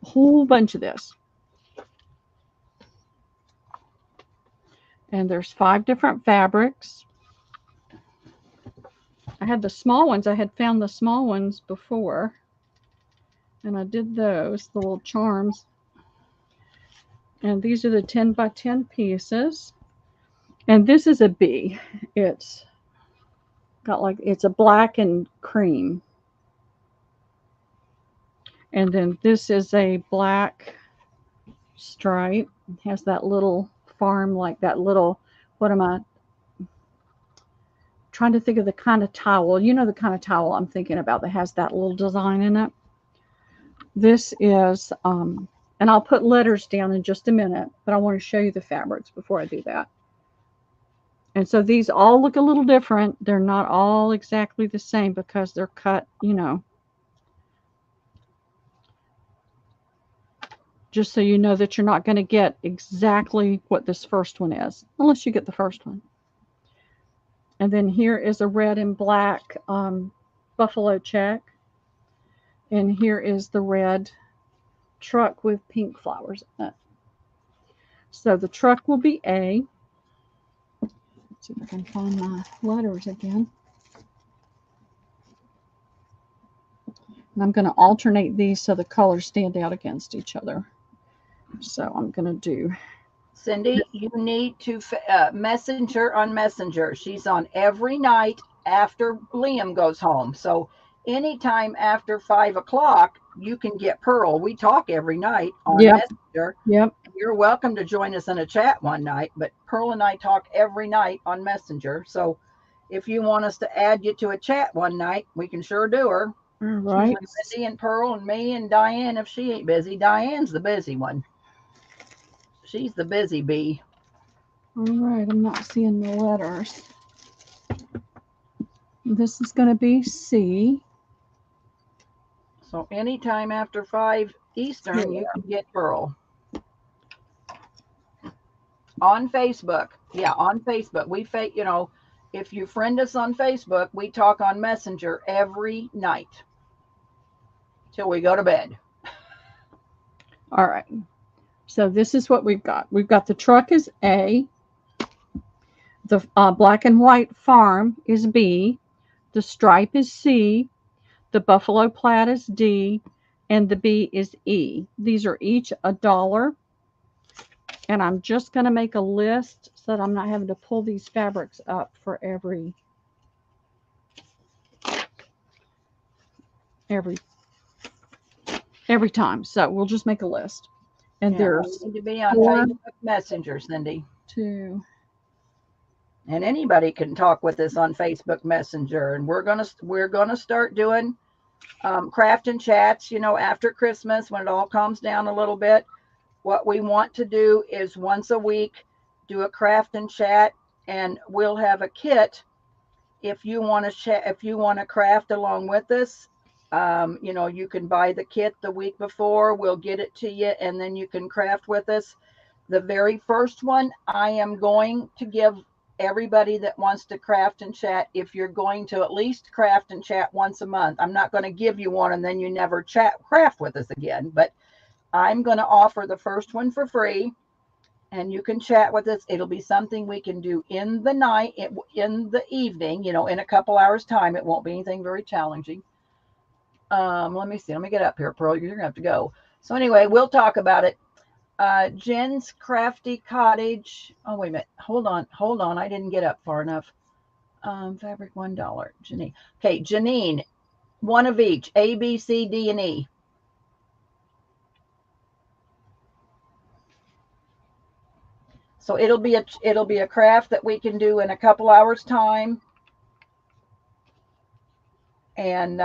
whole bunch of this. And there's 5 different fabrics. I had the small ones. I had found the small ones before. And I did those, the little charms. And these are the 10 by 10 pieces. And this is a bee. It's got it's a black and cream. And then this is a black stripe. It has that little farm, like that little, what am I trying to think of, the kind of towel. You know the kind of towel I'm thinking about that has that little design in it. This is, and I'll put letters down in just a minute, but I want to show you the fabrics before I do that. And so these all look a little different. They're not all exactly the same because they're cut, just so you know that you're not going to get exactly what this first one is, unless you get the first one. And then here is a red and black buffalo check. And here is the red truck with pink flowers in it. So the truck will be A. Let's see if I can find my letters again. And I'm going to alternate these so the colors stand out against each other. So I'm going to do. Cindy, you need to message her on Messenger. She's on every night after Liam goes home. So anytime after 5 o'clock, you can get Pearl. We talk every night on Messenger. Yep. You're welcome to join us in a chat one night, but Pearl and I talk every night on Messenger. So if you want us to add you to a chat one night, we can sure do her. All right. Cindy and Pearl and me and Diane, if she ain't busy. Diane's the busy one. She's the busy bee. All right, I'm not seeing the letters. This is going to be C. So anytime after 5 Eastern, you can get Pearl. On Facebook. Yeah, on Facebook. If you friend us on Facebook, we talk on Messenger every night till we go to bed. All right. So this is what we've got. We've got the truck is A. The black and white farm is B. The stripe is C. The buffalo plaid is D. And the B is E. These are each $1. And I'm just going to make a list so that I'm not having to pull these fabrics up for every. every time. So we'll just make a list. And Yeah, there's we need to be on 4, Facebook Messenger, Cindy. 2. And anybody can talk with us on Facebook Messenger. And we're gonna start doing craft and chats, after Christmas when it all calms down a little bit. What we want to do is once a week do a craft and chat, and we'll have a kit if you want to craft along with us. You can buy the kit the week before. We'll get it to you, and then you can craft with us. The very first one, I am going to give everybody that wants to craft and chat, if you're going to at least craft and chat once a month. I'm not going to give you one and then you never craft with us again, but I'm going to offer the first one for free, and you can chat with us. It'll be something we can do in the night, in the evening, in a couple hours time. It won't be anything very challenging. Let me see. Let me get up here, Pearl. You're going to have to go. So anyway, we'll talk about it. Jen's Crafty Cottage. Oh, wait a minute. Hold on. I didn't get up far enough. Fabric $1. Janine. Okay, Janine. One of each. A, B, C, D, and E. So it'll be a craft that we can do in a couple hours time. And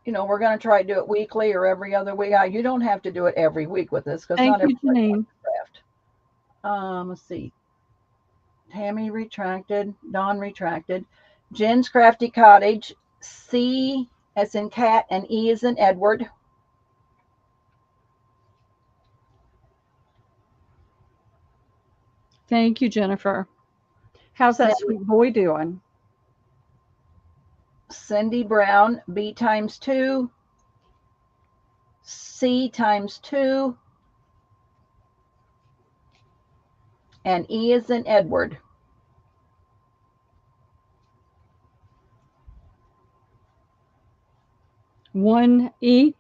we're going to try to do it weekly or every other week. You don't have to do it every week with us because not everybody wants to craft. Let's see. Tammy retracted. Dawn retracted. Jen's Crafty Cottage. C as in cat and E as in Edward. Thank you, Jennifer. How's that sweet boy doing? Cindy Brown, B times 2, C times 2, and E is in Edward. One E?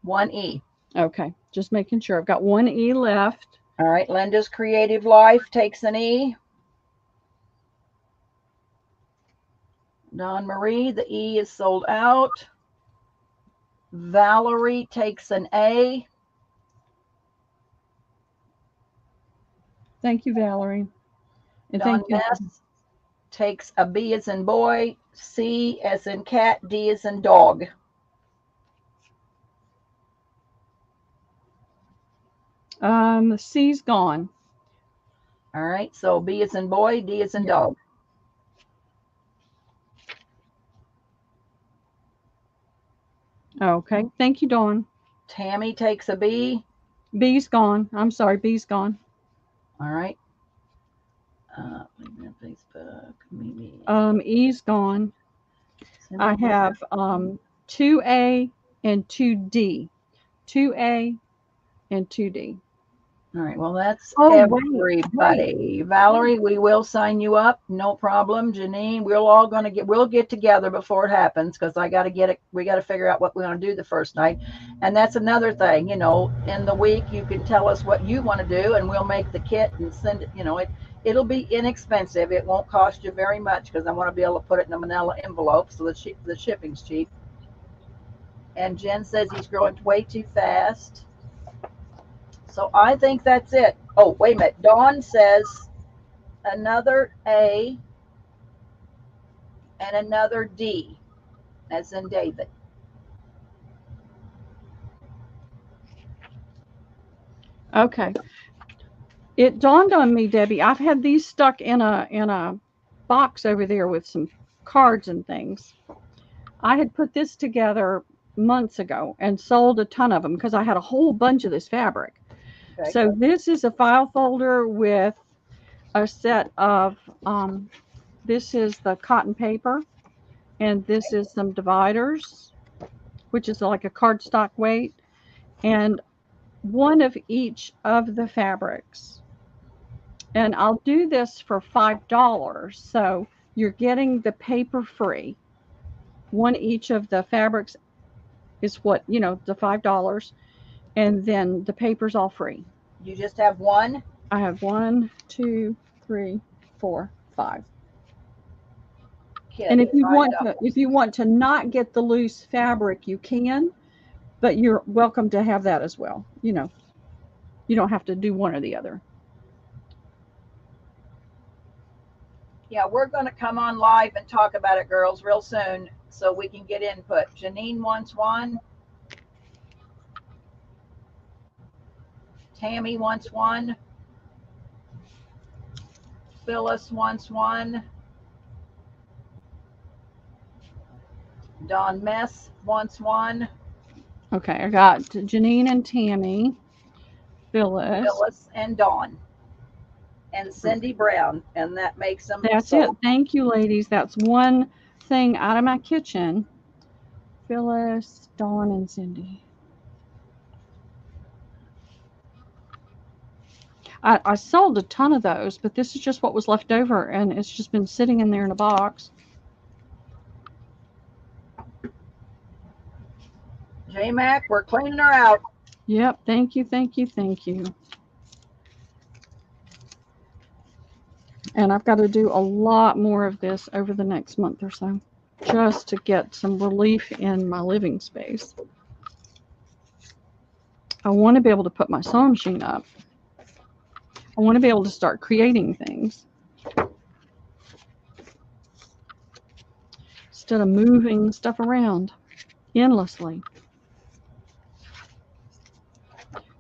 1E. Okay, just making sure. I've got 1E left. All right, Linda's Creative Life takes an E. Dawn Marie, the E is sold out. Valerie takes an A. Thank you, Valerie. And Dawn Mess takes a B as in boy, C as in cat, D as in dog. C's gone. All right, so B as in boy, D as in dog. Okay, thank you, Dawn. Tammy takes a B. B's gone. I'm sorry, B's gone. All right. Facebook, maybe. E's gone. I have 2A and 2D. 2A and 2D. All right, well, that's everybody. Wait. Valerie, we will sign you up. No problem. Janine, we'll get together before it happens because we got to figure out what we want to do the first night. And that's another thing, in the week you can tell us what you want to do and we'll make the kit and send it, it'll be inexpensive. It won't cost you very much because I want to be able to put it in a manila envelope so the shipping's cheap. And Jen says he's growing way too fast. So I think that's it. Oh, wait a minute. Dawn says another A and another D, as in David. Okay. It dawned on me, Debbie, I've had these stuck in a box over there with some cards and things. I had put this together months ago and sold a ton of them because I had a whole bunch of this fabric. Okay. So this is a file folder with a set of, this is the cotton paper, and this is some dividers, which is like a cardstock weight, and one of each of the fabrics. And I'll do this for $5. So you're getting the paper free. One each of the fabrics is what, the $5. And then the paper's all free. You just have one? I have 1, 2, 3, 4, 5. kit. And if you tied want up. to, if you want to not get the loose fabric, you can, but you're welcome to have that as well. You know, you don't have to do one or the other. Yeah, we're going to come on live and talk about it, girls, real soon so we can get input. Janine wants one. Tammy wants one. Phyllis wants one. Don Mess wants one. Okay, I got Janine and Tammy, Phyllis. Phyllis and Dawn. And Cindy Brown. And that makes them That's it. sold. Thank you, ladies. That's one thing out of my kitchen. Phyllis, Dawn, and Cindy. I sold a ton of those, but this is just what was left over, and it's just been sitting in there in a box. J-Mac, we're cleaning her out. Yep. Thank you, thank you, thank you. And I've got to do a lot more of this over the next month or so, just to get some relief in my living space. I want to be able to put my sewing machine up. I want to be able to start creating things instead of moving stuff around endlessly.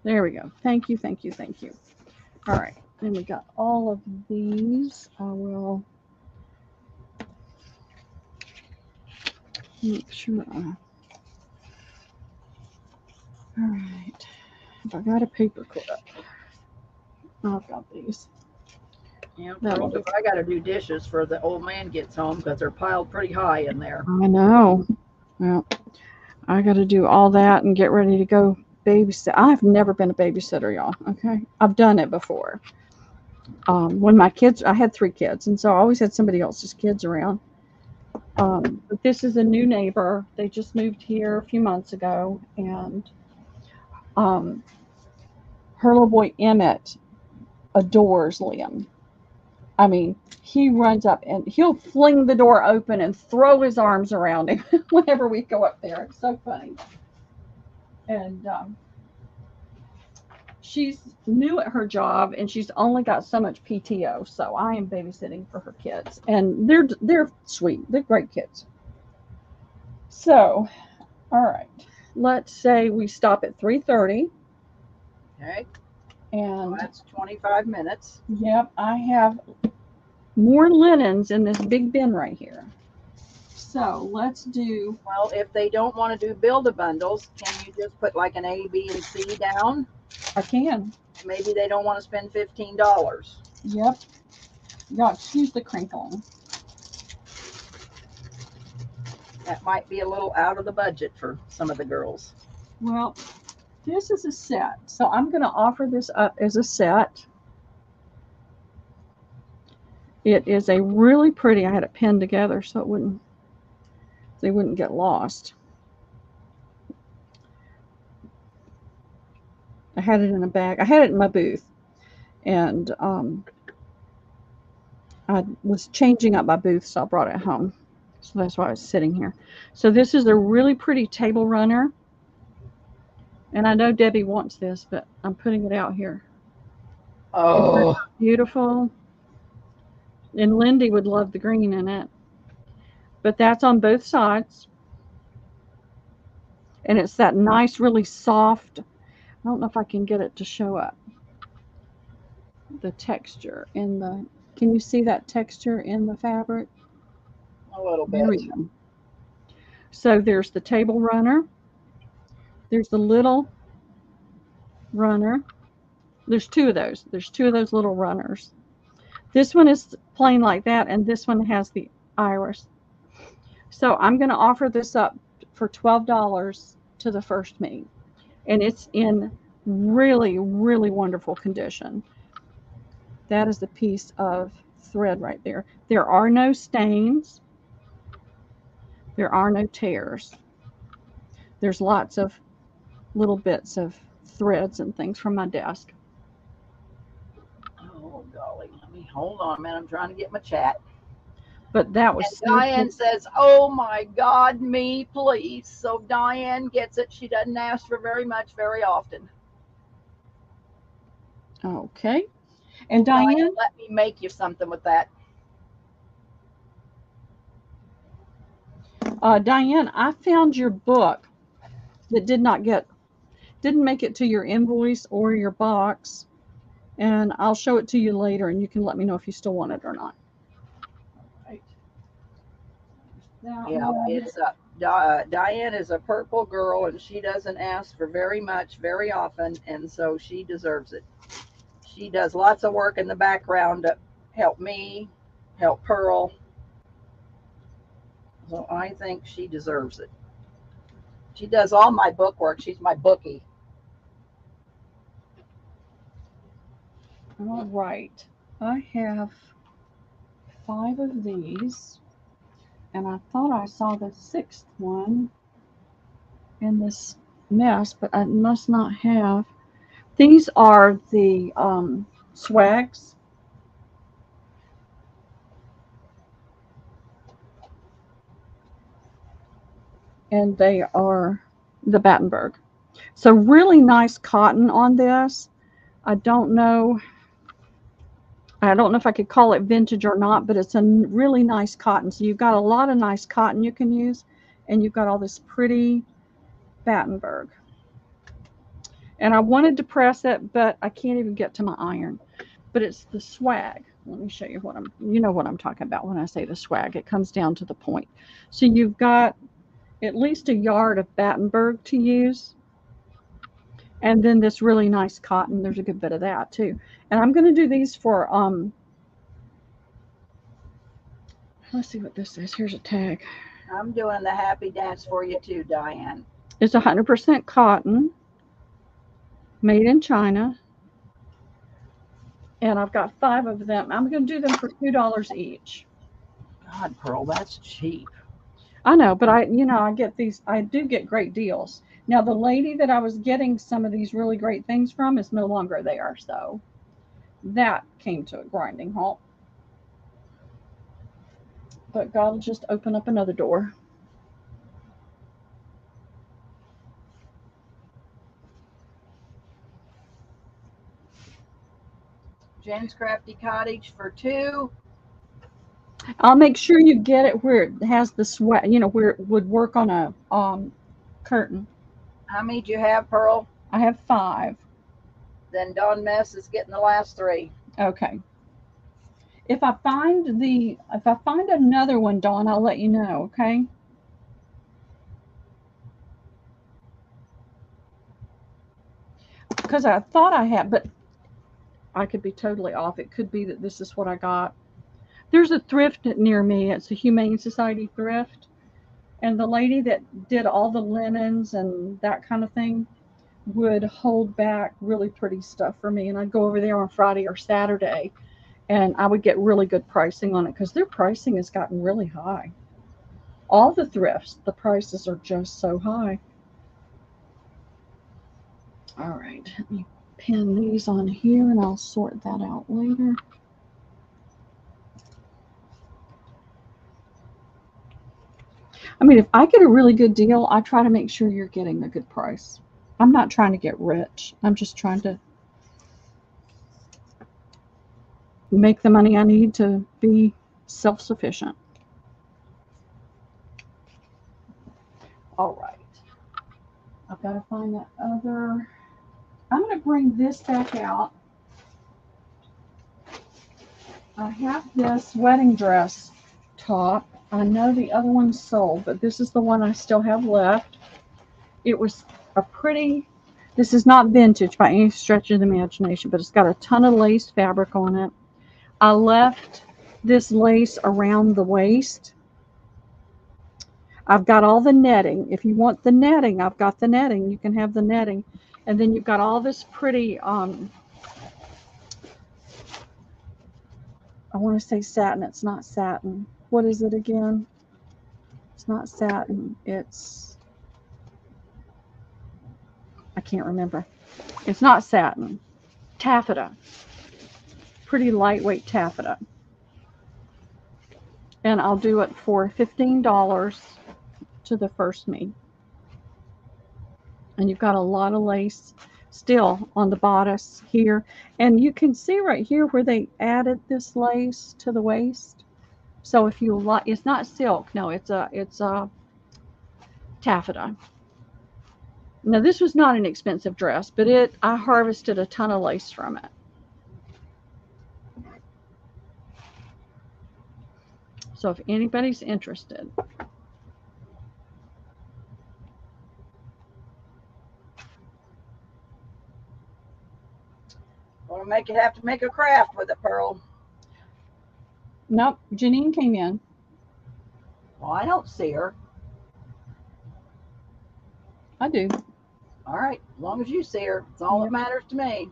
There we go. Thank you, thank you, thank you. All right. Then we got all of these. I will make sure all right. If I got a paper clip, I've got these. Yeah, That'll girls, if I got to do dishes for the old man gets home because they're piled pretty high in there. I know. Well, I got to do all that and get ready to go babysit. I've never been a babysitter, y'all. Okay. I've done it before. When my kids, I had 3 kids, and so I always had somebody else's kids around. But this is a new neighbor. They just moved here a few months ago, and her little boy Emmett adores Liam. I mean, he runs up and he'll fling the door open and throw his arms around him whenever we go up there. It's so funny. And she's new at her job, and she's only got so much PTO, so I am babysitting for her kids, and they're sweet. They're great kids. So, all right, let's say we stop at 3:30. Okay. And that's 25 minutes. Yep, I have more linens in this big bin right here. So let's do. Well, if they don't want to do build-a-bundles, can you just put like an A, B, and C down? I can. Maybe they don't want to spend $15. Yep. Y'all excuse the crinkling. That might be a little out of the budget for some of the girls. Well, this is a set, so I'm going to offer this up as a set. It is a really pretty. I had it pinned together so they wouldn't get lost. I had it in a bag. I had it in my booth, and I was changing up my booth, so I brought it home. So that's why I was sitting here. So this is a really pretty table runner. And I know Debbie wants this, but I'm putting it out here. Oh, beautiful. And Lindy would love the green in it. But that's on both sides. And it's that nice, really soft. I don't know if I can get it to show up. The texture in the, can you see that texture in the fabric? a little bit. There we go. So there's the table runner. There's the little runner. There's 2 of those. There's 2 of those little runners. This one is plain like that, and this one has the iris. So I'm going to offer this up for $12 to the first meet. And it's in really, really wonderful condition. That is the piece of thread right there. There are no stains. There are no tears. There's lots of little bits of threads and things from my desk. Oh, golly. Let me hold on, man. I'm trying to get my chat. But that was And so Diane cool. says, "Oh my God, me, please." So Diane gets it. She doesn't ask for very much very often. Okay. And Diane, Diane, let me make you something with that. Diane, I found your book that didn't make it to your invoice or your box, and I'll show it to you later, and you can let me know if you still want it or not. Right. That Yeah, one. it's Diane is a purple girl, and she doesn't ask for very much very often, and so she deserves it. She does lots of work in the background to help me, help Pearl. So I think she deserves it. She does all my book work. She's my bookie. All right. I have 5 of these, and I thought I saw the 6th one in this mess, but I must not have. These are the swags, and they are the Battenberg. So really nice cotton on this. I don't know. I don't know if I could call it vintage or not, but it's a really nice cotton. So you've got a lot of nice cotton you can use, and you've got all this pretty Battenberg. And I wanted to press it, but I can't even get to my iron. But it's the swag. Let me show you you know what I'm talking about when I say the swag. It comes down to the point. So you've got at least a yard of Battenberg to use. And then this really nice cotton. There's a good bit of that too. And I'm going to do these for, let's see what this is. Here's a tag. I'm doing the happy dance for you too, Diane. It's 100% cotton, made in China. And I've got 5 of them. I'm going to do them for $2 each. God, Pearl, that's cheap. I know, but I get these, I do get great deals. Now, the lady that I was getting some of these really great things from is no longer there. So that came to a grinding halt. But God will just open up another door. Jen's Crafty Cottage for 2. I'll make sure you get it where it has the sweat, where it would work on a curtain. How many do you have, Pearl? I have 5. Then Dawn Mess is getting the last 3. Okay. If I find another one, Dawn, I'll let you know, okay? Because I thought I had, but I could be totally off. It could be that this is what I got. There's a thrift near me. It's a Humane Society thrift. And the lady that did all the linens and that kind of thing would hold back really pretty stuff for me. And I'd go over there on Friday or Saturday and I would get really good pricing on it because their pricing has gotten really high. All the thrifts, the prices are just so high. All right, let me pin these on here and I'll sort that out later. I mean, if I get a really good deal, I try to make sure you're getting a good price. I'm not trying to get rich. I'm just trying to make the money I need to be self-sufficient. All right. I've got to find that other. I'm going to bring this back out. I have this wedding dress top. I know the other one's sold, but this is the one I still have left. It was a pretty, this is not vintage by any stretch of the imagination, but it's got a ton of lace fabric on it. I left this lace around the waist. I've got all the netting. If you want the netting, I've got the netting. You can have the netting. And then you've got all this pretty, I want to say satin. It's not satin. What is it again? It's not satin. I can't remember. It's not satin. Taffeta. Pretty lightweight taffeta. And I'll do it for $15 to the first me. And you've got a lot of lace still on the bodice here. And you can see right here where they added this lace to the waist. So if you like, it's not silk. No, it's a taffeta. Now this was not an expensive dress, but I harvested a ton of lace from it. So if anybody's interested. Gonna make it have to make a craft with it, Pearl. Nope, Janine came in. Well, I don't see her. I do. All right, as long as you see her, it's all that matters to me.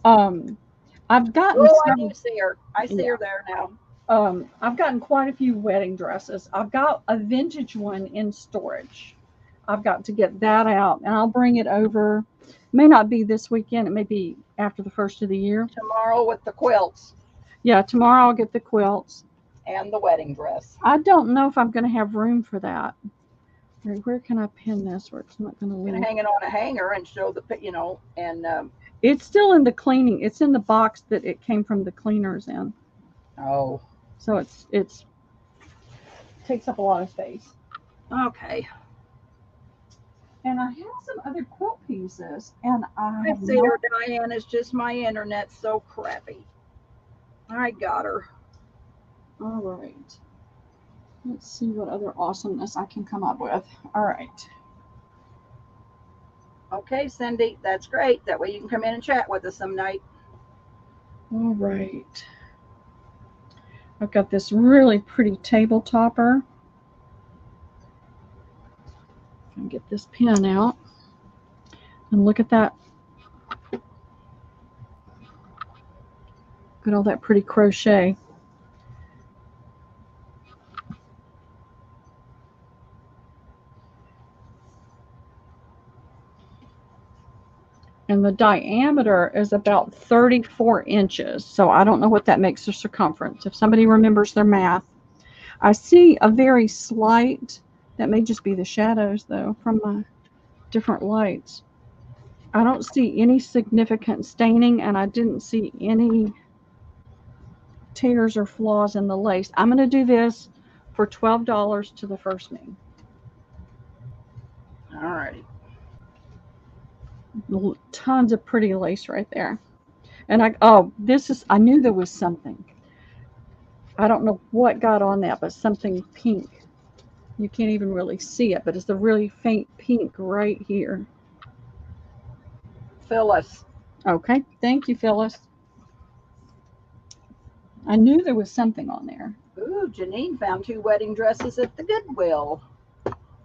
I've gotten Oh, I several, do see her. I see her there now. I've gotten quite a few wedding dresses. I've got a vintage one in storage. I've got to get that out, and I'll bring it over. May not be this weekend. It may be after the first of the year. Tomorrow with the quilts Yeah, tomorrow I'll get the quilts. and the wedding dress. I don't know if I'm going to have room for that. Where can I pin this where it's not going to You can leave? hang it on a hanger and show the, and It's still in the cleaning. It's in the box that it came from the cleaners in. oh, So it's takes up a lot of space. okay. And I have some other quilt pieces, and I see her, Diane. It's just my internet's so crappy. I got her. All right. Let's see what other awesomeness I can come up with. All right. Okay, Cindy, that's great. That way you can come in and chat with us some night. All right. I've got this really pretty table topper. I'm gonna get this pin out. And look at that. Look at all that pretty crochet. And the diameter is about 34 inches. So I don't know what that makes the circumference. If somebody remembers their math. I see a very slight, that may just be the shadows though, from my different lights. I don't see any significant staining, and I didn't see any tears or flaws in the lace. I'm going to do this for $12 to the first me. All right. Tons of pretty lace right there. And I knew there was something. I don't know what got on that, but something pink. You can't even really see it, but it's a really faint pink right here. Phyllis. Okay, thank you, Phyllis. I knew there was something on there. Ooh, Janine found 2 wedding dresses at the Goodwill.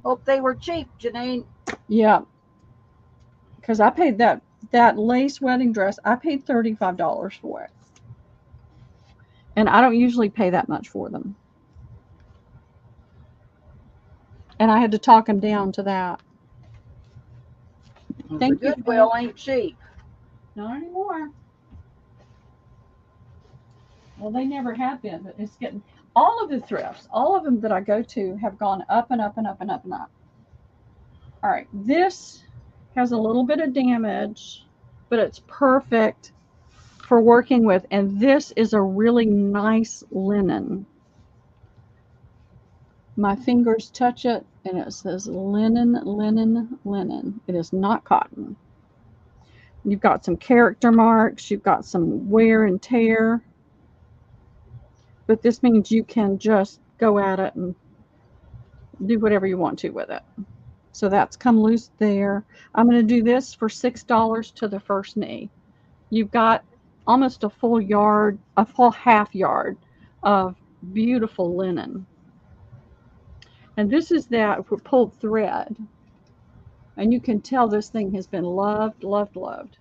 Hope they were cheap, Janine. Yeah, because I paid that lace wedding dress. I paid $35 for it, and I don't usually pay that much for them. And I had to talk him down to that. Thank The you. Goodwill ain't cheap. Not anymore. Well, they never have been, but it's getting, all of the thrifts, all of them that I go to have gone up and up and up and up and up. All right, this has a little bit of damage, but it's perfect for working with. And this is a really nice linen. My fingers touch it, and it says linen, linen, linen. It is not cotton. You've got some character marks. You've got some wear and tear. But this means you can just go at it and do whatever you want to with it. So that's come loose there. I'm going to do this for $6 to the first knee. You've got almost a full yard, a full half yard of beautiful linen. And this is that pulled thread. And you can tell this thing has been loved, loved, loved.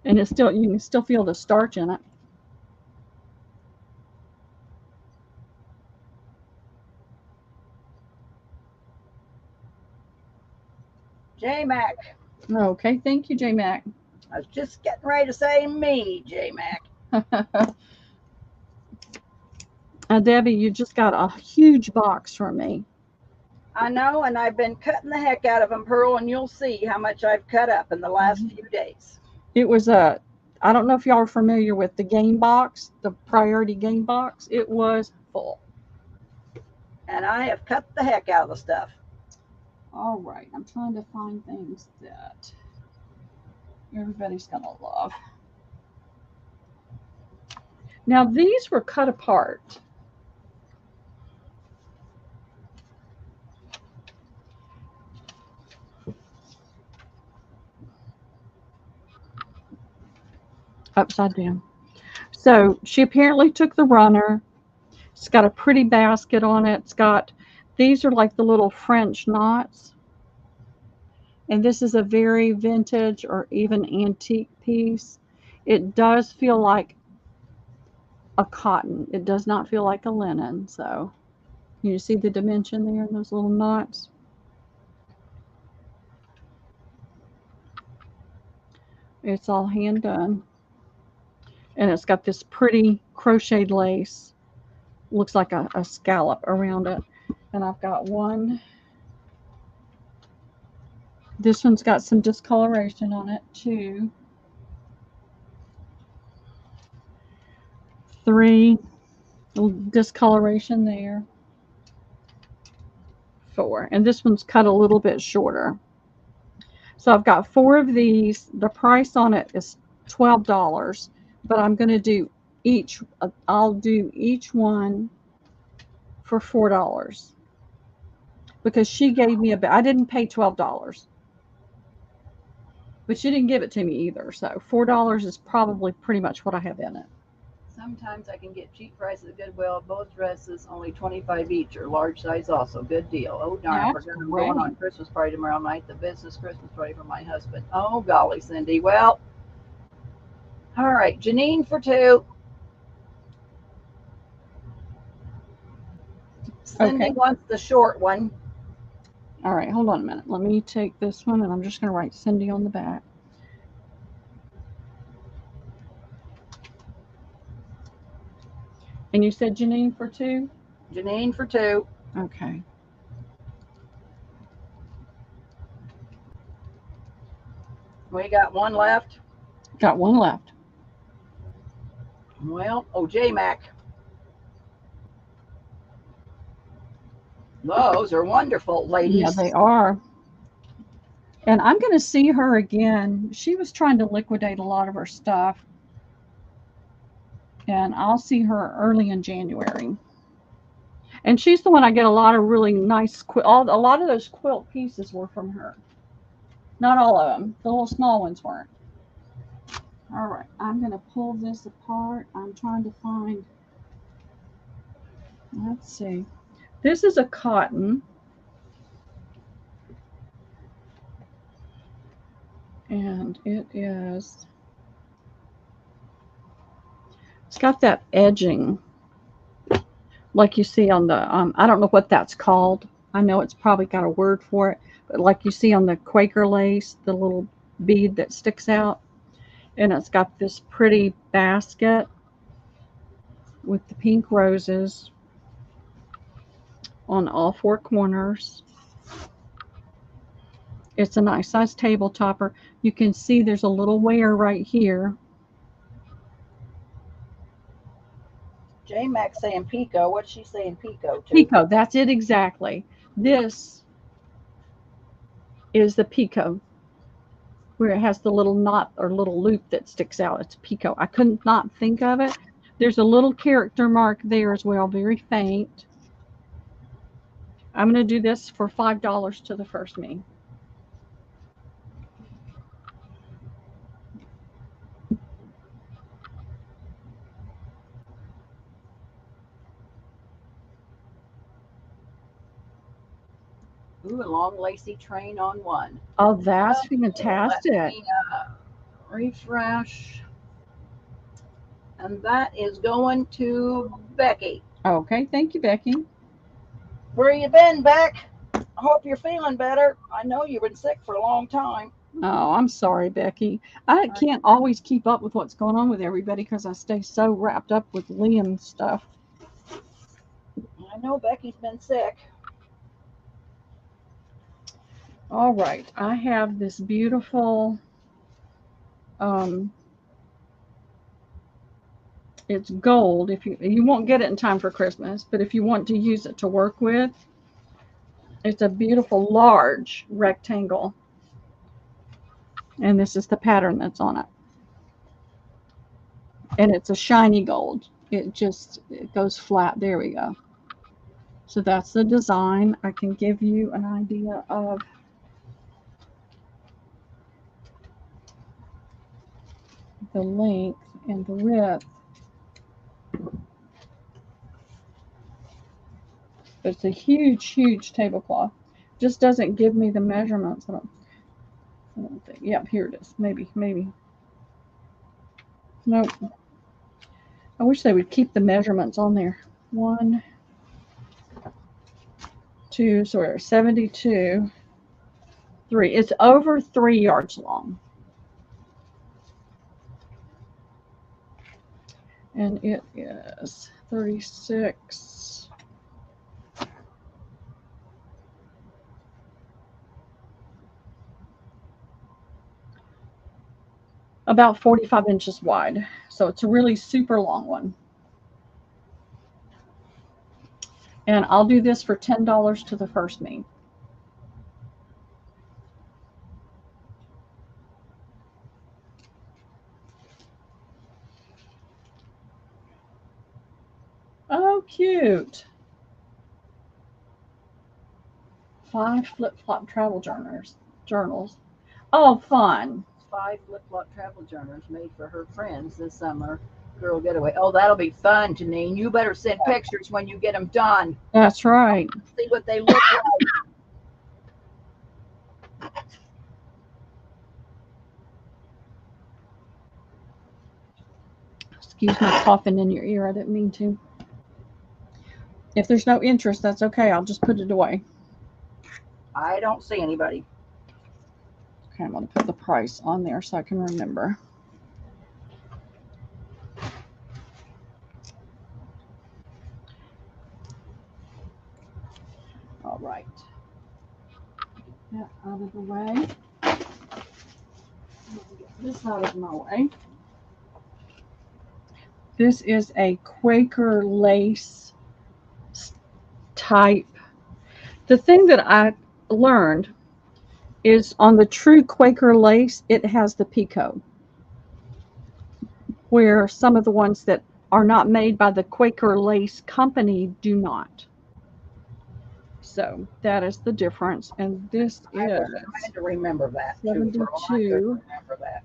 And it's still, you can still feel the starch in it. J Mac. Okay, thank you, J Mac. I was just getting ready to say me, J Mac. Debbie, you just got a huge box from me. I know, and I've been cutting the heck out of them, Pearl, and you'll see how much I've cut up in the last few days. It was I don't know if y'all are familiar with the game box, the priority game box. It was full. And I have cut the heck out of the stuff. All right, I'm trying to find things that everybody's gonna love. Now these were cut apart. Upside down. So she apparently took the runner. It's got a pretty basket on it. These are like the little French knots. And this is a very vintage or even antique piece. It does feel like a cotton. It does not feel like a linen. So you see the dimension there in those little knots. It's all hand done. And it's got this pretty crocheted lace. Looks like a scallop around it. And I've got one. This one's got some discoloration on it. 2, 3, discoloration there. 4, and this one's cut a little bit shorter. So I've got 4 of these. The price on it is $12, but I'm going to do I'll do each one for $4 because she gave me I didn't pay $12, but she didn't give it to me either. So $4 is probably pretty much what I have in it. Sometimes I can get cheap prices at Goodwill. Both dresses only $25 each, or large size also. Good deal. Oh darn! That's I'm going on Christmas party tomorrow night. The business Christmas party for my husband. Oh golly, Cindy. Well, all right. Janine for 2. Cindy wants the short one. All right, hold on a minute. Let me take this one, and I'm just going to write Cindy on the back. And you said Janine for 2? Janine for 2. Okay. We got one left. Got one left. Well, oh, J-Mac. Those are wonderful, ladies. Yeah, they are. And I'm going to see her again. She was trying to liquidate a lot of her stuff. And I'll see her early in January. And she's the one I get a lot of really nice a lot of those quilt pieces were from her. Not all of them. The little small ones weren't. All right, I'm going to pull this apart. I'm trying to find, let's see. This is a cotton. And it's got that edging like you see on the, I don't know what that's called. I know it's probably got a word for it, but like you see on the Quaker lace, the little bead that sticks out. And it's got this pretty basket with the pink roses on all 4 corners. It's a nice size table topper. You can see there's a little wear right here. J-Mac saying Pico. What's she saying Pico to? Pico, that's it exactly. This is the Pico, where it has the little knot or little loop that sticks out. It's Pico. I couldn't not think of it. There's a little character mark there as well, very faint. I'm going to do this for $5 to the first me. Ooh, a long lacy train on one. Oh, that's fantastic. Let me, refresh. And that is going to Becky. Okay, thank you, Becky. Where you been, Beck? I hope you're feeling better. I know you've been sick for a long time. Oh, I'm sorry, Becky. I can't always keep up with what's going on with everybody because I stay so wrapped up with Liam's stuff. I know Becky's been sick. All right, I have this beautiful, um, it's gold. If you won't get it in time for Christmas, but if you want to use it to work with, it's a beautiful large rectangle. And this is the pattern that's on it. And it's a shiny gold. It goes flat. There we go. So that's the design. I can give you an idea of the length and the width. But it's a huge, huge tablecloth. Just doesn't give me the measurements. I don't think. Yep, here it is. Maybe. Nope. I wish they would keep the measurements on there. 1, 2, so we're 72, 3. It's over 3 yards long. And it is 36. About 45 inches wide. So it's a really super long one. And I'll do this for $10 to the first me. Oh, cute. 5 flip-flop travel journals. Oh, fun. 5 flip-flop travel journals made for her friends this summer. Girl getaway. Oh, that'll be fun, Janine. You better send pictures when you get them done. That's right. See what they look like. Excuse my coughing in your ear. I didn't mean to. If there's no interest, that's okay. I'll just put it away. I don't see anybody. Okay, I'm going to put the price on there so I can remember. All right. That out of the way. Get this out of my way. This is a Quaker lace type. The thing that I learned is on the true Quaker lace, it has the picot, where some of the ones that are not made by the Quaker lace company do not. So that is the difference. And this I was is trying to remember that. Too, for a while. I couldn't 72. remember that.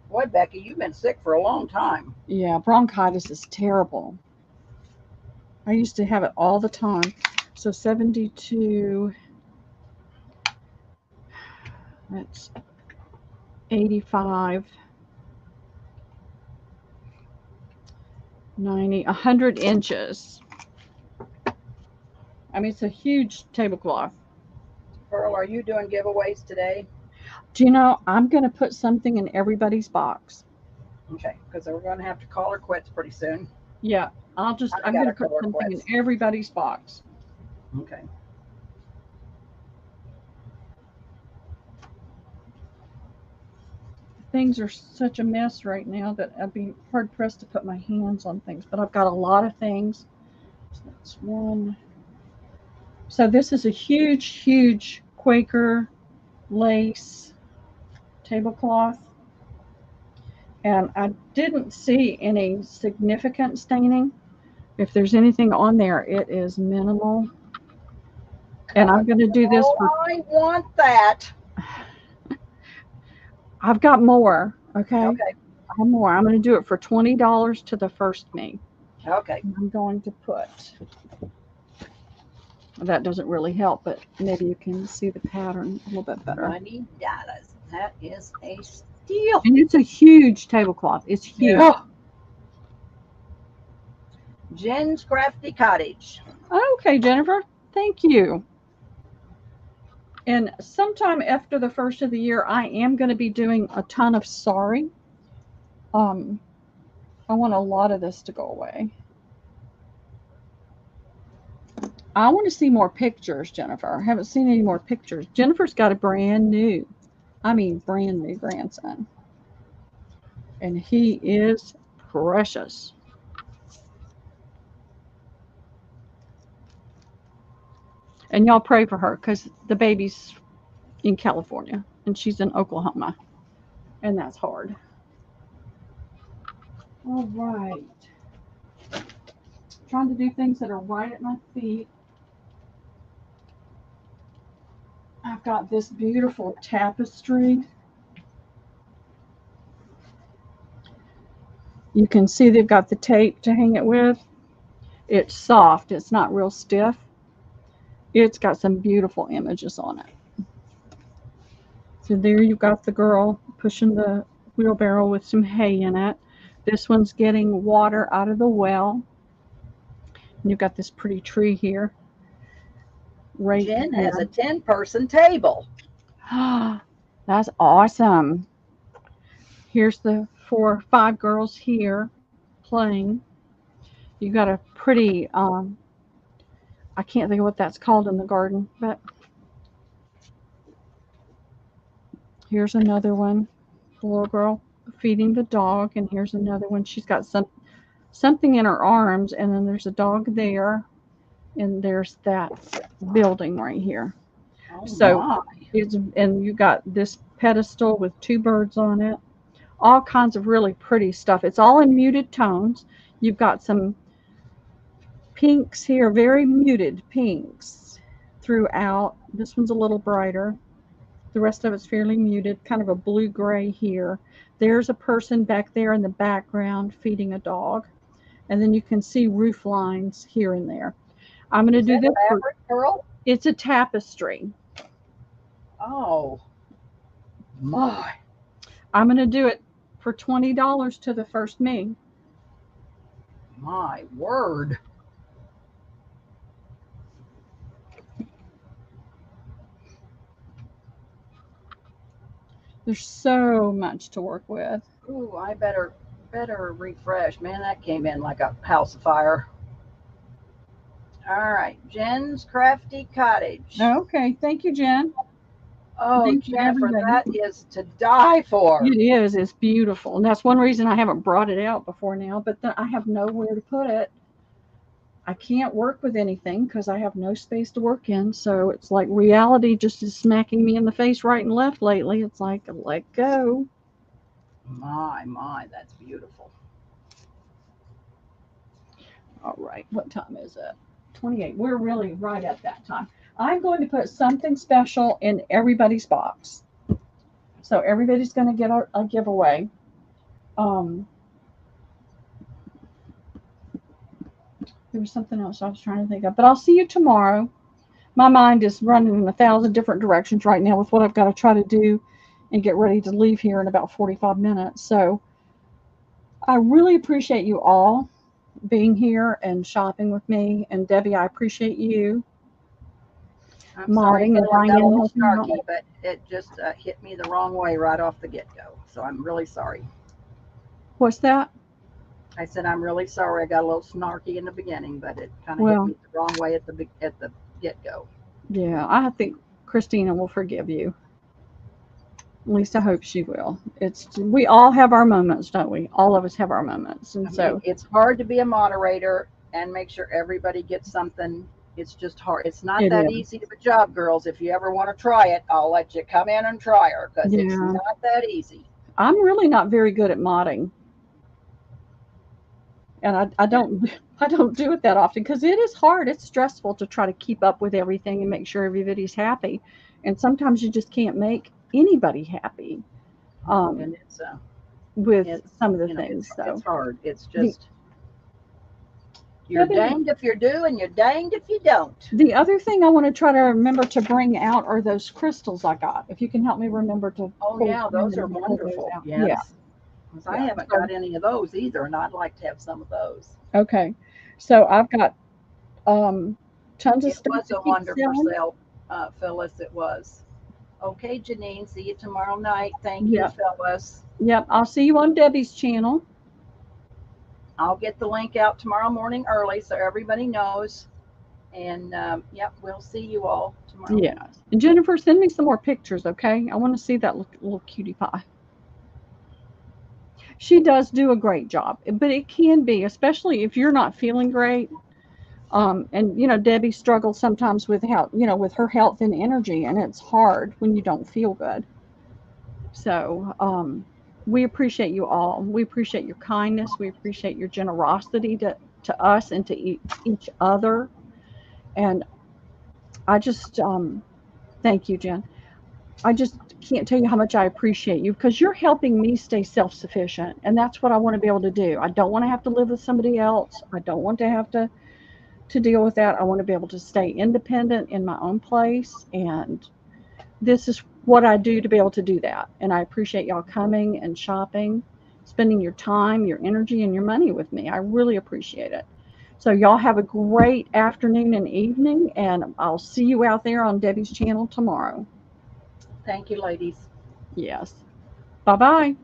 Boy, Becky, you've been sick for a long time. Yeah, bronchitis is terrible. I used to have it all the time. So 72, that's 85, 90, 100 inches. I mean, it's a huge tablecloth. Pearl, are you doing giveaways today? Do you know, I'm going to put something in everybody's box. Okay, because we're going to have to call her quits pretty soon. Yeah, I'm going to put something in everybody's box. Okay. Things are such a mess right now that I'd be hard pressed to put my hands on things, but I've got a lot of things. So that's one. So this is a huge, huge Quaker lace tablecloth. And I didn't see any significant staining. If there's anything on there, it is minimal. And I'm going to do this for... I want that. I've got more, okay? Okay. I have more. I'm going to do it for $20 to the first me. Okay. I'm going to put... That doesn't really help, but maybe you can see the pattern a little bit better. $20. That is a steal. And it's a huge tablecloth. It's huge. Yeah. Jen's Crafty Cottage. Okay, Jennifer. Thank you. And sometime after the first of the year, I am going to be doing a ton of sorry. Um, I want a lot of this to go away. I want to see more pictures, Jennifer. I haven't seen any more pictures. Jennifer's got a brand new grandson. And he is precious. And y'all pray for her because the baby's in California and she's in Oklahoma. And that's hard. All right. Trying to do things that are right at my feet. I've got this beautiful tapestry. You can see they've got the tape to hang it with. It's soft. It's not real stiff. It's got some beautiful images on it. So there you've got the girl pushing the wheelbarrow with some hay in it. This one's getting water out of the well. And you've got this pretty tree here. Right Jen there. has a 10-person table. That's awesome. Here's the 4 or 5 girls here playing. You got a pretty I can't think of what that's called in the garden, but here's another one. The little girl feeding the dog, and here's another one. She's got something in her arms, and then there's a dog there, and there's that building right here. Oh, So my. and you got this pedestal with 2 birds on it. All kinds of really pretty stuff. It's all in muted tones. You've got some pinks here, very muted pinks throughout. This one's a little brighter. The rest of it's fairly muted, kind of a blue-gray here. There's a person back there in the background feeding a dog. And then you can see roof lines here and there. I'm going to do this. Fabric, girl? It's a tapestry. Oh, my. I'm going to do it for $20 to the first me. My word. There's so much to work with. Ooh, I better refresh. Man, that came in like a house of fire. All right, Jen's Crafty Cottage. Okay, thank you, Jen. Oh, Thank you, Jennifer, everybody. that is to die for. It is. It's beautiful. And that's one reason I haven't brought it out before now, but then I have nowhere to put it. I can't work with anything because I have no space to work in. So it's like reality just is smacking me in the face right and left lately. It's like, let go. My, that's beautiful. All right. What time is it? 28. We're really right at that time. I'm going to put something special in everybody's box. So everybody's going to get a giveaway. There was something else I was trying to think of, but I'll see you tomorrow. My mind is running in 1,000 different directions right now with what I've got to try to do and get ready to leave here in about 45 minutes. So I really appreciate you all being here and shopping with me. And Debbie, I appreciate you. I'm sorry, Modding I and feel like I got a little helping out. snarky, but it just hit me the wrong way right off the get-go. So I'm really sorry. What's that? I said I'm really sorry. I got a little snarky in the beginning, but it kind of Well, hit me the wrong way at the get-go. yeah, I think Christina will forgive you. At least I hope she will. We all have our moments, don't we? All of us have our moments. And so it's hard to be a moderator and make sure everybody gets something. It's just hard. It's not that easy of a job, girls. If you ever want to try it, I'll let you come in and try her because it's not that easy. I'm really not very good at modding. And I don't do it that often because it is hard. It's stressful to try to keep up with everything and make sure everybody's happy. And sometimes you just can't make anybody happy And with some of the things. It's hard. It's just you're danged if you do and you're danged if you don't. The other thing I want to try to remember to bring out are those crystals I got. If you can help me remember to. Oh yeah, those are wonderful. Yes. Yeah. I haven't got any of those either, and I'd like to have some of those. Okay, so I've got tons of stuff. It was a wonderful sale. Phyllis, it was. Okay, Janine, see you tomorrow night. Thank you, Yep. Phyllis. Yep. I'll see you on Debbie's channel. I'll get the link out tomorrow morning early so everybody knows. And yep, we'll see you all tomorrow. Yes. And Jennifer, send me some more pictures, okay? I want to see that little cutie pie. She does do a great job, but it can be, especially if you're not feeling great. And Debbie struggles sometimes with with her health and energy, and it's hard when you don't feel good. So, we appreciate you all. We appreciate your kindness. We appreciate your generosity to us and to each other. And I just, thank you, Jen. I just can't tell you how much I appreciate you because you're helping me stay self-sufficient. And that's what I want to be able to do. I don't want to have to live with somebody else. I don't want to have to deal with that. I want to be able to stay independent in my own place. And this is what I do to be able to do that. And I appreciate y'all coming and shopping, spending your time, your energy, and your money with me. I really appreciate it. So y'all have a great afternoon and evening, and I'll see you out there on Debbie's channel tomorrow. Thank you, ladies. Yes. Bye-bye.